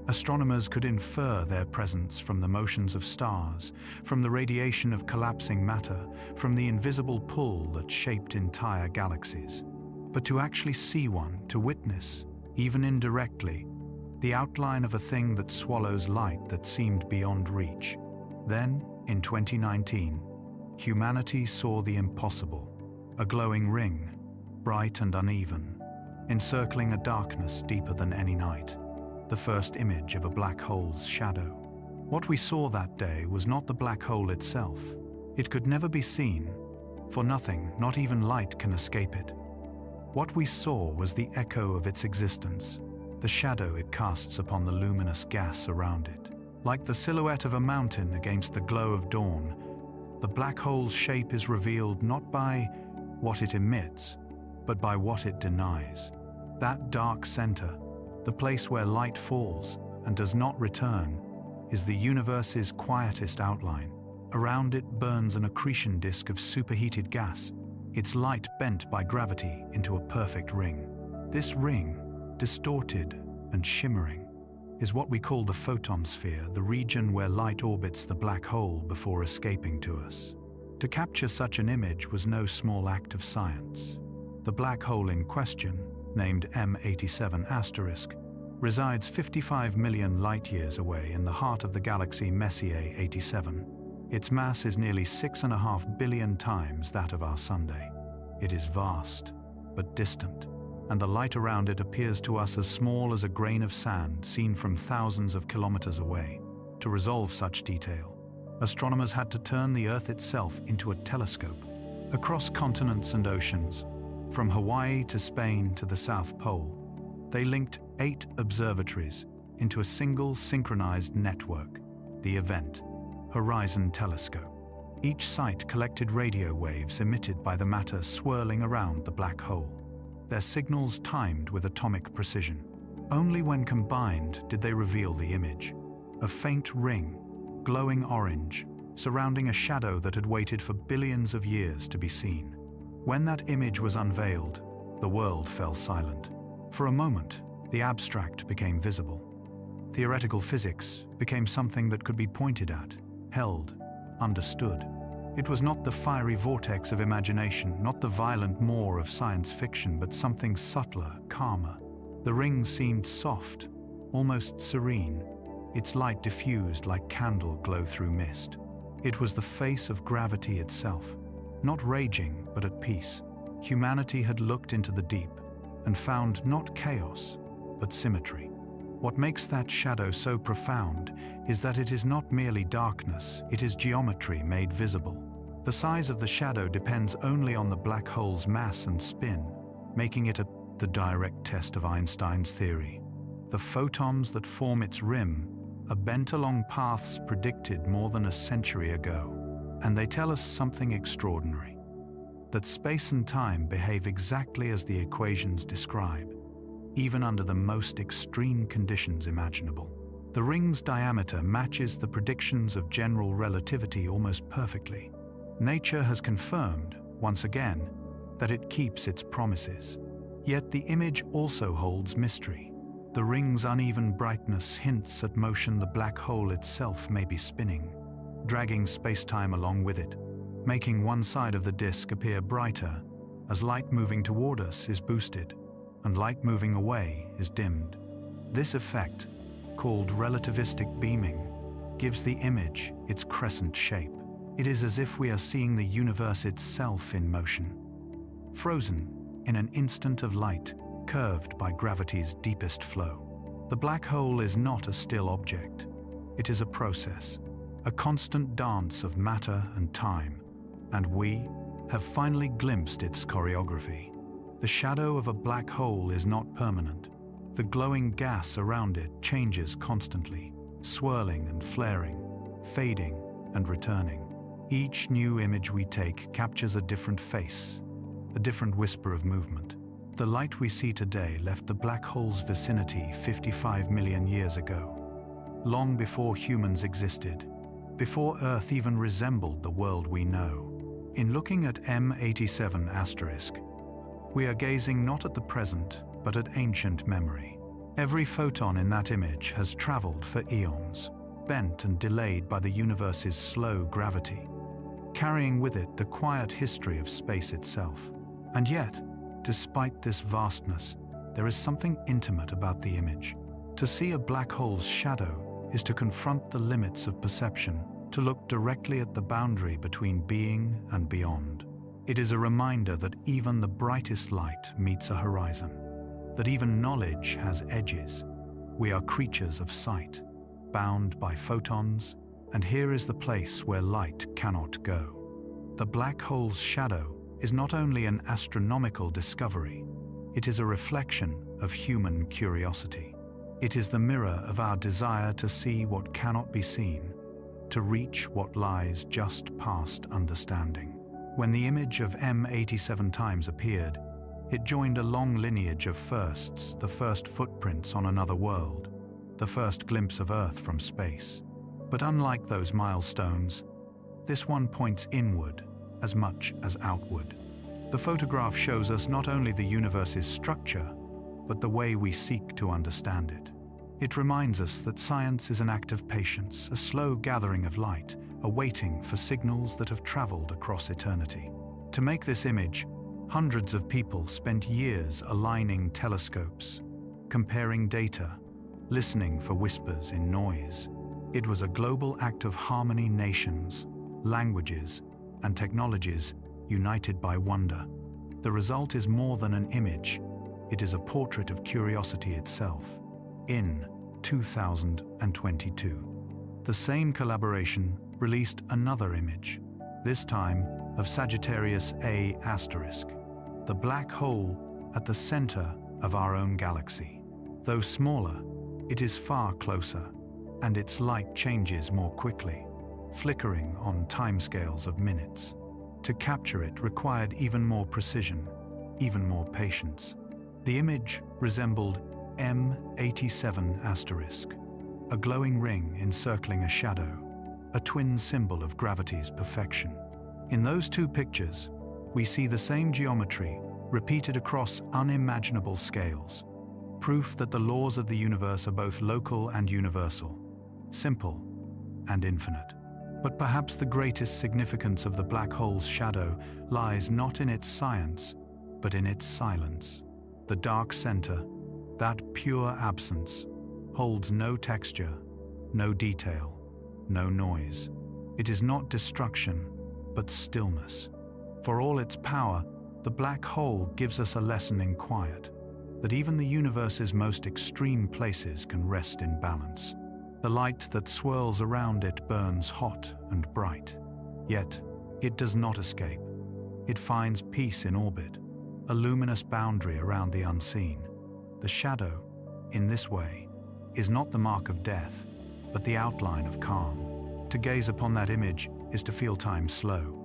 Astronomers could infer their presence from the motions of stars, from the radiation of collapsing matter, from the invisible pull that shaped entire galaxies. But to actually see one, to witness, even indirectly, the outline of a thing that swallows light that seemed beyond reach. Then, in 2019, humanity saw the impossible, a glowing ring, bright and uneven, encircling a darkness deeper than any night, the first image of a black hole's shadow. What we saw that day was not the black hole itself. It could never be seen, for nothing, not even light, can escape it. What we saw was the echo of its existence, the shadow it casts upon the luminous gas around it. Like the silhouette of a mountain against the glow of dawn, the black hole's shape is revealed not by what it emits, but by what it denies. That dark center, the place where light falls and does not return, is the universe's quietest outline. Around it burns an accretion disk of superheated gas, its light bent by gravity into a perfect ring. This ring, distorted and shimmering, is what we call the photon sphere, the region where light orbits the black hole before escaping to us. To capture such an image was no small act of science. The black hole in question, named M87*, resides 55 million light-years away in the heart of the galaxy Messier 87. Its mass is nearly 6.5 billion times that of our Sunday. It is vast, but distant, and the light around it appears to us as small as a grain of sand seen from thousands of kilometers away. To resolve such detail, astronomers had to turn the Earth itself into a telescope. Across continents and oceans, from Hawaii to Spain to the South Pole, they linked 8 observatories into a single synchronized network, the Event Horizon Telescope. Each site collected radio waves emitted by the matter swirling around the black hole, their signals timed with atomic precision. Only when combined did they reveal the image, a faint ring, glowing orange, surrounding a shadow that had waited for billions of years to be seen. When that image was unveiled, the world fell silent. For a moment, the abstract became visible. Theoretical physics became something that could be pointed at, held, understood. It was not the fiery vortex of imagination, not the violent maw of science fiction, but something subtler, calmer. The ring seemed soft, almost serene, its light diffused like candle glow through mist. It was the face of gravity itself, not raging, but at peace. Humanity had looked into the deep and found not chaos, but symmetry. What makes that shadow so profound is that it is not merely darkness, it is geometry made visible. The size of the shadow depends only on the black hole's mass and spin, making it the direct test of Einstein's theory. The photons that form its rim are bent along paths predicted more than a century ago, and they tell us something extraordinary: that space and time behave exactly as the equations describe, even under the most extreme conditions imaginable. The ring's diameter matches the predictions of general relativity almost perfectly. Nature has confirmed, once again, that it keeps its promises. Yet the image also holds mystery. The ring's uneven brightness hints at motion the black hole itself may be spinning, dragging spacetime along with it, making one side of the disk appear brighter as light moving toward us is boosted and light moving away is dimmed. This effect, called relativistic beaming, gives the image its crescent shape. It is as if we are seeing the universe itself in motion, frozen in an instant of light, curved by gravity's deepest flow. The black hole is not a still object. It is a process, a constant dance of matter and time, and we have finally glimpsed its choreography. The shadow of a black hole is not permanent. The glowing gas around it changes constantly, swirling and flaring, fading and returning. Each new image we take captures a different face, a different whisper of movement. The light we see today left the black hole's vicinity 55 million years ago, long before humans existed, before Earth even resembled the world we know. In looking at M87*, we are gazing not at the present, but at ancient memory. Every photon in that image has traveled for eons, bent and delayed by the universe's slow gravity, carrying with it the quiet history of space itself. And yet, despite this vastness, there is something intimate about the image. To see a black hole's shadow is to confront the limits of perception, to look directly at the boundary between being and beyond. It is a reminder that even the brightest light meets a horizon, that even knowledge has edges. We are creatures of sight, bound by photons, and here is the place where light cannot go. The black hole's shadow is not only an astronomical discovery, it is a reflection of human curiosity. It is the mirror of our desire to see what cannot be seen, to reach what lies just past understanding. When the image of M87 appeared, it joined a long lineage of firsts, the first footprints on another world, the first glimpse of Earth from space. But unlike those milestones, this one points inward as much as outward. The photograph shows us not only the universe's structure, but the way we seek to understand it. It reminds us that science is an act of patience, a slow gathering of light, a waiting for signals that have traveled across eternity. To make this image, hundreds of people spent years aligning telescopes, comparing data, listening for whispers in noise. It was a global act of harmony, nations, languages, and technologies united by wonder. The result is more than an image. It is a portrait of curiosity itself. In 2022, the same collaboration released another image, this time of Sagittarius A*, the black hole at the center of our own galaxy. Though smaller, it is far closer, and its light changes more quickly, flickering on timescales of minutes. To capture it required even more precision, even more patience. The image resembled M87*, a glowing ring encircling a shadow, a twin symbol of gravity's perfection. In those two pictures, we see the same geometry repeated across unimaginable scales, proof that the laws of the universe are both local and universal, simple and infinite. But perhaps the greatest significance of the black hole's shadow lies not in its science, but in its silence. The dark center, that pure absence, holds no texture, no detail, no noise. It is not destruction, but stillness. For all its power, the black hole gives us a lesson in quiet, that even the universe's most extreme places can rest in balance. The light that swirls around it burns hot and bright, yet it does not escape. It finds peace in orbit, a luminous boundary around the unseen. The shadow, in this way, is not the mark of death, but the outline of calm. To gaze upon that image is to feel time slow.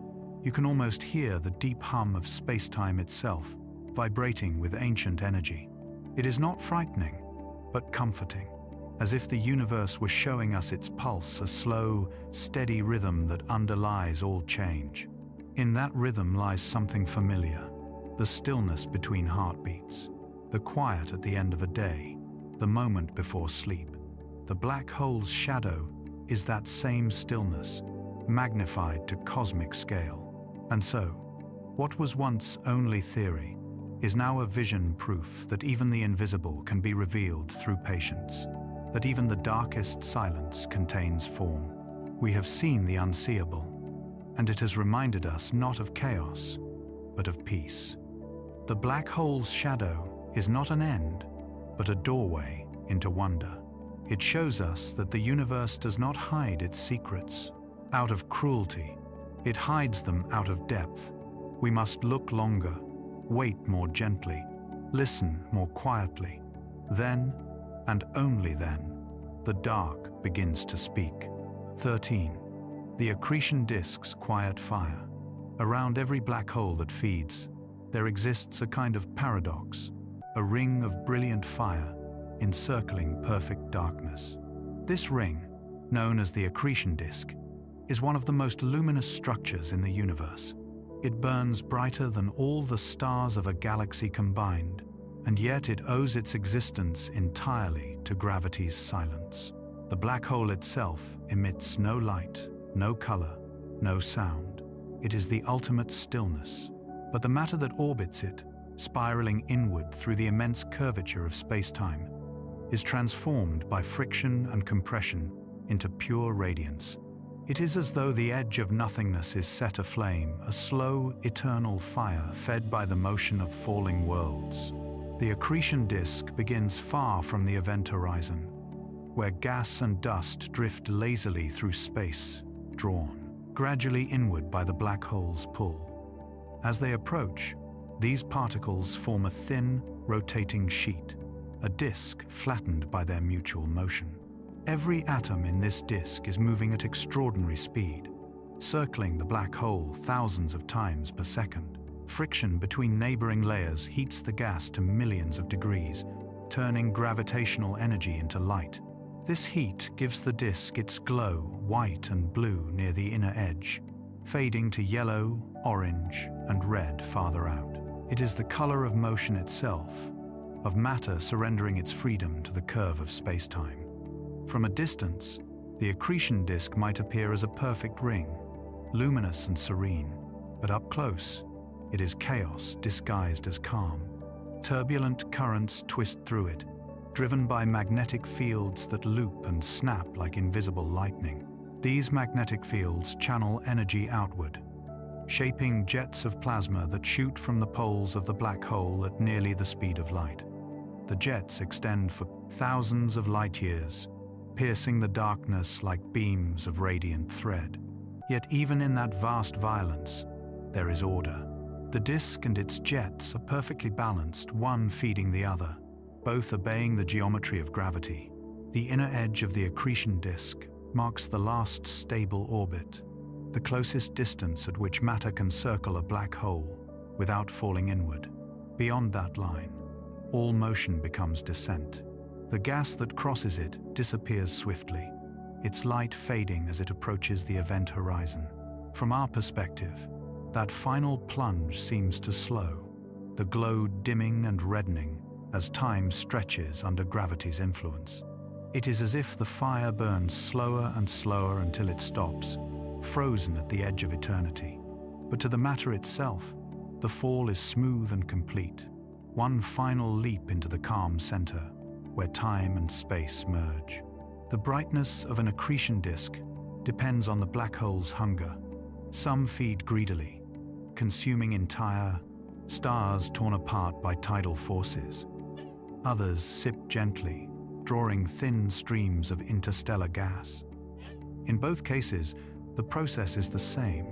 You can almost hear the deep hum of spacetime itself, vibrating with ancient energy. It is not frightening, but comforting, as if the universe were showing us its pulse, a slow, steady rhythm that underlies all change. In that rhythm lies something familiar, the stillness between heartbeats, the quiet at the end of a day, the moment before sleep. The black hole's shadow is that same stillness, magnified to cosmic scale. And so, what was once only theory is now a vision proof that even the invisible can be revealed through patience, that even the darkest silence contains form. We have seen the unseeable, and it has reminded us not of chaos, but of peace. The black hole's shadow is not an end, but a doorway into wonder. It shows us that the universe does not hide its secrets out of cruelty. It hides them out of depth. We must look longer, wait more gently, listen more quietly. Then, and only then, the dark begins to speak. 13. The accretion disk's quiet fire. Around every black hole that feeds, there exists a kind of paradox, a ring of brilliant fire encircling perfect darkness. This ring, known as the accretion disk, is one of the most luminous structures in the universe. It burns brighter than all the stars of a galaxy combined, and yet it owes its existence entirely to gravity's silence. The black hole itself emits no light, no color, no sound. It is the ultimate stillness. But the matter that orbits it, spiraling inward through the immense curvature of spacetime, is transformed by friction and compression into pure radiance. It is as though the edge of nothingness is set aflame, a slow, eternal fire fed by the motion of falling worlds. The accretion disk begins far from the event horizon, where gas and dust drift lazily through space, drawn gradually inward by the black hole's pull. As they approach, these particles form a thin, rotating sheet, a disk flattened by their mutual motion. Every atom in this disk is moving at extraordinary speed, circling the black hole thousands of times per second. Friction between neighboring layers heats the gas to millions of degrees, turning gravitational energy into light. This heat gives the disk its glow, white and blue near the inner edge, fading to yellow, orange, and red farther out. It is the color of motion itself, of matter surrendering its freedom to the curve of space-time. From a distance, the accretion disk might appear as a perfect ring, luminous and serene, but up close, it is chaos disguised as calm. Turbulent currents twist through it, driven by magnetic fields that loop and snap like invisible lightning. These magnetic fields channel energy outward, shaping jets of plasma that shoot from the poles of the black hole at nearly the speed of light. The jets extend for thousands of light years, piercing the darkness like beams of radiant thread. Yet even in that vast violence, there is order. The disk and its jets are perfectly balanced, one feeding the other, both obeying the geometry of gravity. The inner edge of the accretion disk marks the last stable orbit, the closest distance at which matter can circle a black hole without falling inward. Beyond that line, all motion becomes descent. The gas that crosses it disappears swiftly, its light fading as it approaches the event horizon. From our perspective, that final plunge seems to slow, the glow dimming and reddening as time stretches under gravity's influence. It is as if the fire burns slower and slower until it stops, frozen at the edge of eternity. But to the matter itself, the fall is smooth and complete, one final leap into the calm center, where time and space merge. The brightness of an accretion disk depends on the black hole's hunger. Some feed greedily, consuming entire stars torn apart by tidal forces. Others sip gently, drawing thin streams of interstellar gas. In both cases, the process is the same.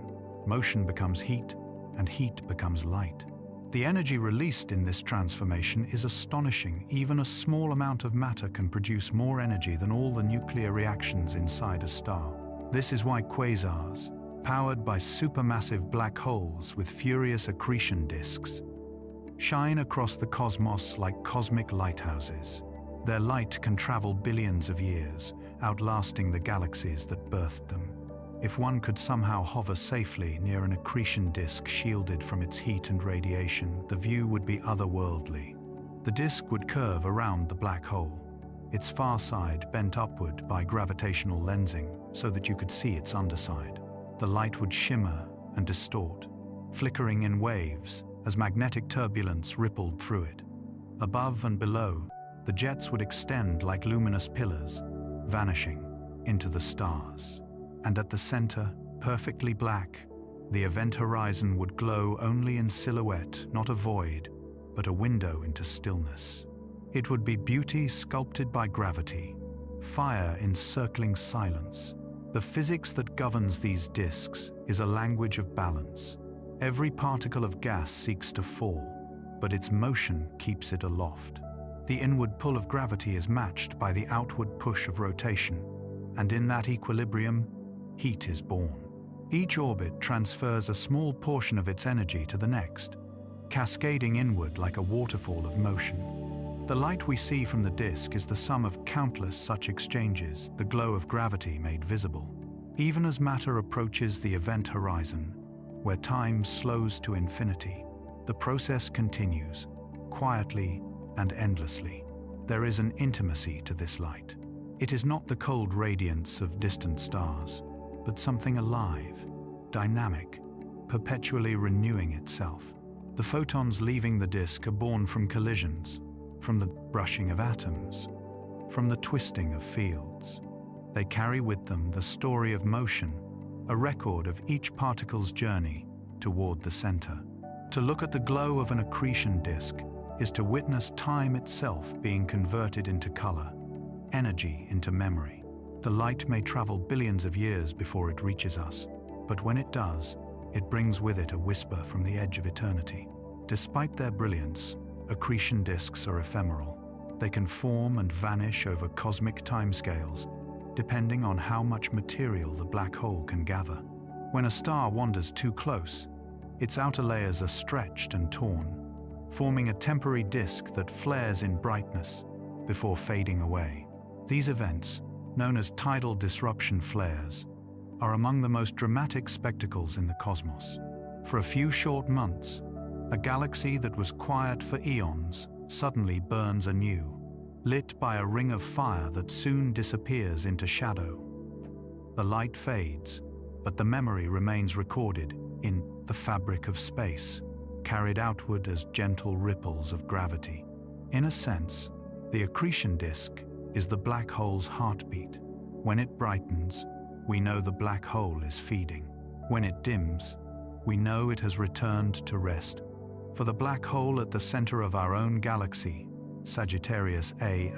Motion becomes heat, and heat becomes light. The energy released in this transformation is astonishing. Even a small amount of matter can produce more energy than all the nuclear reactions inside a star. This is why quasars, powered by supermassive black holes with furious accretion disks, shine across the cosmos like cosmic lighthouses. Their light can travel billions of years, outlasting the galaxies that birthed them. If one could somehow hover safely near an accretion disk shielded from its heat and radiation, the view would be otherworldly. The disk would curve around the black hole, its far side bent upward by gravitational lensing so that you could see its underside. The light would shimmer and distort, flickering in waves as magnetic turbulence rippled through it. Above and below, the jets would extend like luminous pillars, vanishing into the stars. And at the center, perfectly black, the event horizon would glow only in silhouette, not a void, but a window into stillness. It would be beauty sculpted by gravity, fire encircling silence. The physics that governs these disks is a language of balance. Every particle of gas seeks to fall, but its motion keeps it aloft. The inward pull of gravity is matched by the outward push of rotation, and in that equilibrium, heat is born. Each orbit transfers a small portion of its energy to the next, cascading inward like a waterfall of motion. The light we see from the disk is the sum of countless such exchanges, the glow of gravity made visible. Even as matter approaches the event horizon, where time slows to infinity, the process continues, quietly and endlessly. There is an intimacy to this light. It is not the cold radiance of distant stars, but something alive, dynamic, perpetually renewing itself. The photons leaving the disk are born from collisions, from the brushing of atoms, from the twisting of fields. They carry with them the story of motion, a record of each particle's journey toward the center. To look at the glow of an accretion disk is to witness time itself being converted into color, energy into memory. The light may travel billions of years before it reaches us, but when it does, it brings with it a whisper from the edge of eternity. Despite their brilliance, accretion disks are ephemeral. They can form and vanish over cosmic timescales, depending on how much material the black hole can gather. When a star wanders too close, its outer layers are stretched and torn, forming a temporary disk that flares in brightness before fading away. These events, known as tidal disruption flares, are among the most dramatic spectacles in the cosmos. For a few short months, a galaxy that was quiet for eons suddenly burns anew, lit by a ring of fire that soon disappears into shadow. The light fades, but the memory remains recorded in the fabric of space, carried outward as gentle ripples of gravity. In a sense, the accretion disk is the black hole's heartbeat. When it brightens, we know the black hole is feeding. When it dims, we know it has returned to rest. For the black hole at the center of our own galaxy, Sagittarius A*,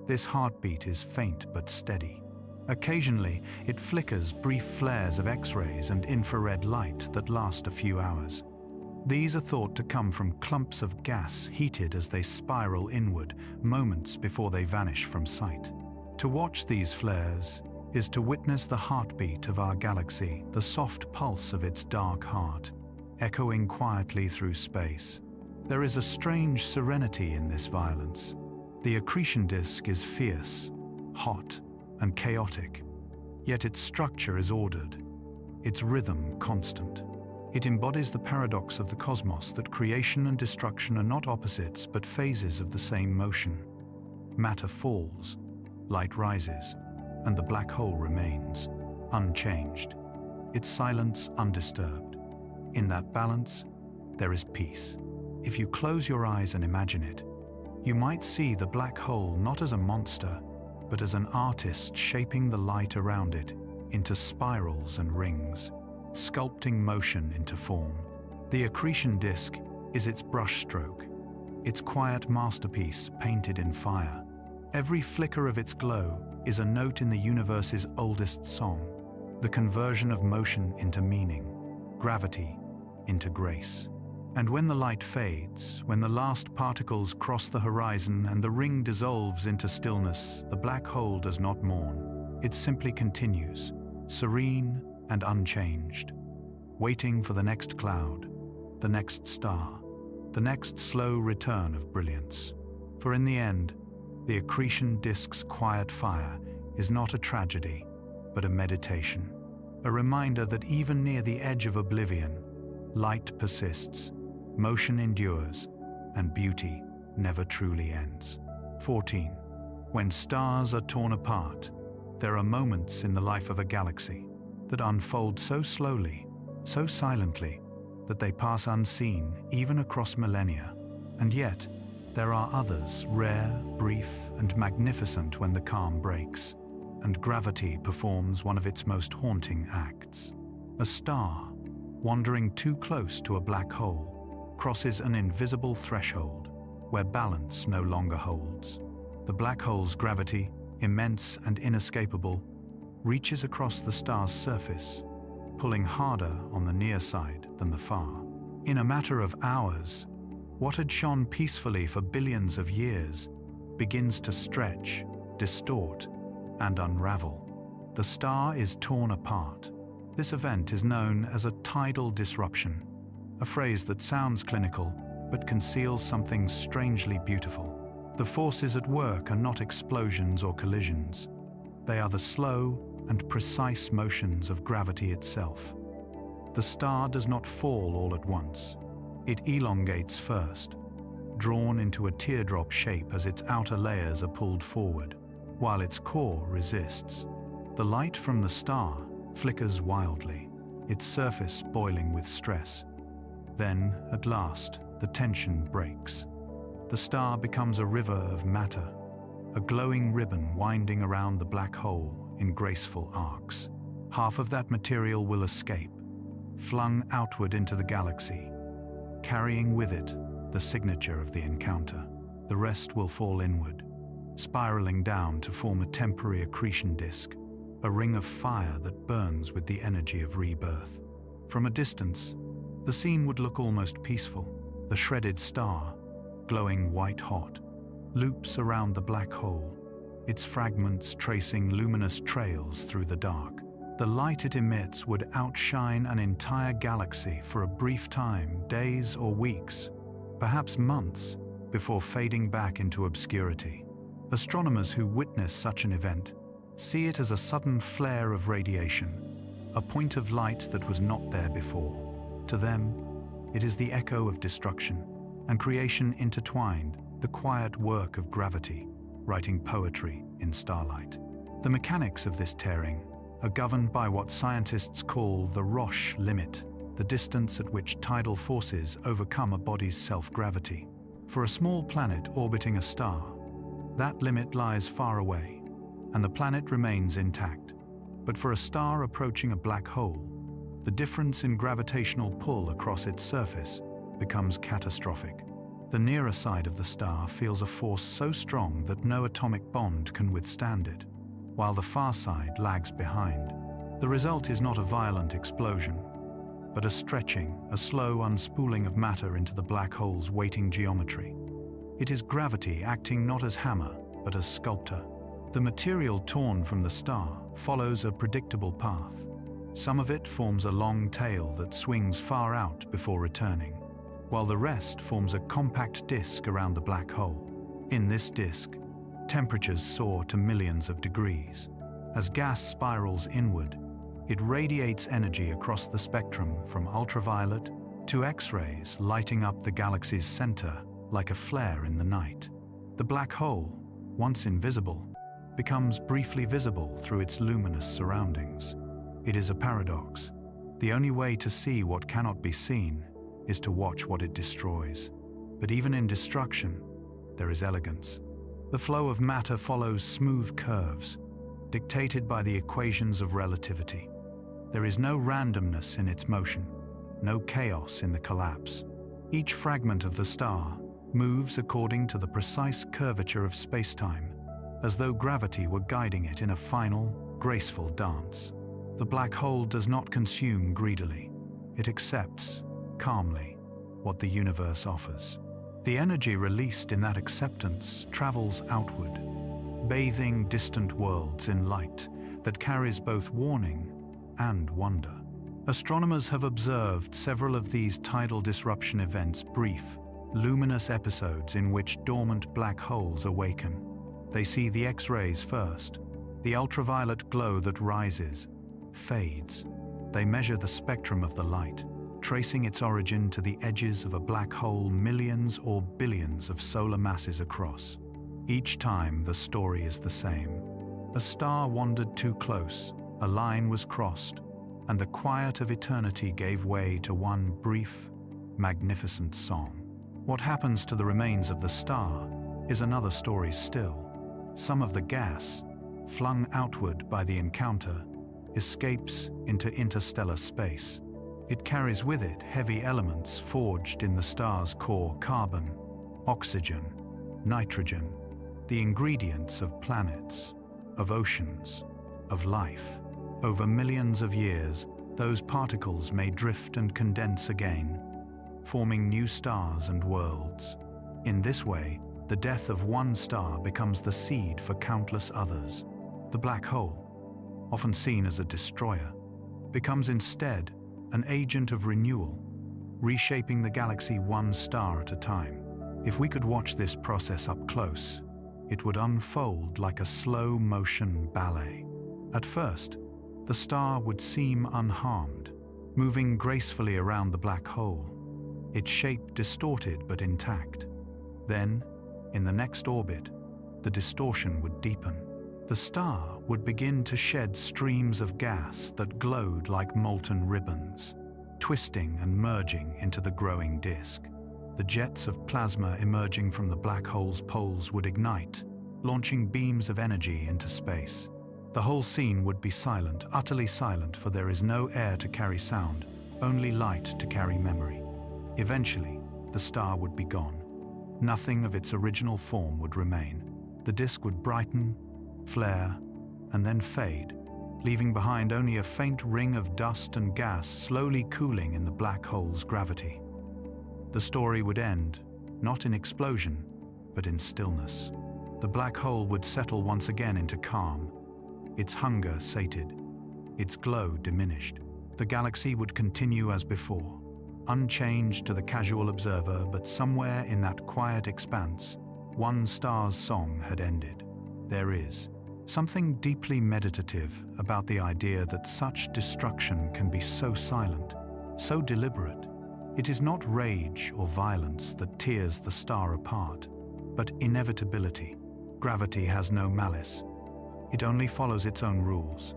this heartbeat is faint but steady. Occasionally, it flickers brief flares of X-rays and infrared light that last a few hours. These are thought to come from clumps of gas heated as they spiral inward, moments before they vanish from sight. To watch these flares is to witness the heartbeat of our galaxy, the soft pulse of its dark heart, echoing quietly through space. There is a strange serenity in this violence. The accretion disk is fierce, hot, and chaotic, yet its structure is ordered, its rhythm constant. It embodies the paradox of the cosmos that creation and destruction are not opposites but phases of the same motion. Matter falls, light rises, and the black hole remains, unchanged, its silence undisturbed. In that balance, there is peace. If you close your eyes and imagine it, you might see the black hole not as a monster, but as an artist shaping the light around it into spirals and rings, sculpting motion into form. The accretion disk is its brushstroke, its quiet masterpiece painted in fire. Every flicker of its glow is a note in the universe's oldest song, the conversion of motion into meaning, gravity into grace. And when the light fades, when the last particles cross the horizon and the ring dissolves into stillness, the black hole does not mourn. It simply continues, serene and unchanged, waiting for the next cloud, the next star, the next slow return of brilliance. For in the end, the accretion disk's quiet fire is not a tragedy, but a meditation, a reminder that even near the edge of oblivion, light persists, motion endures, and beauty never truly ends. 14. When stars are torn apart, there are moments in the life of a galaxy that unfold so slowly, so silently, that they pass unseen even across millennia. And yet, there are others, rare, brief, and magnificent when the calm breaks, and gravity performs one of its most haunting acts. A star, wandering too close to a black hole, crosses an invisible threshold where balance no longer holds. The black hole's gravity, immense and inescapable, reaches across the star's surface, pulling harder on the near side than the far. In a matter of hours, what had shone peacefully for billions of years begins to stretch, distort, and unravel. The star is torn apart. This event is known as a tidal disruption, a phrase that sounds clinical but conceals something strangely beautiful. The forces at work are not explosions or collisions. They are the slow and precise motions of gravity itself. The star does not fall all at once. It elongates first, drawn into a teardrop shape as its outer layers are pulled forward, while its core resists. The light from the star flickers wildly, its surface boiling with stress. Then, at last, the tension breaks. The star becomes a river of matter, a glowing ribbon winding around the black hole in graceful arcs. Half of that material will escape, flung outward into the galaxy, carrying with it the signature of the encounter. The rest will fall inward, spiraling down to form a temporary accretion disk, a ring of fire that burns with the energy of rebirth. From a distance, the scene would look almost peaceful. The shredded star, glowing white-hot, loops around the black hole, its fragments tracing luminous trails through the dark. The light it emits would outshine an entire galaxy for a brief time, days or weeks, perhaps months, before fading back into obscurity. Astronomers who witness such an event see it as a sudden flare of radiation, a point of light that was not there before. To them, it is the echo of destruction and creation intertwined, the quiet work of gravity, writing poetry in starlight. The mechanics of this tearing are governed by what scientists call the Roche limit, the distance at which tidal forces overcome a body's self-gravity. For a small planet orbiting a star, that limit lies far away, and the planet remains intact. But for a star approaching a black hole, the difference in gravitational pull across its surface becomes catastrophic. The nearer side of the star feels a force so strong that no atomic bond can withstand it, while the far side lags behind. The result is not a violent explosion, but a stretching, a slow unspooling of matter into the black hole's waiting geometry. It is gravity acting not as hammer, but as sculptor. The material torn from the star follows a predictable path. Some of it forms a long tail that swings far out before returning, while the rest forms a compact disk around the black hole. In this disk, temperatures soar to millions of degrees. As gas spirals inward, it radiates energy across the spectrum from ultraviolet to X-rays, lighting up the galaxy's center like a flare in the night. The black hole, once invisible, becomes briefly visible through its luminous surroundings. It is a paradox. The only way to see what cannot be seen is to watch what it destroys. But even in destruction, there is elegance. The flow of matter follows smooth curves, dictated by the equations of relativity. There is no randomness in its motion, no chaos in the collapse. Each fragment of the star moves according to the precise curvature of spacetime, as though gravity were guiding it in a final, graceful dance. The black hole does not consume greedily. It accepts, calmly, what the universe offers. The energy released in that acceptance travels outward, bathing distant worlds in light that carries both warning and wonder. Astronomers have observed several of these tidal disruption events, brief, luminous episodes in which dormant black holes awaken. They see the X-rays first, the ultraviolet glow that rises, fades. They measure the spectrum of the light, tracing its origin to the edges of a black hole millions or billions of solar masses across. Each time the story is the same. A star wandered too close, a line was crossed, and the quiet of eternity gave way to one brief, magnificent song. What happens to the remains of the star is another story still. Some of the gas, flung outward by the encounter, escapes into interstellar space. It carries with it heavy elements forged in the star's core: carbon, oxygen, nitrogen, the ingredients of planets, of oceans, of life. Over millions of years, those particles may drift and condense again, forming new stars and worlds. In this way, the death of one star becomes the seed for countless others. The black hole, often seen as a destroyer, becomes instead an agent of renewal, reshaping the galaxy one star at a time. If we could watch this process up close, it would unfold like a slow-motion ballet. At first, the star would seem unharmed, moving gracefully around the black hole, its shape distorted but intact. Then, in the next orbit, the distortion would deepen. The star would begin to shed streams of gas that glowed like molten ribbons, twisting and merging into the growing disk. The jets of plasma emerging from the black hole's poles would ignite, launching beams of energy into space. The whole scene would be silent, utterly silent, for there is no air to carry sound, only light to carry memory. Eventually, the star would be gone. Nothing of its original form would remain. The disk would brighten, flare, and then fade, leaving behind only a faint ring of dust and gas slowly cooling in the black hole's gravity. The story would end, not in explosion, but in stillness. The black hole would settle once again into calm, its hunger sated, its glow diminished. The galaxy would continue as before, unchanged to the casual observer, but somewhere in that quiet expanse, one star's song had ended. There is something deeply meditative about the idea that such destruction can be so silent, so deliberate. It is not rage or violence that tears the star apart, but inevitability. Gravity has no malice. It only follows its own rules.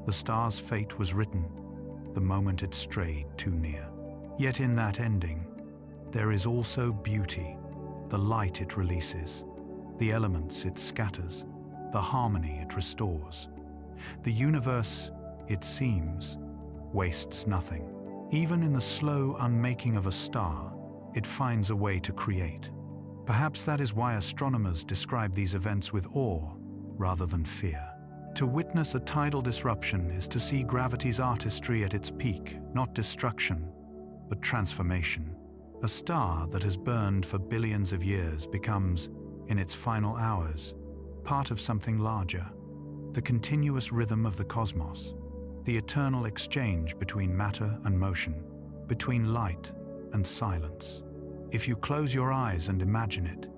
The star's fate was written the moment it strayed too near. Yet in that ending, there is also beauty, the light it releases, the elements it scatters, the harmony it restores. The universe, it seems, wastes nothing. Even in the slow unmaking of a star, it finds a way to create. Perhaps that is why astronomers describe these events with awe rather than fear. To witness a tidal disruption is to see gravity's artistry at its peak, not destruction, but transformation. A star that has burned for billions of years becomes, in its final hours, part of something larger, the continuous rhythm of the cosmos, the eternal exchange between matter and motion, between light and silence. If you close your eyes and imagine it,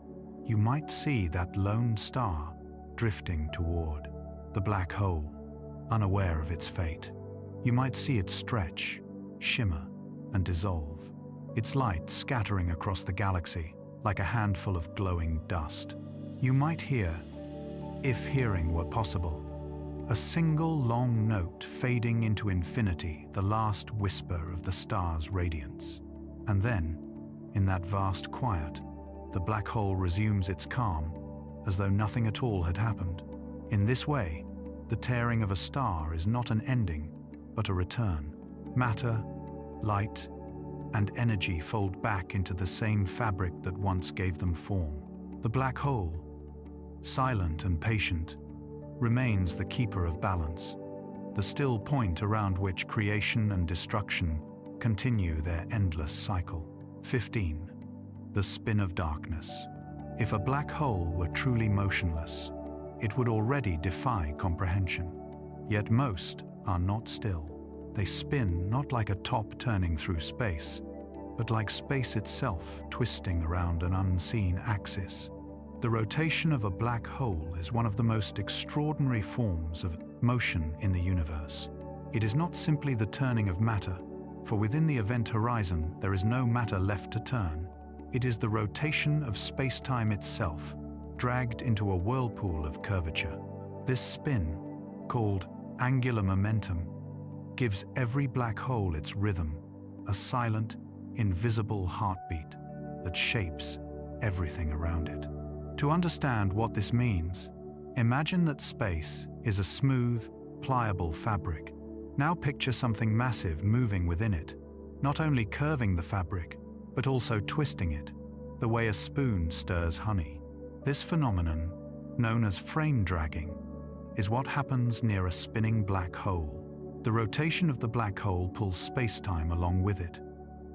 you might see that lone star drifting toward the black hole, unaware of its fate. You might see it stretch, shimmer, and dissolve, its light scattering across the galaxy like a handful of glowing dust. You might hear, if hearing were possible, a single long note fading into infinity, the last whisper of the star's radiance. And then, in that vast quiet, the black hole resumes its calm, as though nothing at all had happened. In this way, the tearing of a star is not an ending, but a return. Matter, light, and energy fold back into the same fabric that once gave them form. The black hole, silent and patient, remains the keeper of balance, the still point around which creation and destruction continue their endless cycle. 15. The spin of darkness. If a black hole were truly motionless, it would already defy comprehension. Yet most are not still. They spin not like a top turning through space, but like space itself twisting around an unseen axis. The rotation of a black hole is one of the most extraordinary forms of motion in the universe. It is not simply the turning of matter, for within the event horizon there is no matter left to turn. It is the rotation of spacetime itself, dragged into a whirlpool of curvature. This spin, called angular momentum, gives every black hole its rhythm, a silent, invisible heartbeat that shapes everything around it. To understand what this means, imagine that space is a smooth, pliable fabric. Now picture something massive moving within it, not only curving the fabric, but also twisting it, the way a spoon stirs honey. This phenomenon, known as frame dragging, is what happens near a spinning black hole. The rotation of the black hole pulls space-time along with it,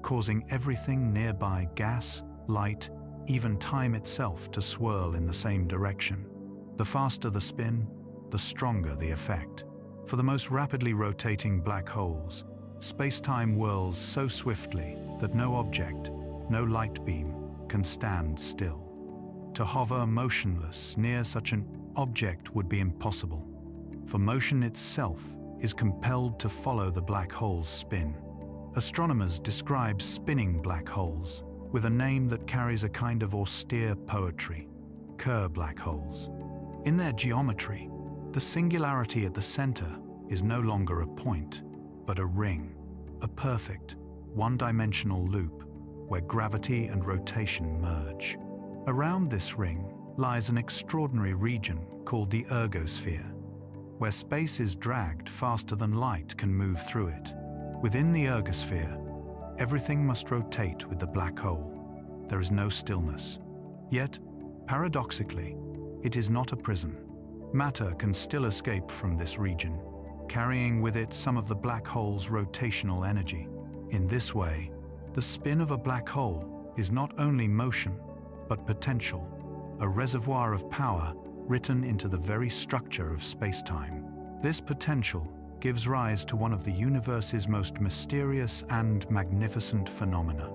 causing everything nearby, gas, light, even time itself, to swirl in the same direction. The faster the spin, the stronger the effect. For the most rapidly rotating black holes, space-time whirls so swiftly that no object, no light beam, can stand still. To hover motionless near such an object would be impossible, for motion itself is compelled to follow the black hole's spin. Astronomers describe spinning black holes with a name that carries a kind of austere poetry: Kerr black holes. In their geometry, the singularity at the center is no longer a point, but a ring, a perfect, one-dimensional loop where gravity and rotation merge. Around this ring lies an extraordinary region called the ergosphere, where space is dragged faster than light can move through it. Within the ergosphere, everything must rotate with the black hole. There is no stillness. Yet, paradoxically, it is not a prison. Matter can still escape from this region, carrying with it some of the black hole's rotational energy. In this way, the spin of a black hole is not only motion, but potential, a reservoir of power written into the very structure of space-time. This potential gives rise to one of the universe's most mysterious and magnificent phenomena: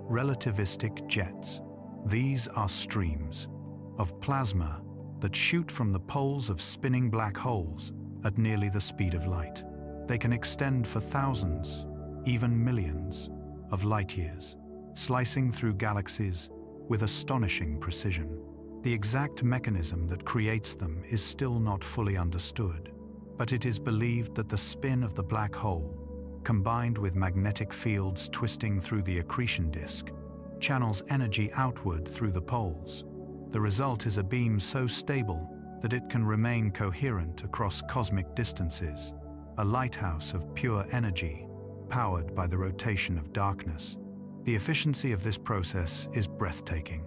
relativistic jets. These are streams of plasma that shoot from the poles of spinning black holes at nearly the speed of light. They can extend for thousands, even millions, of light years, slicing through galaxies with astonishing precision. The exact mechanism that creates them is still not fully understood, but it is believed that the spin of the black hole, combined with magnetic fields twisting through the accretion disk, channels energy outward through the poles. The result is a beam so stable that it can remain coherent across cosmic distances, a lighthouse of pure energy, powered by the rotation of darkness. The efficiency of this process is breathtaking.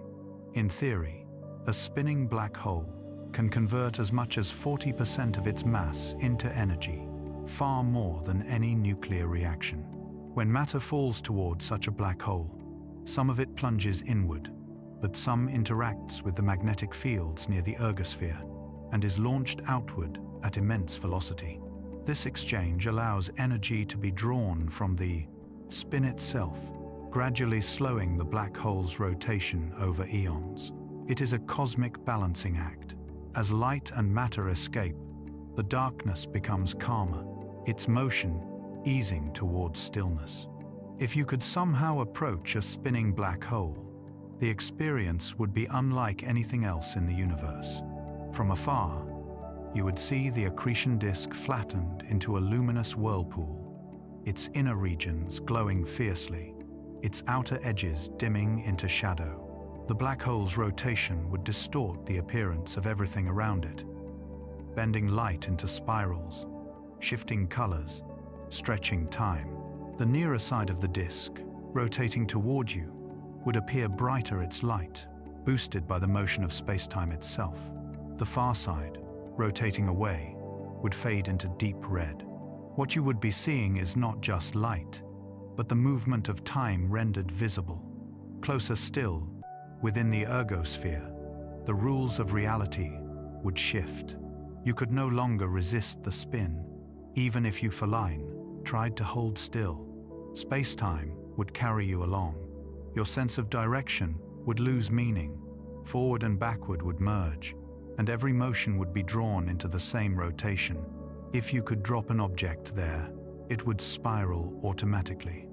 In theory, a spinning black hole can convert as much as 40% of its mass into energy, far more than any nuclear reaction. When matter falls towards such a black hole, some of it plunges inward, but some interacts with the magnetic fields near the ergosphere and is launched outward at immense velocity. This exchange allows energy to be drawn from the spin itself, gradually slowing the black hole's rotation over eons. It is a cosmic balancing act. As light and matter escape, the darkness becomes calmer, its motion easing towards stillness. If you could somehow approach a spinning black hole, the experience would be unlike anything else in the universe. From afar, you would see the accretion disk flattened into a luminous whirlpool, its inner regions glowing fiercely, its outer edges dimming into shadow. The black hole's rotation would distort the appearance of everything around it, bending light into spirals, shifting colors, stretching time. The nearer side of the disk, rotating toward you, would appear brighter its light, boosted by the motion of space-time itself. The far side, rotating away, would fade into deep red. What you would be seeing is not just light, but the movement of time rendered visible. Closer still, within the ergosphere, the rules of reality would shift. You could no longer resist the spin, even if you, for line, tried to hold still. Space-time would carry you along. Your sense of direction would lose meaning. Forward and backward would merge, and every motion would be drawn into the same rotation. If you could drop an object there, it would spiral automatically,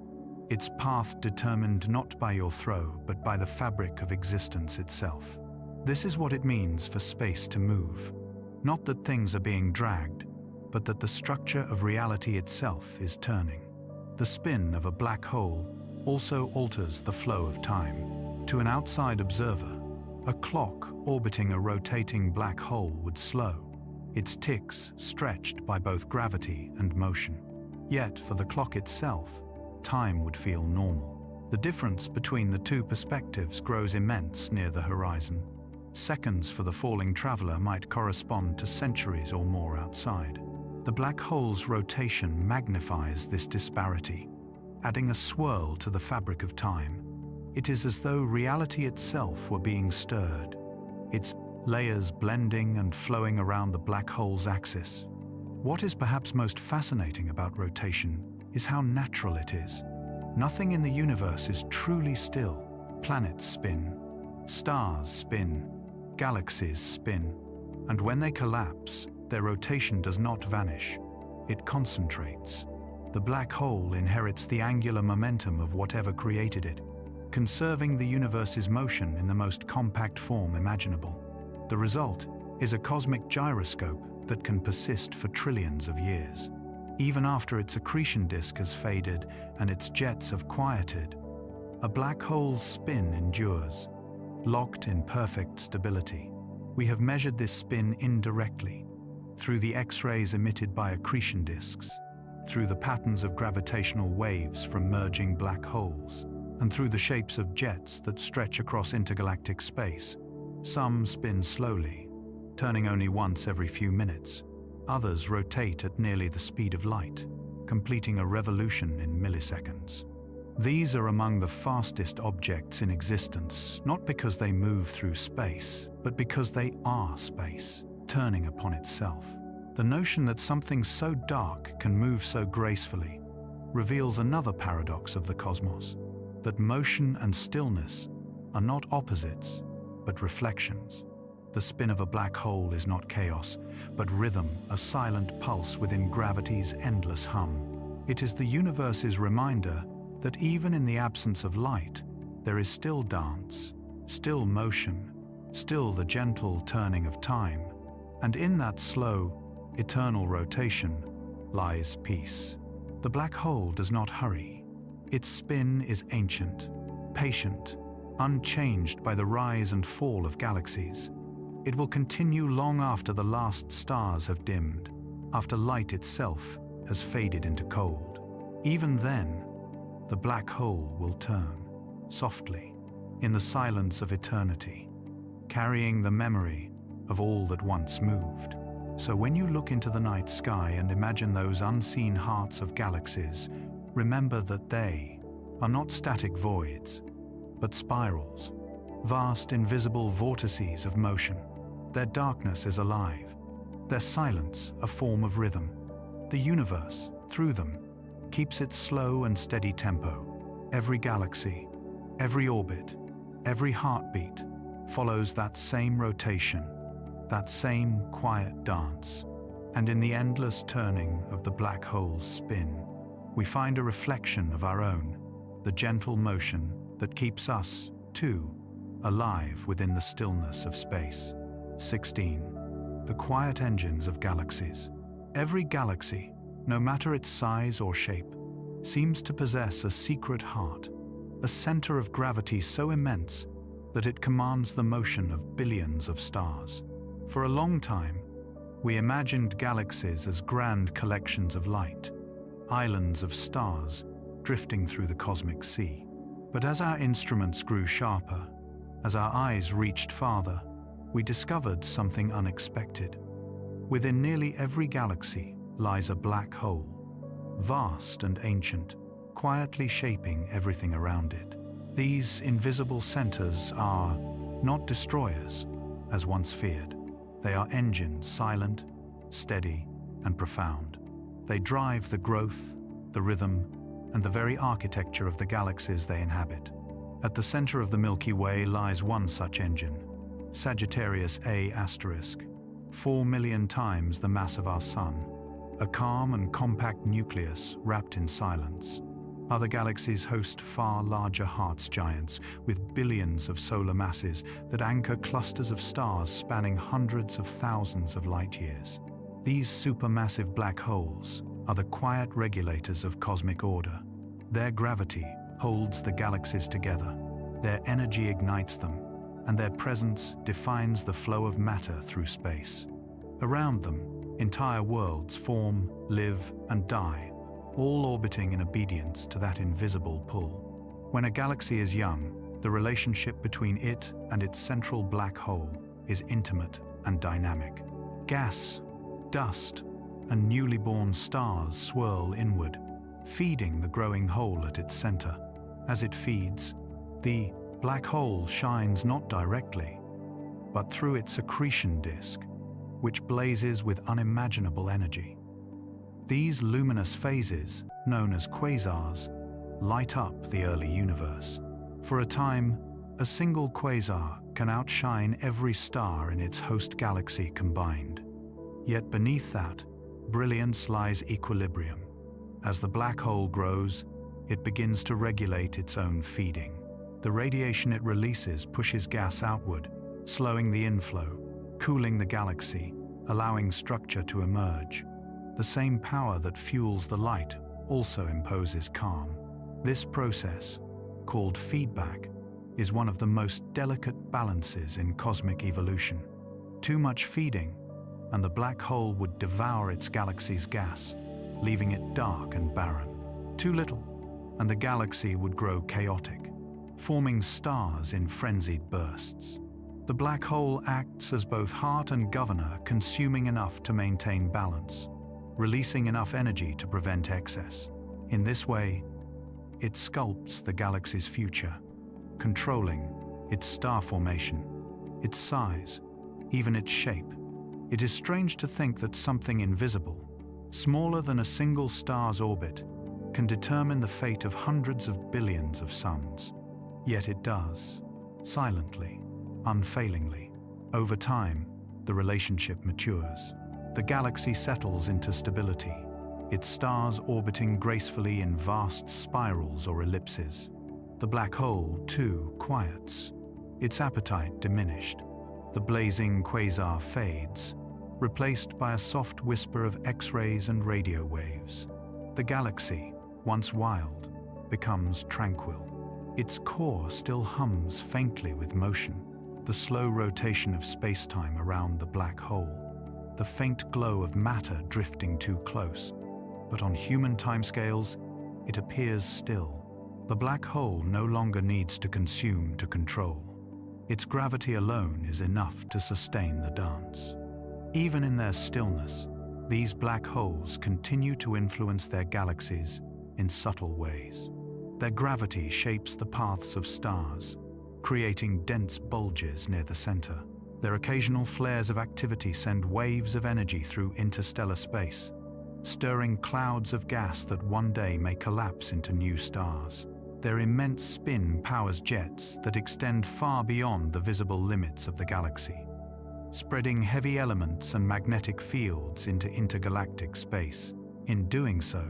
its path determined not by your throw, but by the fabric of existence itself. This is what it means for space to move. Not that things are being dragged, but that the structure of reality itself is turning. The spin of a black hole also alters the flow of time. To an outside observer, a clock orbiting a rotating black hole would slow, its ticks stretched by both gravity and motion. Yet, for the clock itself, time would feel normal. The difference between the two perspectives grows immense near the horizon. Seconds for the falling traveler might correspond to centuries or more outside. The black hole's rotation magnifies this disparity, adding a swirl to the fabric of time. It is as though reality itself were being stirred, its layers blending and flowing around the black hole's axis. What is perhaps most fascinating about rotation is how natural it is. Nothing in the universe is truly still. Planets spin, stars spin, galaxies spin, and when they collapse, their rotation does not vanish. It concentrates. The black hole inherits the angular momentum of whatever created it, conserving the universe's motion in the most compact form imaginable. The result is a cosmic gyroscope that can persist for trillions of years. Even after its accretion disk has faded and its jets have quieted, a black hole's spin endures, locked in perfect stability. We have measured this spin indirectly, through the X-rays emitted by accretion disks, through the patterns of gravitational waves from merging black holes, and through the shapes of jets that stretch across intergalactic space. Some spin slowly, turning only once every few minutes. Others rotate at nearly the speed of light, completing a revolution in milliseconds. These are among the fastest objects in existence, not because they move through space, but because they are space, turning upon itself. The notion that something so dark can move so gracefully reveals another paradox of the cosmos, that motion and stillness are not opposites, but reflections. The spin of a black hole is not chaos, but rhythm, a silent pulse within gravity's endless hum. It is the universe's reminder that even in the absence of light, there is still dance, still motion, still the gentle turning of time, and in that slow, eternal rotation lies peace. The black hole does not hurry. Its spin is ancient, patient, unchanged by the rise and fall of galaxies. It will continue long after the last stars have dimmed, after light itself has faded into cold. Even then, the black hole will turn, softly, in the silence of eternity, carrying the memory of all that once moved. So when you look into the night sky and imagine those unseen hearts of galaxies, remember that they are not static voids, but spirals, vast invisible vortices of motion. Their darkness is alive, their silence a form of rhythm. The universe, through them, keeps its slow and steady tempo. Every galaxy, every orbit, every heartbeat follows that same rotation, that same quiet dance. And in the endless turning of the black hole's spin, we find a reflection of our own, the gentle motion that keeps us, too, alive within the stillness of space. 16. The quiet engines of galaxies. Every galaxy, no matter its size or shape, seems to possess a secret heart, a center of gravity so immense that it commands the motion of billions of stars. For a long time, we imagined galaxies as grand collections of light, islands of stars drifting through the cosmic sea. But as our instruments grew sharper, as our eyes reached farther, we discovered something unexpected. Within nearly every galaxy lies a black hole, vast and ancient, quietly shaping everything around it. These invisible centers are not destroyers, as once feared. They are engines silent, steady, and profound. They drive the growth, the rhythm, and the very architecture of the galaxies they inhabit. At the center of the Milky Way lies one such engine, Sagittarius A*, 4 million times the mass of our Sun, a calm and compact nucleus wrapped in silence. Other galaxies host far larger hearts giants with billions of solar masses that anchor clusters of stars spanning hundreds of thousands of light years. These supermassive black holes are the quiet regulators of cosmic order. Their gravity holds the galaxies together, their energy ignites them, and their presence defines the flow of matter through space. Around them, entire worlds form, live, and die, all orbiting in obedience to that invisible pull. When a galaxy is young, the relationship between it and its central black hole is intimate and dynamic. Gas, dust, and newly born stars swirl inward, feeding the growing hole at its center. As it feeds, the black hole shines not directly, but through its accretion disk, which blazes with unimaginable energy. These luminous phases, known as quasars, light up the early universe. For a time, a single quasar can outshine every star in its host galaxy combined. Yet beneath that brilliance lies equilibrium. As the black hole grows, it begins to regulate its own feeding. The radiation it releases pushes gas outward, slowing the inflow, cooling the galaxy, allowing structure to emerge. The same power that fuels the light also imposes calm. This process, called feedback, is one of the most delicate balances in cosmic evolution. Too much feeding, and the black hole would devour its galaxy's gas, leaving it dark and barren. Too little, and the galaxy would grow chaotic, forming stars in frenzied bursts. The black hole acts as both heart and governor, consuming enough to maintain balance, releasing enough energy to prevent excess. In this way, it sculpts the galaxy's future, controlling its star formation, its size, even its shape. It is strange to think that something invisible, smaller than a single star's orbit, can determine the fate of hundreds of billions of suns. Yet it does, silently, unfailingly. Over time, the relationship matures. The galaxy settles into stability, its stars orbiting gracefully in vast spirals or ellipses. The black hole, too, quiets, its appetite diminished. The blazing quasar fades, replaced by a soft whisper of X-rays and radio waves. The galaxy, once wild, becomes tranquil. Its core still hums faintly with motion, the slow rotation of spacetime around the black hole, the faint glow of matter drifting too close. But on human timescales, it appears still. The black hole no longer needs to consume to control. Its gravity alone is enough to sustain the dance. Even in their stillness, these black holes continue to influence their galaxies in subtle ways. Their gravity shapes the paths of stars, creating dense bulges near the center. Their occasional flares of activity send waves of energy through interstellar space, stirring clouds of gas that one day may collapse into new stars. Their immense spin powers jets that extend far beyond the visible limits of the galaxy, spreading heavy elements and magnetic fields into intergalactic space. In doing so,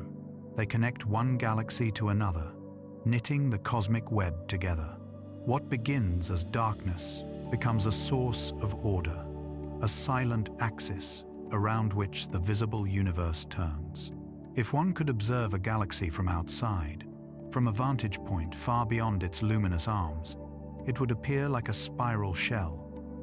they connect one galaxy to another, knitting the cosmic web together. What begins as darkness becomes a source of order, a silent axis around which the visible universe turns. If one could observe a galaxy from outside, from a vantage point far beyond its luminous arms, it would appear like a spiral shell,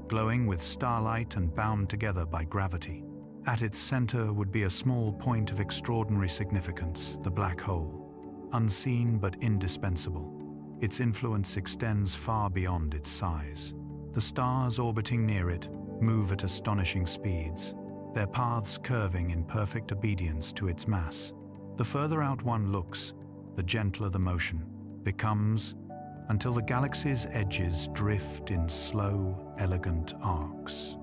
glowing with starlight and bound together by gravity. At its center would be a small point of extraordinary significance, the black hole, unseen but indispensable. Its influence extends far beyond its size. The stars orbiting near it move at astonishing speeds, their paths curving in perfect obedience to its mass. The further out one looks, the gentler the motion becomes, until the galaxy's edges drift in slow, elegant arcs.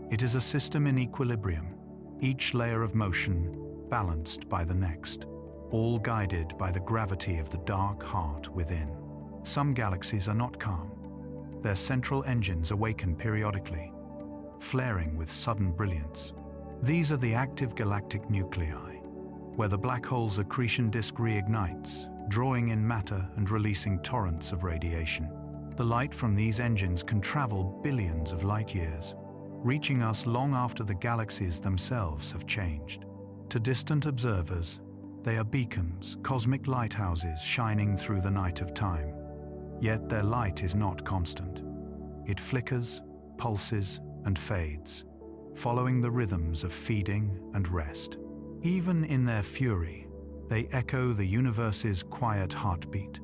It is a system in equilibrium, each layer of motion balanced by the next, all guided by the gravity of the dark heart within. Some galaxies are not calm. Their central engines awaken periodically, flaring with sudden brilliance. These are the active galactic nuclei, where the black hole's accretion disk reignites, drawing in matter and releasing torrents of radiation. The light from these engines can travel billions of light years, reaching us long after the galaxies themselves have changed. To distant observers, they are beacons, cosmic lighthouses shining through the night of time. Yet their light is not constant. It flickers, pulses, and fades, following the rhythms of feeding and rest. Even in their fury, they echo the universe's quiet heartbeat.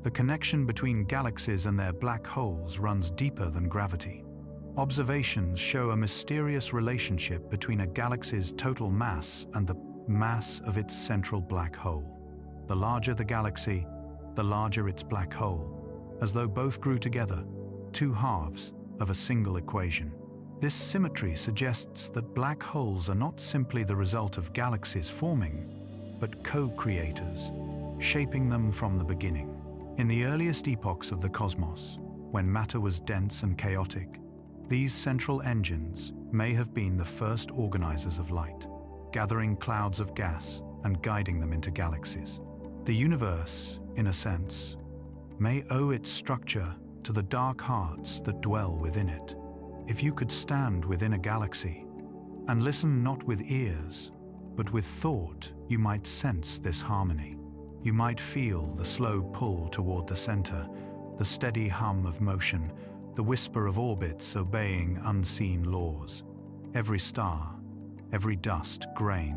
The connection between galaxies and their black holes runs deeper than gravity. Observations show a mysterious relationship between a galaxy's total mass and the mass of its central black hole. The larger the galaxy, the larger its black hole, as though both grew together, two halves of a single equation. This symmetry suggests that black holes are not simply the result of galaxies forming, but co-creators, shaping them from the beginning. In the earliest epochs of the cosmos, when matter was dense and chaotic, these central engines may have been the first organizers of light, gathering clouds of gas and guiding them into galaxies. The universe, in a sense, may owe its structure to the dark hearts that dwell within it. If you could stand within a galaxy and listen not with ears, but with thought, you might sense this harmony. You might feel the slow pull toward the center, the steady hum of motion, the whisper of orbits obeying unseen laws. Every star, every dust grain,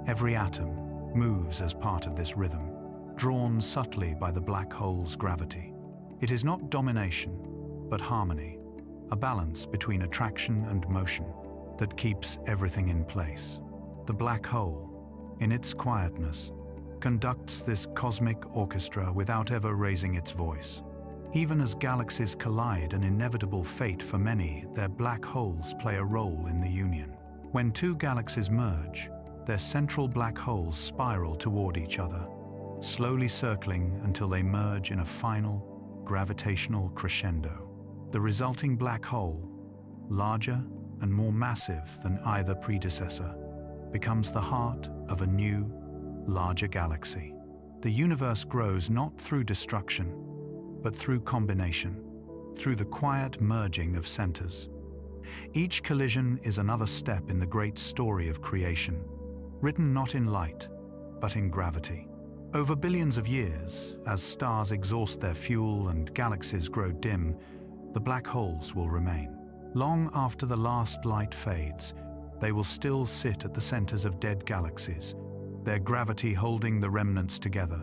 every atom moves as part of this rhythm, drawn subtly by the black hole's gravity. It is not domination, but harmony, a balance between attraction and motion that keeps everything in place. The black hole, in its quietness, conducts this cosmic orchestra without ever raising its voice. Even as galaxies collide, an inevitable fate for many, their black holes play a role in the union. When two galaxies merge, their central black holes spiral toward each other, slowly circling until they merge in a final, gravitational crescendo. The resulting black hole, larger and more massive than either predecessor, becomes the heart of a new, larger galaxy. The universe grows not through destruction, but through combination, through the quiet merging of centers. Each collision is another step in the great story of creation, written not in light, but in gravity. Over billions of years, as stars exhaust their fuel and galaxies grow dim, the black holes will remain. Long after the last light fades, they will still sit at the centers of dead galaxies, their gravity holding the remnants together.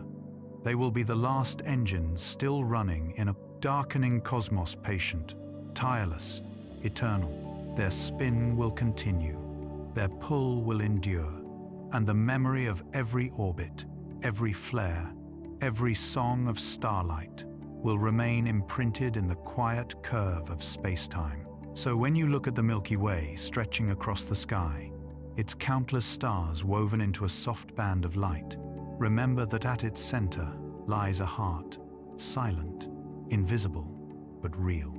They will be the last engines still running in a darkening cosmos, patient, tireless, eternal. Their spin will continue, their pull will endure, and the memory of every orbit, every flare, every song of starlight will remain imprinted in the quiet curve of spacetime. So when you look at the Milky Way stretching across the sky, its countless stars woven into a soft band of light, remember that at its center lies a heart, silent, invisible, but real.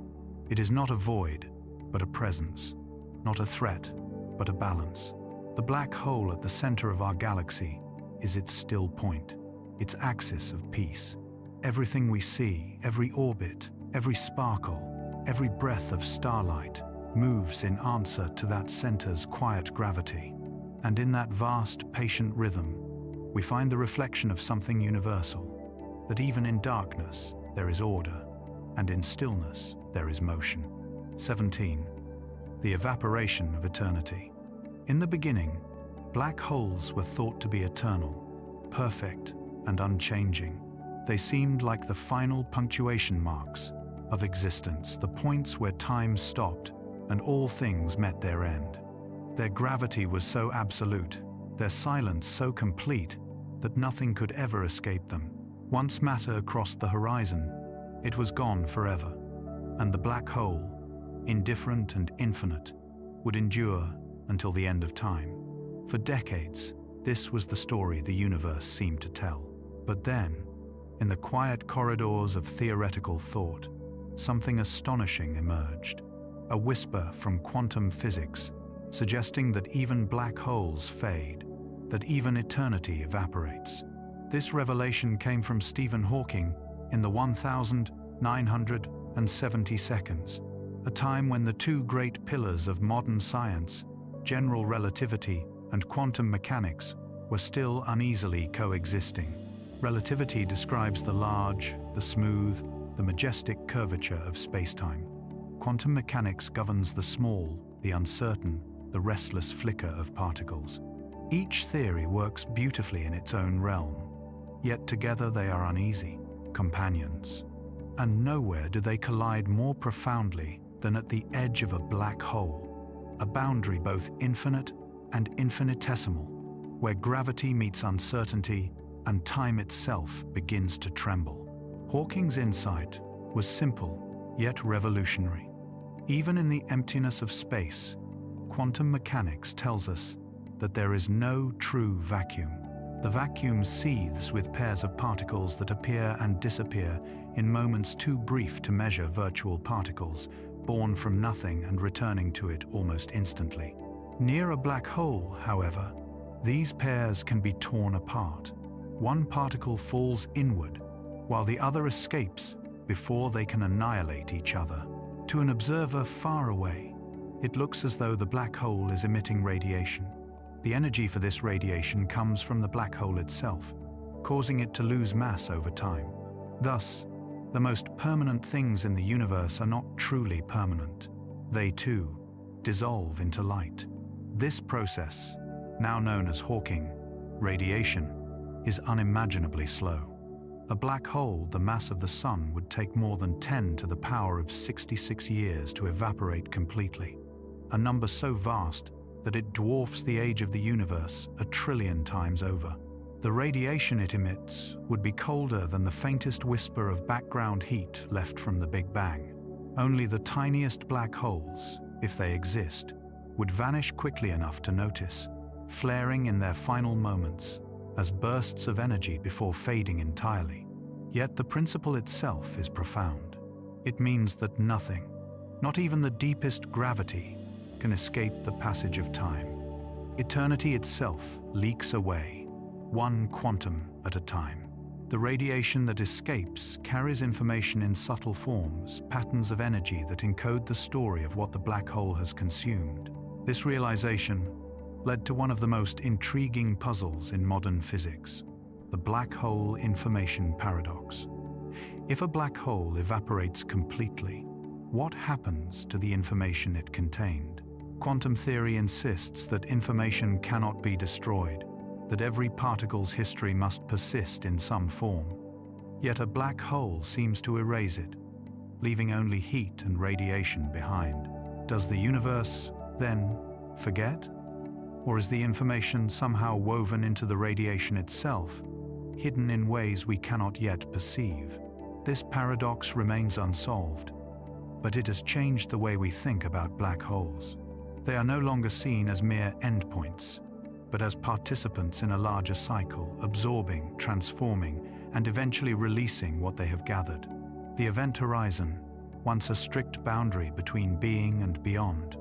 It is not a void, but a presence, not a threat, but a balance. The black hole at the center of our galaxy is its still point, its axis of peace. Everything we see, every orbit, every sparkle, every breath of starlight moves in answer to that center's quiet gravity. And in that vast, patient rhythm, we find the reflection of something universal, that even in darkness there is order, and in stillness there is motion. 17. The evaporation of eternity. In the beginning, black holes were thought to be eternal, perfect, and unchanging. They seemed like the final punctuation marks of existence, the points where time stopped and all things met their end. Their gravity was so absolute, their silence so complete, that nothing could ever escape them. Once matter crossed the horizon, it was gone forever, and the black hole, indifferent and infinite, would endure until the end of time. For decades, this was the story the universe seemed to tell. But then, in the quiet corridors of theoretical thought, something astonishing emerged. A whisper from quantum physics, suggesting that even black holes fade, that even eternity evaporates. This revelation came from Stephen Hawking in the 1970 seconds, a time when the two great pillars of modern science, general relativity and quantum mechanics, were still uneasily coexisting. Relativity describes the large, the smooth, the majestic curvature of spacetime. Quantum mechanics governs the small, the uncertain, the restless flicker of particles. Each theory works beautifully in its own realm, yet together they are uneasy, companions. And nowhere do they collide more profoundly than at the edge of a black hole, a boundary both infinite and infinitesimal, where gravity meets uncertainty and time itself begins to tremble. Hawking's insight was simple, yet revolutionary. Even in the emptiness of space, quantum mechanics tells us that there is no true vacuum. The vacuum seethes with pairs of particles that appear and disappear in moments too brief to measure virtual particles, born from nothing and returning to it almost instantly. Near a black hole, however, these pairs can be torn apart. One particle falls inward, while the other escapes before they can annihilate each other. To an observer far away, it looks as though the black hole is emitting radiation. The energy for this radiation comes from the black hole itself, causing it to lose mass over time. Thus, the most permanent things in the universe are not truly permanent. They too dissolve into light. This process, now known as Hawking radiation, is unimaginably slow. A black hole the mass of the Sun would take more than 10 to the power of 66 years to evaporate completely, a number so vast that it dwarfs the age of the universe 1 trillion times over. The radiation it emits would be colder than the faintest whisper of background heat left from the Big Bang. Only the tiniest black holes, if they exist, would vanish quickly enough to notice, flaring in their final moments as bursts of energy before fading entirely. Yet the principle itself is profound. It means that nothing, not even the deepest gravity, can escape the passage of time. Eternity itself leaks away, one quantum at a time. The radiation that escapes carries information in subtle forms, patterns of energy that encode the story of what the black hole has consumed. This realization led to one of the most intriguing puzzles in modern physics, the black hole information paradox. If a black hole evaporates completely, what happens to the information it contained? Quantum theory insists that information cannot be destroyed, that every particle's history must persist in some form. Yet a black hole seems to erase it, leaving only heat and radiation behind. Does the universe, then, forget? Or is the information somehow woven into the radiation itself, hidden in ways we cannot yet perceive? This paradox remains unsolved, but it has changed the way we think about black holes. They are no longer seen as mere endpoints, but as participants in a larger cycle, absorbing, transforming, and eventually releasing what they have gathered. The event horizon, once a strict boundary between being and beyond,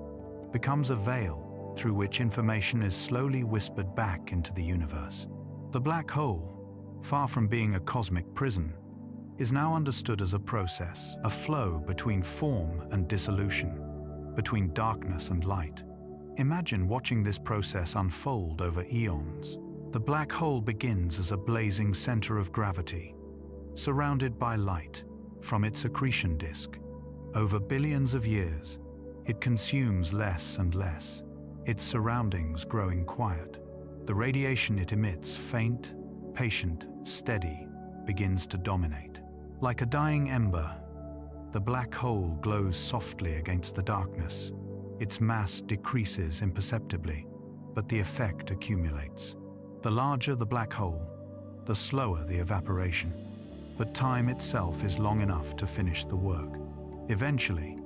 becomes a veil through which information is slowly whispered back into the universe. The black hole, far from being a cosmic prison, is now understood as a process, a flow between form and dissolution, between darkness and light. Imagine watching this process unfold over eons. The black hole begins as a blazing center of gravity, surrounded by light from its accretion disk. Over billions of years, it consumes less and less, its surroundings growing quiet. The radiation it emits, faint, patient, steady, begins to dominate. Like a dying ember, the black hole glows softly against the darkness. Its mass decreases imperceptibly, but the effect accumulates. The larger the black hole, the slower the evaporation. But time itself is long enough to finish the work. Eventually,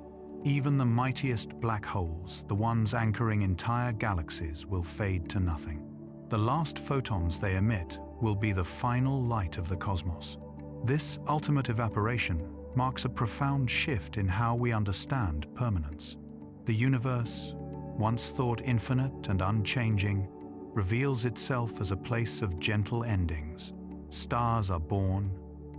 even the mightiest black holes, the ones anchoring entire galaxies, will fade to nothing. The last photons they emit will be the final light of the cosmos. This ultimate evaporation marks a profound shift in how we understand permanence. The universe, once thought infinite and unchanging, reveals itself as a place of gentle endings. Stars are born,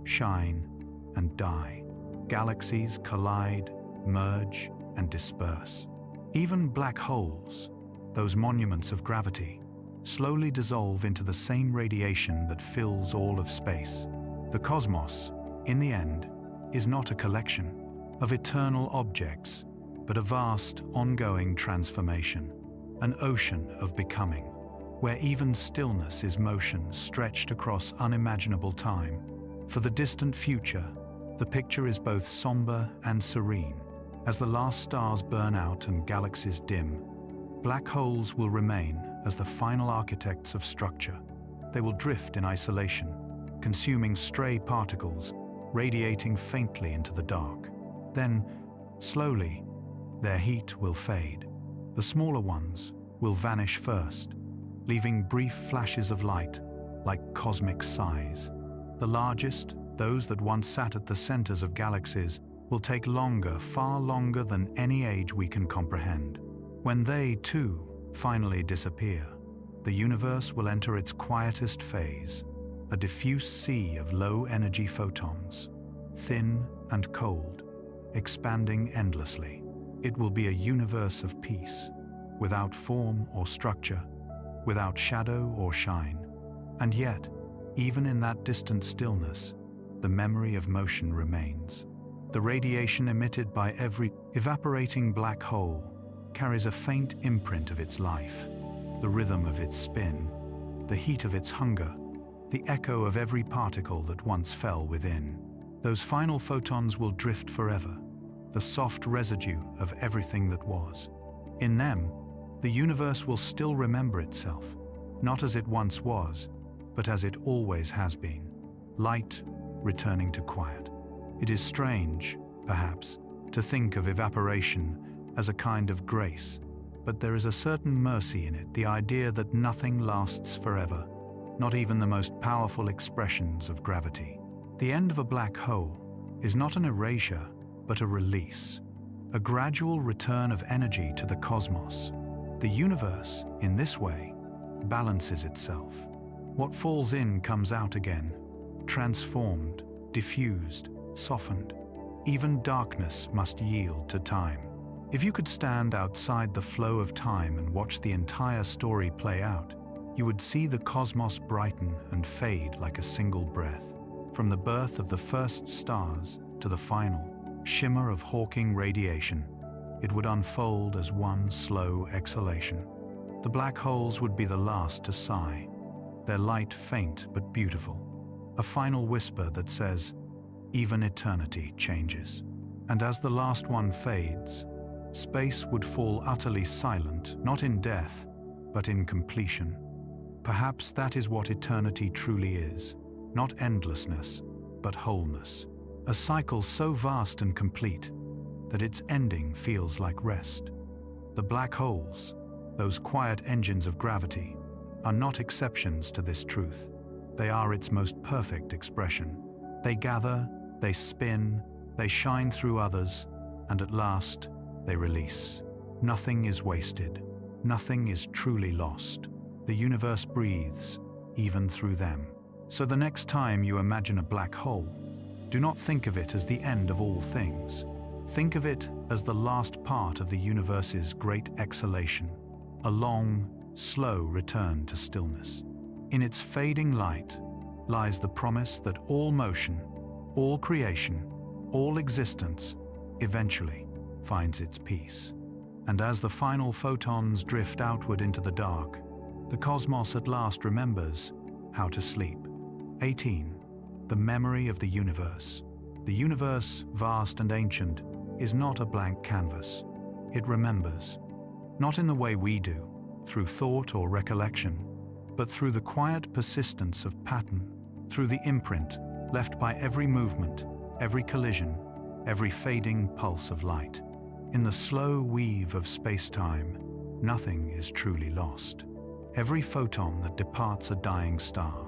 shine, and die. Galaxies collide, merge, and disperse. Even black holes, those monuments of gravity, slowly dissolve into the same radiation that fills all of space. The cosmos, in the end, is not a collection of eternal objects, but a vast, ongoing transformation, an ocean of becoming, where even stillness is motion stretched across unimaginable time. For the distant future, the picture is both somber and serene. As the last stars burn out and galaxies dim, black holes will remain as the final architects of structure. They will drift in isolation, consuming stray particles, radiating faintly into the dark. Then, slowly, their heat will fade. The smaller ones will vanish first, leaving brief flashes of light, like cosmic sighs. The largest, those that once sat at the centers of galaxies, will take longer, far longer than any age we can comprehend. When they, too, finally disappear, the universe will enter its quietest phase, a diffuse sea of low-energy photons, thin and cold, expanding endlessly. It will be a universe of peace, without form or structure, without shadow or shine. And yet, even in that distant stillness, the memory of motion remains. The radiation emitted by every evaporating black hole carries a faint imprint of its life, the rhythm of its spin, the heat of its hunger, the echo of every particle that once fell within. Those final photons will drift forever, the soft residue of everything that was. In them, the universe will still remember itself, not as it once was, but as it always has been, light returning to quiet. It is strange, perhaps, to think of evaporation as a kind of grace, but there is a certain mercy in it, the idea that nothing lasts forever, not even the most powerful expressions of gravity. The end of a black hole is not an erasure, but a release, a gradual return of energy to the cosmos. The universe, in this way, balances itself. What falls in comes out again, transformed, diffused, softened. Even darkness must yield to time. If you could stand outside the flow of time and watch the entire story play out, you would see the cosmos brighten and fade like a single breath. From the birth of the first stars to the final shimmer of hawking radiation, it would unfold as one slow exhalation. The black holes would be the last to sigh, their light faint but beautiful, a final whisper that says, even eternity changes. And as the last one fades, space would fall utterly silent, not in death, but in completion. Perhaps that is what eternity truly is, not endlessness, but wholeness. A cycle so vast and complete that its ending feels like rest. The black holes, those quiet engines of gravity, are not exceptions to this truth. They are its most perfect expression. They gather, they spin, they shine through others, and at last, they release. Nothing is wasted. Nothing is truly lost. The universe breathes, even through them. So the next time you imagine a black hole, do not think of it as the end of all things. Think of it as the last part of the universe's great exhalation, a long, slow return to stillness. In its fading light lies the promise that all motion, all creation, all existence eventually finds its peace. And as the final photons drift outward into the dark, the cosmos at last remembers how to sleep. 18. The memory of the universe. The universe, vast and ancient, is not a blank canvas. It remembers, not in the way we do, through thought or recollection, but through the quiet persistence of pattern, through the imprint left by every movement, every collision, every fading pulse of light. In the slow weave of space-time, nothing is truly lost. Every photon that departs a dying star,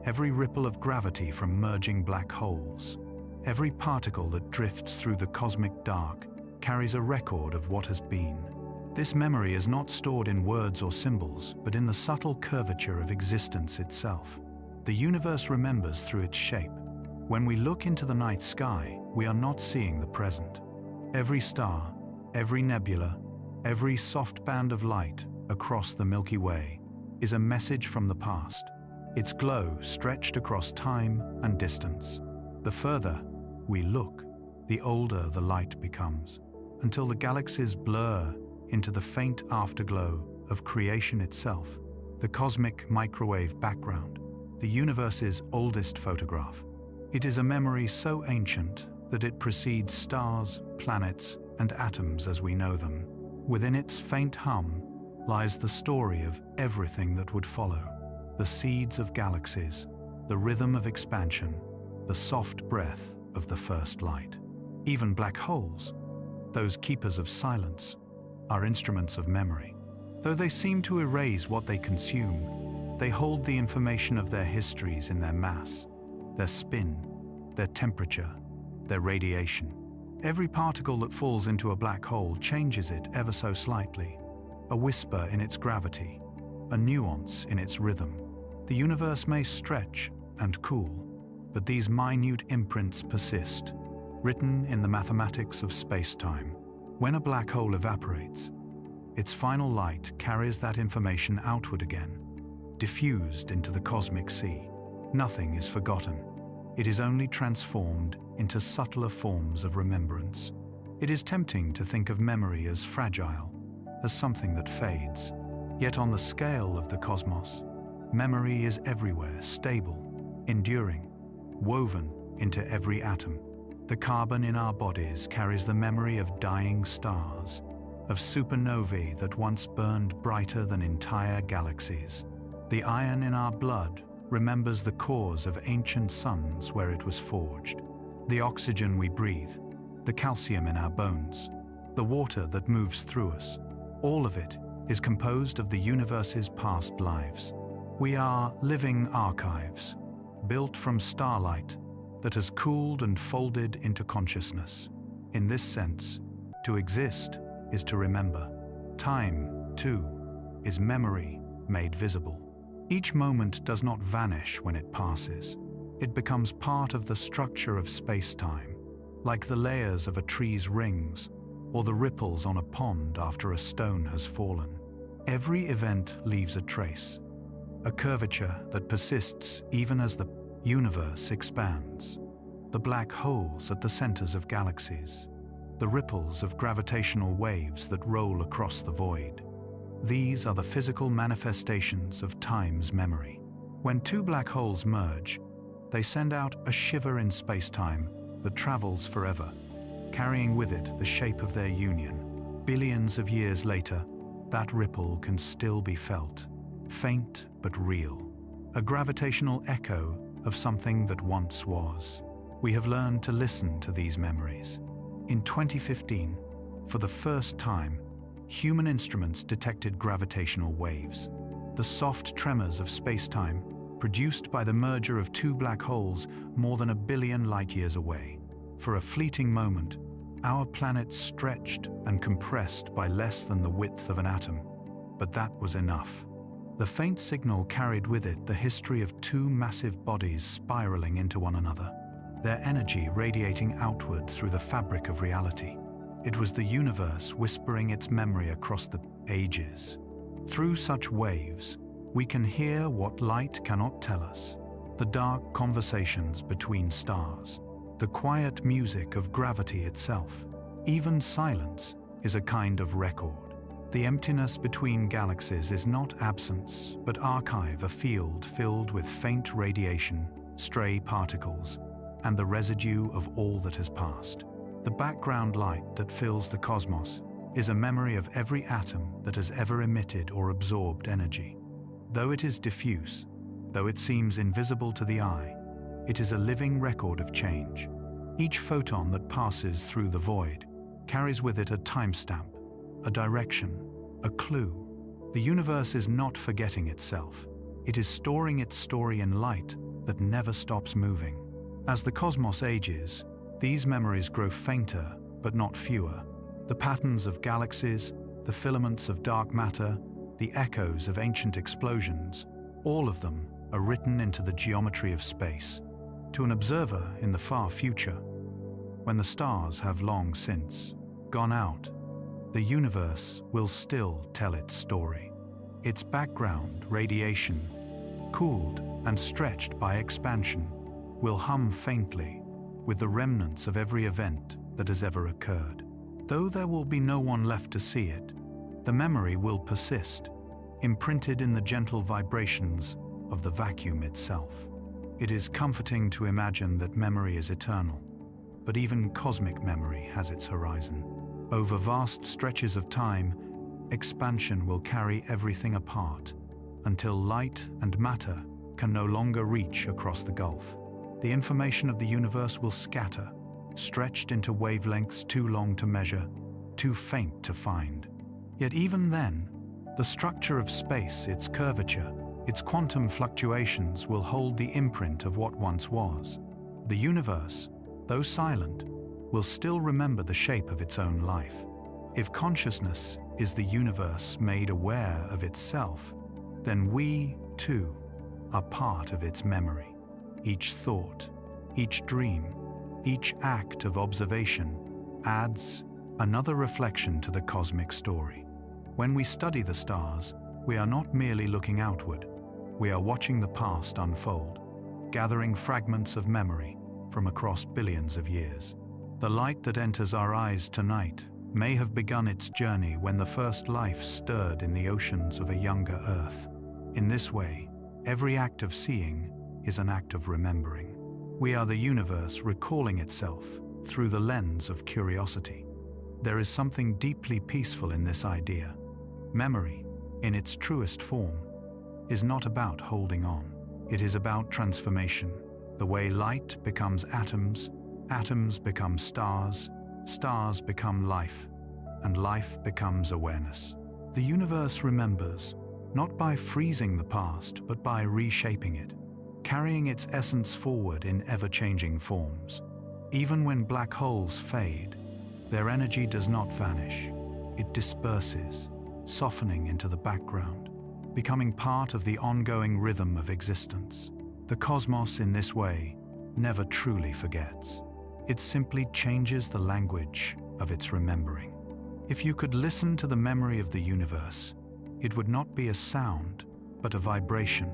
every ripple of gravity from merging black holes, every particle that drifts through the cosmic dark carries a record of what has been. This memory is not stored in words or symbols, but in the subtle curvature of existence itself. The universe remembers through its shape. When we look into the night sky, we are not seeing the present. Every star, Every nebula, every soft band of light across the Milky Way is a message from the past, its glow stretched across time and distance. The further we look, the older the light becomes, until the galaxies blur into the faint afterglow of creation itself, the cosmic microwave background, the universe's oldest photograph. It is a memory so ancient that it precedes stars, planets, and atoms as we know them. Within its faint hum lies the story of everything that would follow, the seeds of galaxies, the rhythm of expansion, the soft breath of the first light. Even black holes, those keepers of silence, are instruments of memory. Though they seem to erase what they consume, they hold the information of their histories in their mass, their spin, their temperature, their radiation. Every particle that falls into a black hole changes it ever so slightly, a whisper in its gravity, a nuance in its rhythm. The universe may stretch and cool, but these minute imprints persist, written in the mathematics of space-time. When a black hole evaporates, its final light carries that information outward again, diffused into the cosmic sea. Nothing is forgotten. It is only transformed into subtler forms of remembrance. It is tempting to think of memory as fragile, as something that fades. Yet on the scale of the cosmos, memory is everywhere, stable, enduring, woven into every atom. The carbon in our bodies carries the memory of dying stars, of supernovae that once burned brighter than entire galaxies. The iron in our blood remembers the cores of ancient suns where it was forged. The oxygen we breathe, the calcium in our bones, the water that moves through us, all of it is composed of the universe's past lives. We are living archives, built from starlight that has cooled and folded into consciousness. In this sense, to exist is to remember. Time, too, is memory made visible. Each moment does not vanish when it passes. It becomes part of the structure of space-time, like the layers of a tree's rings or the ripples on a pond after a stone has fallen. Every event leaves a trace, a curvature that persists even as the universe expands. The black holes at the centers of galaxies, the ripples of gravitational waves that roll across the void. These are the physical manifestations of time's memory. When two black holes merge, they send out a shiver in space-time that travels forever, carrying with it the shape of their union. Billions of years later, that ripple can still be felt, faint but real, a gravitational echo of something that once was. We have learned to listen to these memories. In 2015, for the first time, human instruments detected gravitational waves, the soft tremors of space-time produced by the merger of two black holes more than 1 billion light-years away. For a fleeting moment, our planet stretched and compressed by less than the width of an atom, but that was enough. The faint signal carried with it the history of two massive bodies spiraling into one another, their energy radiating outward through the fabric of reality. It was the universe whispering its memory across the ages. Through such waves, we can hear what light cannot tell us, the dark conversations between stars, the quiet music of gravity itself. Even silence is a kind of record. The emptiness between galaxies is not absence, but archive, a field filled with faint radiation, stray particles, and the residue of all that has passed. The background light that fills the cosmos is a memory of every atom that has ever emitted or absorbed energy. Though it is diffuse, though it seems invisible to the eye, it is a living record of change. Each photon that passes through the void carries with it a timestamp, a direction, a clue. The universe is not forgetting itself. It is storing its story in light that never stops moving. As the cosmos ages, these memories grow fainter but not fewer. The patterns of galaxies, the filaments of dark matter, the echoes of ancient explosions, all of them are written into the geometry of space. To an observer in the far future, when the stars have long since gone out the universe will still tell its story. Its background, radiation, cooled and stretched by expansion, will hum faintly with the remnants of every event that has ever occurred. Though there will be no one left to see it, the memory will persist, imprinted in the gentle vibrations of the vacuum itself. It is comforting to imagine that memory is eternal, but even cosmic memory has its horizon. Over vast stretches of time, expansion will carry everything apart until light and matter can no longer reach across the gulf. The information of the universe will scatter, stretched into wavelengths too long to measure, too faint to find. Yet even then, the structure of space, its curvature, its quantum fluctuations will hold the imprint of what once was. The universe, though silent, will still remember the shape of its own life. If consciousness is the universe made aware of itself, then we, too, are part of its memory. Each thought, each dream, each act of observation adds another reflection to the cosmic story. When we study the stars, we are not merely looking outward, we are watching the past unfold, gathering fragments of memory from across billions of years. The light that enters our eyes tonight may have begun its journey when the first life stirred in the oceans of a younger Earth. In this way, every act of seeing is an act of remembering. We are the universe recalling itself through the lens of curiosity. There is something deeply peaceful in this idea. Memory, in its truest form, is not about holding on. It is about transformation. The way light becomes atoms, atoms become stars, stars become life, and life becomes awareness. The universe remembers, not by freezing the past, but by reshaping it, carrying its essence forward in ever-changing forms. Even when black holes fade, their energy does not vanish. It disperses, softening into the background, becoming part of the ongoing rhythm of existence. The cosmos, in this way, never truly forgets. It simply changes the language of its remembering. If you could listen to the memory of the universe, it would not be a sound, but a vibration,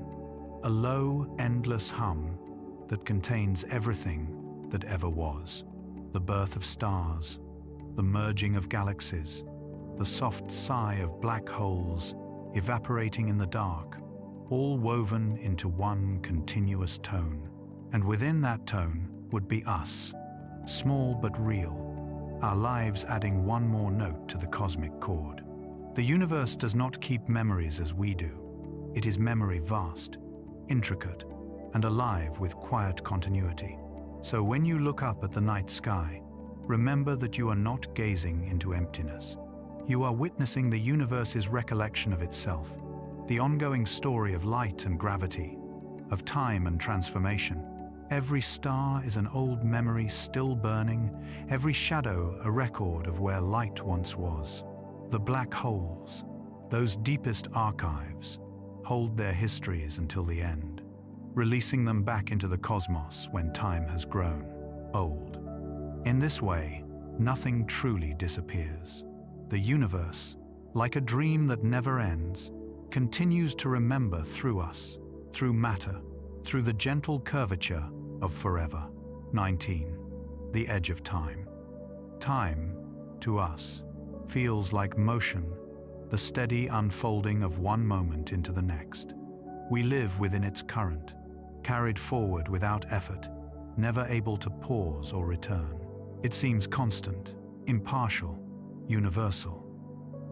a low, endless hum that contains everything that ever was. The birth of stars, the merging of galaxies, the soft sigh of black holes evaporating in the dark, all woven into one continuous tone. And within that tone would be us, small but real, our lives adding one more note to the cosmic chord. The universe does not keep memories as we do. It is memory vast, intricate, and alive with quiet continuity. So when you look up at the night sky, remember that you are not gazing into emptiness. You are witnessing the universe's recollection of itself, the ongoing story of light and gravity, of time and transformation. Every star is an old memory still burning, every shadow a record of where light once was. The black holes, those deepest archives, hold their histories until the end, releasing them back into the cosmos when time has grown old. In this way, nothing truly disappears. The universe, like a dream that never ends, continues to remember through us, through matter, through the gentle curvature of forever. 19. The edge of time. Time, to us, feels like motion, the steady unfolding of one moment into the next. We live within its current, carried forward without effort, never able to pause or return. It seems constant, impartial, universal.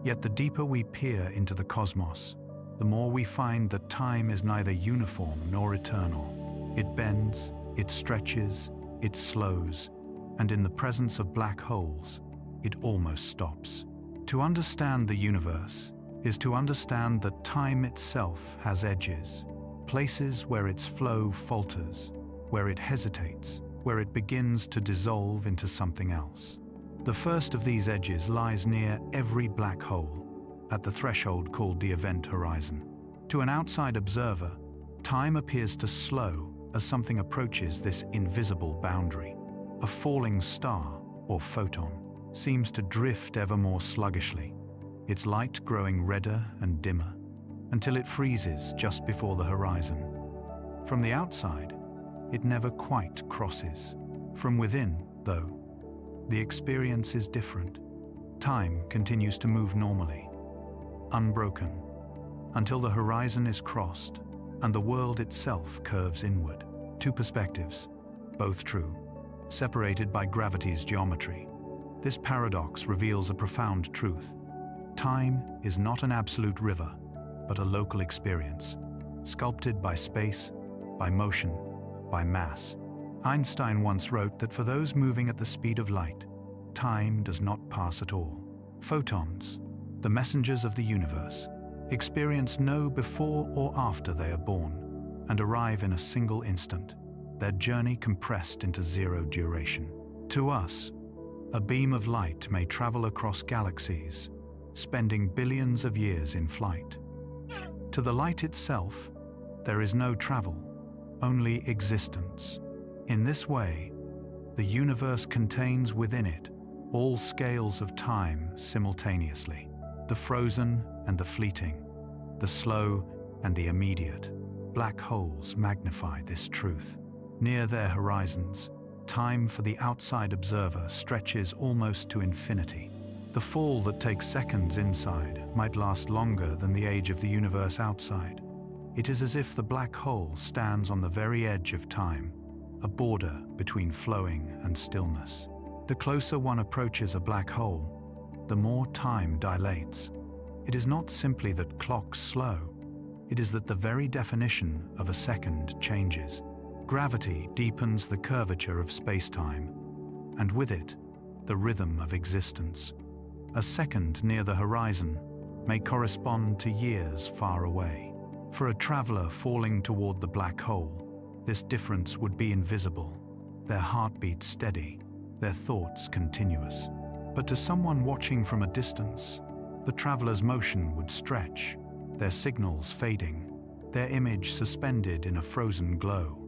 Yet the deeper we peer into the cosmos, the more we find that time is neither uniform nor eternal. It bends, it stretches, it slows, and in the presence of black holes, it almost stops. To understand the universe is to understand that time itself has edges, places where its flow falters, where it hesitates, where it begins to dissolve into something else. The first of these edges lies near every black hole, at the threshold called the event horizon. To an outside observer, time appears to slow as something approaches this invisible boundary, a falling star or photon. seems to drift ever more sluggishly, its light growing redder and dimmer, until it freezes just before the horizon. From the outside, it never quite crosses. From within, though, the experience is different. Time continues to move normally, unbroken, until the horizon is crossed and the world itself curves inward. Two perspectives, both true, separated by gravity's geometry. This paradox reveals a profound truth. Time is not an absolute river, but a local experience, sculpted by space, by motion, by mass. Einstein once wrote that for those moving at the speed of light, time does not pass at all. Photons, the messengers of the universe, experience no before or after they are born, and arrive in a single instant, their journey compressed into zero duration. To us, a beam of light may travel across galaxies, spending billions of years in flight. To the light itself, there is no travel, only existence. In this way, the universe contains within it all scales of time simultaneously, the frozen and the fleeting, the slow and the immediate. Black holes magnify this truth. Near their horizons, time for the outside observer stretches almost to infinity. The fall that takes seconds inside might last longer than the age of the universe outside. It is as if the black hole stands on the very edge of time, a border between flowing and stillness. The closer one approaches a black hole, the more time dilates. It is not simply that clocks slow, it is that the very definition of a second changes. Gravity deepens the curvature of spacetime, and with it, the rhythm of existence. A second near the horizon may correspond to years far away. For a traveler falling toward the black hole, this difference would be invisible, their heartbeat steady, their thoughts continuous. But to someone watching from a distance, the traveler's motion would stretch, their signals fading, their image suspended in a frozen glow.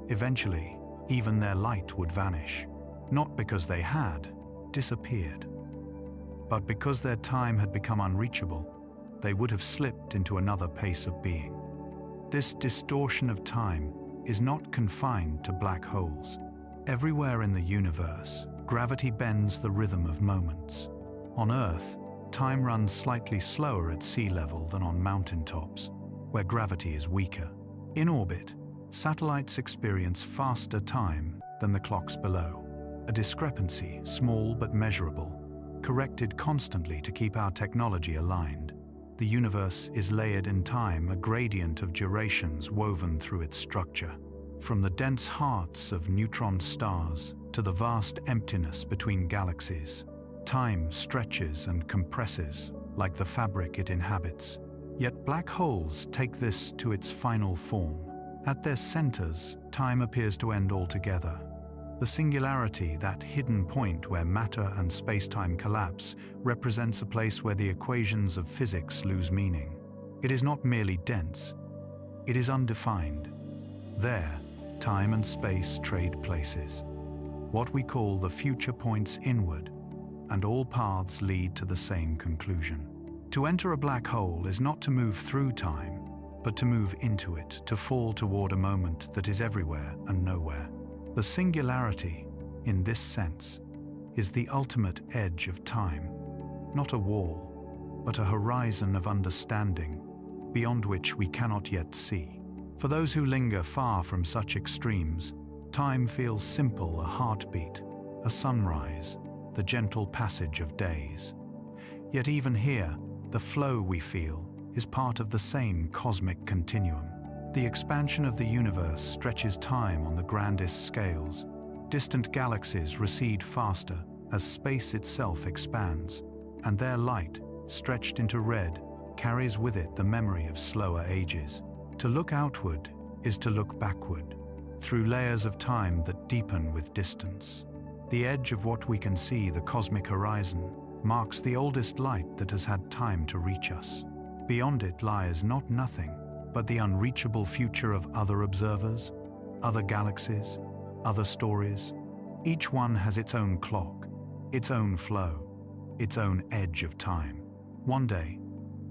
Eventually, even their light would vanish, not because they had disappeared, but because their time had become unreachable. They would have slipped into another pace of being. This distortion of time is not confined to black holes. Everywhere in the universe, gravity bends the rhythm of moments. On Earth, time runs slightly slower at sea level than on mountaintops, where gravity is weaker. In orbit, satellites experience faster time than the clocks below, a discrepancy, small but measurable, corrected constantly to keep our technology aligned. The universe is layered in time, a gradient of durations woven through its structure. From the dense hearts of neutron stars to the vast emptiness between galaxies, time stretches and compresses like the fabric it inhabits. Yet black holes take this to its final form. At their centers, time appears to end altogether. The singularity, that hidden point where matter and space-time collapse, represents a place where the equations of physics lose meaning. It is not merely dense, it is undefined. There, time and space trade places. What we call the future points inward, and all paths lead to the same conclusion. To enter a black hole is not to move through time, but to move into it, to fall toward a moment that is everywhere and nowhere. The singularity, in this sense, is the ultimate edge of time, not a wall, but a horizon of understanding, beyond which we cannot yet see. For those who linger far from such extremes, time feels simple, a heartbeat, a sunrise, the gentle passage of days. Yet even here, the flow we feel is part of the same cosmic continuum. The expansion of the universe stretches time on the grandest scales. Distant galaxies recede faster as space itself expands, and their light, stretched into red, carries with it the memory of slower ages. To look outward is to look backward, through layers of time that deepen with distance. The edge of what we can see, the cosmic horizon, marks the oldest light that has had time to reach us. Beyond it lies not nothing, but the unreachable future of other observers, other galaxies, other stories. Each one has its own clock, its own flow, its own edge of time. One day,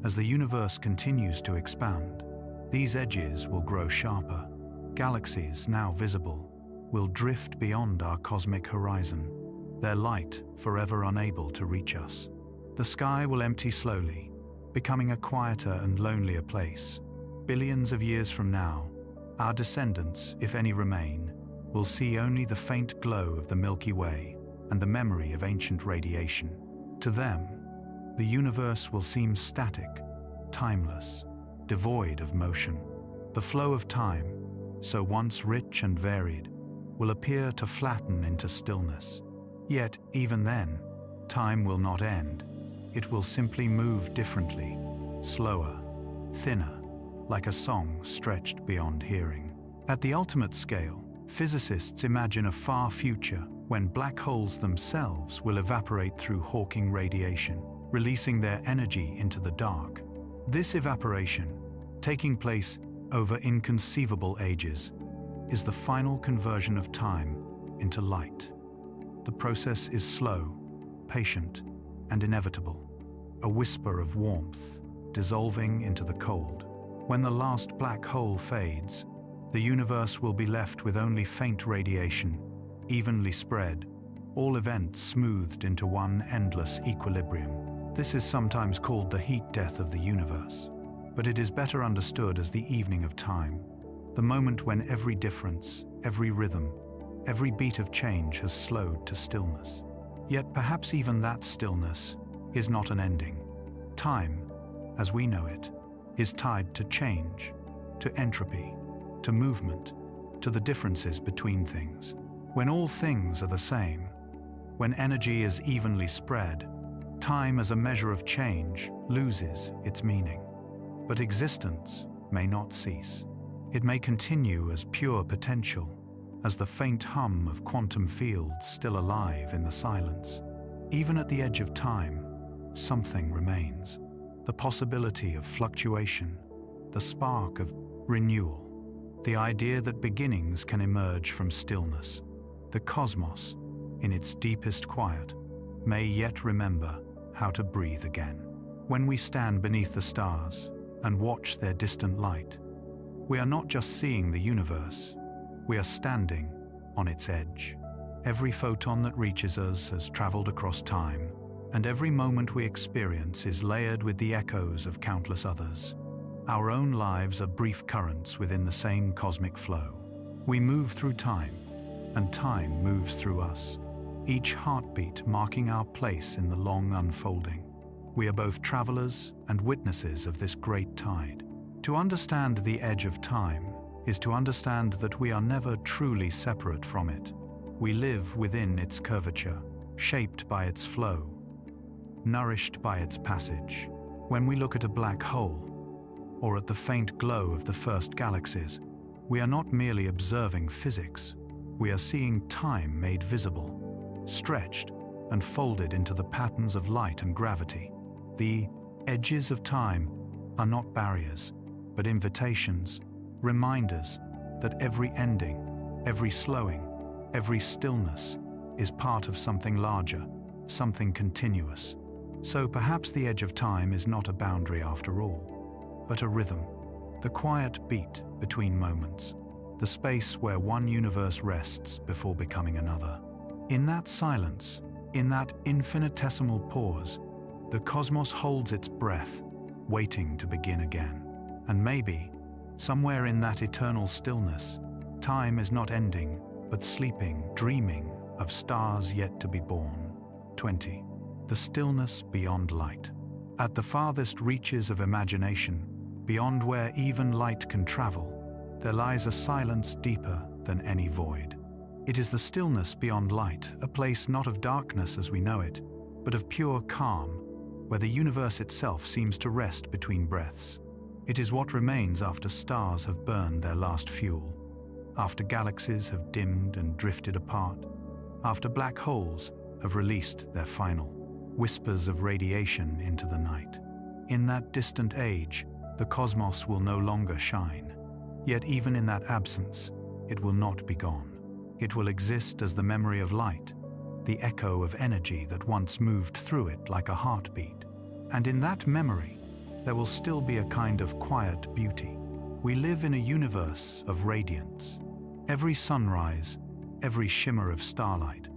as the universe continues to expand, these edges will grow sharper. Galaxies, now visible, will drift beyond our cosmic horizon, their light forever unable to reach us. The sky will empty slowly, becoming a quieter and lonelier place. Billions of years from now, our descendants, if any remain, will see only the faint glow of the Milky Way and the memory of ancient radiation. To them, the universe will seem static, timeless, devoid of motion. The flow of time, so once rich and varied, will appear to flatten into stillness. Yet, even then, time will not end. It will simply move differently, slower, thinner, like a song stretched beyond hearing. At the ultimate scale, physicists imagine a far future when black holes themselves will evaporate through Hawking radiation, releasing their energy into the dark. This evaporation, taking place over inconceivable ages, is the final conversion of time into light. The process is slow, patient, and inevitable, a whisper of warmth dissolving into the cold. When the last black hole fades, the universe will be left with only faint radiation, evenly spread, all events smoothed into one endless equilibrium. This is sometimes called the heat death of the universe, but it is better understood as the evening of time, the moment when every difference, every rhythm, every beat of change has slowed to stillness. Yet perhaps even that stillness is not an ending. Time, as we know it, is tied to change, to entropy, to movement, to the differences between things. When all things are the same, when energy is evenly spread, time as a measure of change loses its meaning. But existence may not cease. It may continue as pure potential, as the faint hum of quantum fields still alive in the silence. Even at the edge of time, something remains. The possibility of fluctuation, the spark of renewal, the idea that beginnings can emerge from stillness. The cosmos, in its deepest quiet, may yet remember how to breathe again. When we stand beneath the stars and watch their distant light, we are not just seeing the universe, we are standing on its edge. Every photon that reaches us has traveled across time, and every moment we experience is layered with the echoes of countless others. Our own lives are brief currents within the same cosmic flow. We move through time, and time moves through us, each heartbeat marking our place in the long unfolding. We are both travelers and witnesses of this great tide. To understand the edge of time is to understand that we are never truly separate from it. We live within its curvature, shaped by its flow, nourished by its passage. When we look at a black hole, or at the faint glow of the first galaxies, we are not merely observing physics. We are seeing time made visible, stretched and folded into the patterns of light and gravity. The edges of time are not barriers, but invitations, reminders that every ending, every slowing, every stillness is part of something larger, something continuous. So perhaps the edge of time is not a boundary after all, but a rhythm, the quiet beat between moments, the space where one universe rests before becoming another. In that silence, in that infinitesimal pause, the cosmos holds its breath, waiting to begin again. And maybe, somewhere in that eternal stillness, time is not ending, but sleeping, dreaming of stars yet to be born. 20. The stillness beyond light. At the farthest reaches of imagination, beyond where even light can travel, there lies a silence deeper than any void. It is the stillness beyond light, a place not of darkness as we know it, but of pure calm, where the universe itself seems to rest between breaths. It is what remains after stars have burned their last fuel, after galaxies have dimmed and drifted apart, after black holes have released their final whispers of radiation into the night. In that distant age, the cosmos will no longer shine. Yet even in that absence, it will not be gone. It will exist as the memory of light, the echo of energy that once moved through it like a heartbeat. And in that memory, there will still be a kind of quiet beauty. We live in a universe of radiance. Every sunrise, every shimmer of starlight,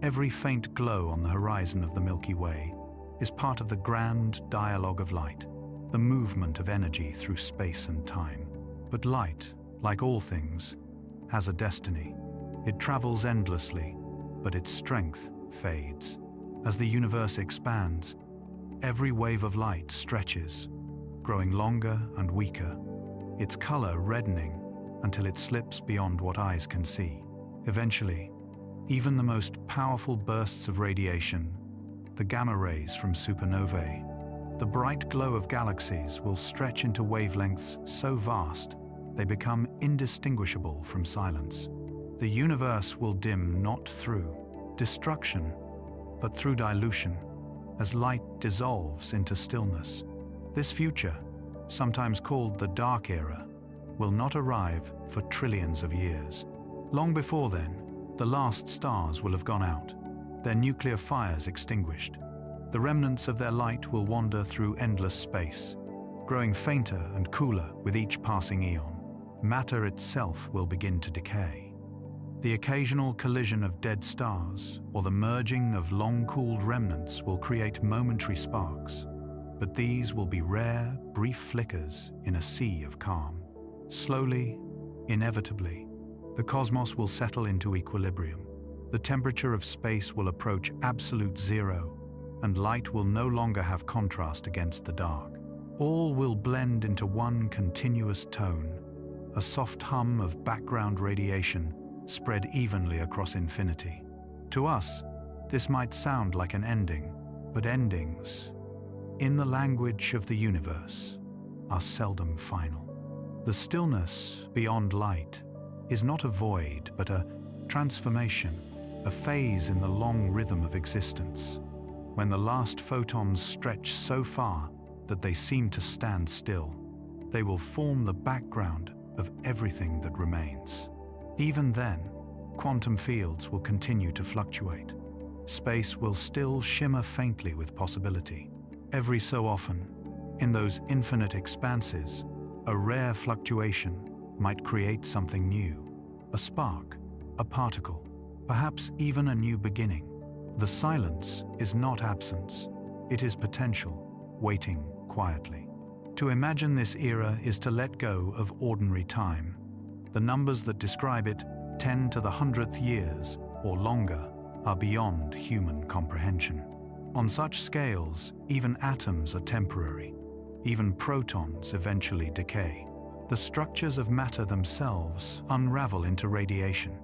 every faint glow on the horizon of the Milky Way is part of the grand dialogue of light, the movement of energy through space and time. But light, like all things, has a destiny. It travels endlessly, but its strength fades. As the universe expands, every wave of light stretches, growing longer and weaker, its color reddening until it slips beyond what eyes can see. Eventually, even the most powerful bursts of radiation, the gamma rays from supernovae, the bright glow of galaxies will stretch into wavelengths so vast they become indistinguishable from silence. The universe will dim not through destruction, but through dilution, as light dissolves into stillness. This future, sometimes called the Dark Era, will not arrive for trillions of years. Long before then, the last stars will have gone out, their nuclear fires extinguished. The remnants of their light will wander through endless space, growing fainter and cooler with each passing eon. Matter itself will begin to decay. The occasional collision of dead stars or the merging of long-cooled remnants will create momentary sparks, but these will be rare, brief flickers in a sea of calm. Slowly, inevitably, the cosmos will settle into equilibrium. The temperature of space will approach absolute zero, and light will no longer have contrast against the dark. All will blend into one continuous tone, a soft hum of background radiation spread evenly across infinity. To us, this might sound like an ending, but endings, in the language of the universe, are seldom final. The stillness beyond light is not a void, but a transformation, a phase in the long rhythm of existence, when the last photons stretch so far that they seem to stand still. They will form the background of everything that remains. Even then, quantum fields will continue to fluctuate. Space will still shimmer faintly with possibility. Every so often, in those infinite expanses, a rare fluctuation might create something new. A spark, a particle, perhaps even a new beginning. The silence is not absence, it is potential, waiting quietly. To imagine this era is to let go of ordinary time. The numbers that describe it, 10 to the 100th years or longer, are beyond human comprehension. On such scales, even atoms are temporary. Even protons eventually decay. The structures of matter themselves unravel into radiation,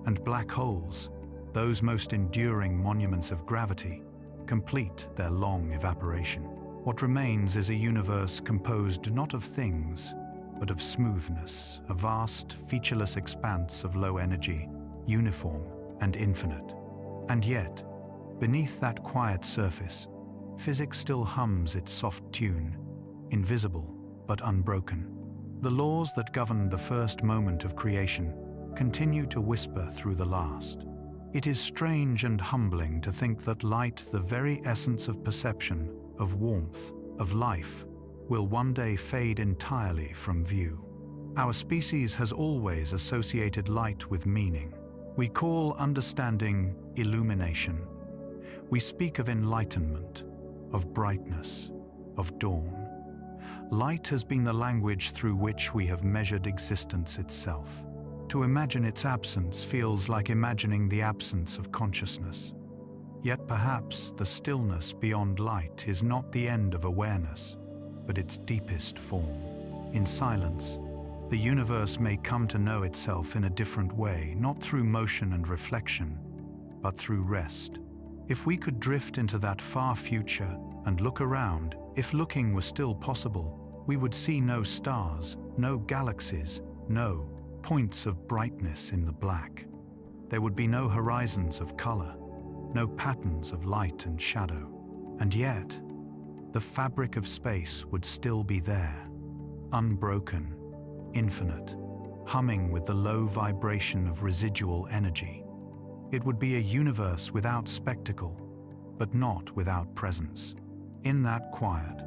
and black holes, those most enduring monuments of gravity, complete their long evaporation. What remains is a universe composed not of things, but of smoothness, a vast, featureless expanse of low energy, uniform and infinite. And yet, beneath that quiet surface, physics still hums its soft tune, invisible but unbroken. The laws that govern the first moment of creation continue to whisper through the last. It is strange and humbling to think that light, the very essence of perception, of warmth, of life, will one day fade entirely from view. Our species has always associated light with meaning. We call understanding illumination. We speak of enlightenment, of brightness, of dawn. Light has been the language through which we have measured existence itself. To imagine its absence feels like imagining the absence of consciousness. Yet perhaps the stillness beyond light is not the end of awareness, but its deepest form. In silence, the universe may come to know itself in a different way, not through motion and reflection, but through rest. If we could drift into that far future and look around, if looking were still possible, we would see no stars, no galaxies, no points of brightness in the black. There would be no horizons of color, no patterns of light and shadow. And yet, the fabric of space would still be there, unbroken, infinite, humming with the low vibration of residual energy. It would be a universe without spectacle, but not without presence. In that quiet,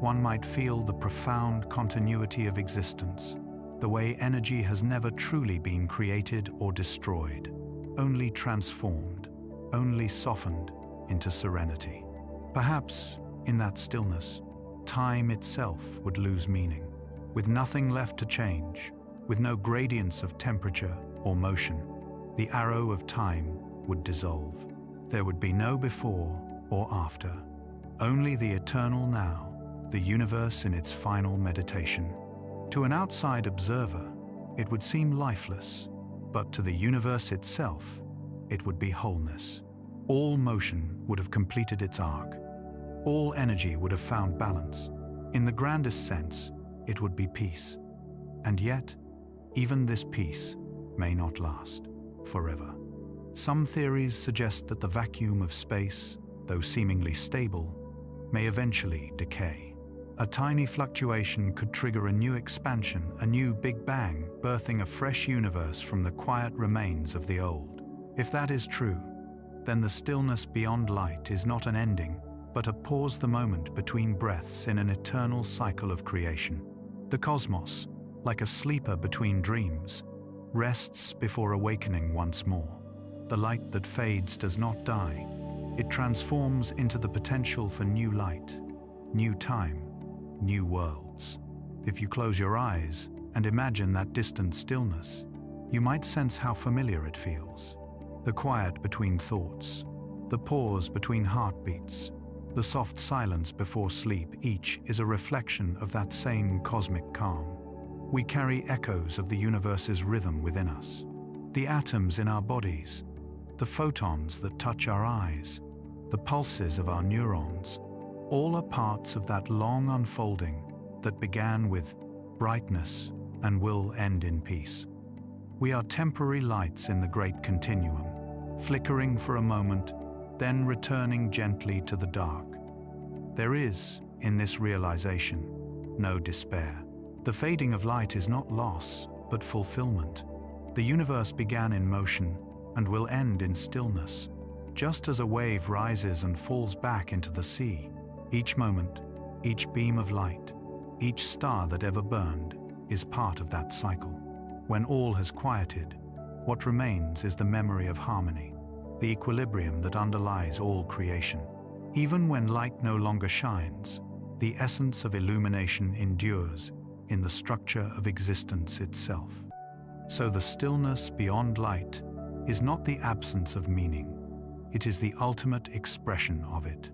one might feel the profound continuity of existence, the way energy has never truly been created or destroyed, only transformed, only softened into serenity. Perhaps, in that stillness, time itself would lose meaning, with nothing left to change, with no gradients of temperature or motion. The arrow of time would dissolve. There would be no before or after, only the eternal now, the universe in its final meditation. To an outside observer, it would seem lifeless, but to the universe itself, it would be wholeness. All motion would have completed its arc. All energy would have found balance. In the grandest sense, it would be peace. And yet, even this peace may not last forever. Some theories suggest that the vacuum of space, though seemingly stable, may eventually decay. A tiny fluctuation could trigger a new expansion, a new Big Bang, birthing a fresh universe from the quiet remains of the old. If that is true, then the stillness beyond light is not an ending, but a pause, the moment between breaths in an eternal cycle of creation. The cosmos, like a sleeper between dreams, rests before awakening once more. The light that fades does not die. It transforms into the potential for new light, new time, new worlds. If you close your eyes and imagine that distant stillness, you might sense how familiar it feels. The quiet between thoughts, the pause between heartbeats, the soft silence before sleep, each is a reflection of that same cosmic calm. We carry echoes of the universe's rhythm within us. The atoms in our bodies, the photons that touch our eyes, the pulses of our neurons, all are parts of that long unfolding that began with brightness and will end in peace. We are temporary lights in the great continuum, flickering for a moment, then returning gently to the dark. There is, in this realization, no despair. The fading of light is not loss, but fulfillment. The universe began in motion and will end in stillness. Just as a wave rises and falls back into the sea, each moment, each beam of light, each star that ever burned is part of that cycle. When all has quieted, what remains is the memory of harmony, the equilibrium that underlies all creation. Even when light no longer shines, the essence of illumination endures in the structure of existence itself. So the stillness beyond light is not the absence of meaning. It is the ultimate expression of it.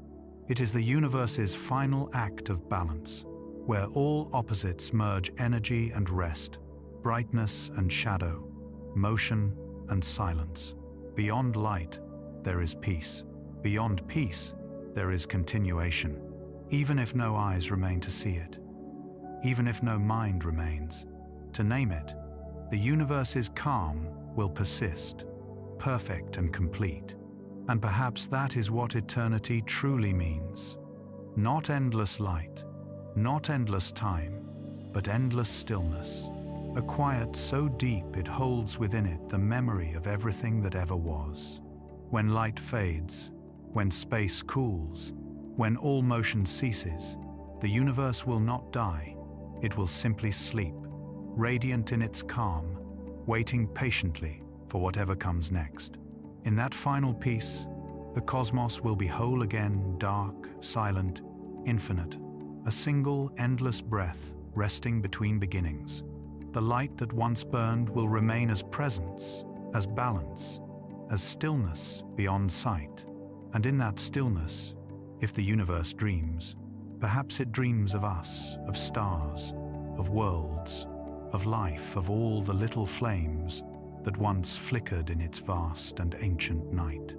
It is the universe's final act of balance, where all opposites merge: energy and rest, brightness and shadow, motion and silence. Beyond light, there is peace. Beyond peace, there is continuation. Even if no eyes remain to see it, even if no mind remains to name it, the universe's calm will persist, perfect and complete. And perhaps that is what eternity truly means. Not endless light, not endless time, but endless stillness. A quiet so deep it holds within it the memory of everything that ever was. When light fades, when space cools, when all motion ceases, the universe will not die. It will simply sleep, radiant in its calm, waiting patiently for whatever comes next. In that final peace, the cosmos will be whole again, dark, silent, infinite, a single, endless breath resting between beginnings. The light that once burned will remain as presence, as balance, as stillness beyond sight. And in that stillness, if the universe dreams, perhaps it dreams of us, of stars, of worlds, of life, of all the little flames that once flickered in its vast and ancient night.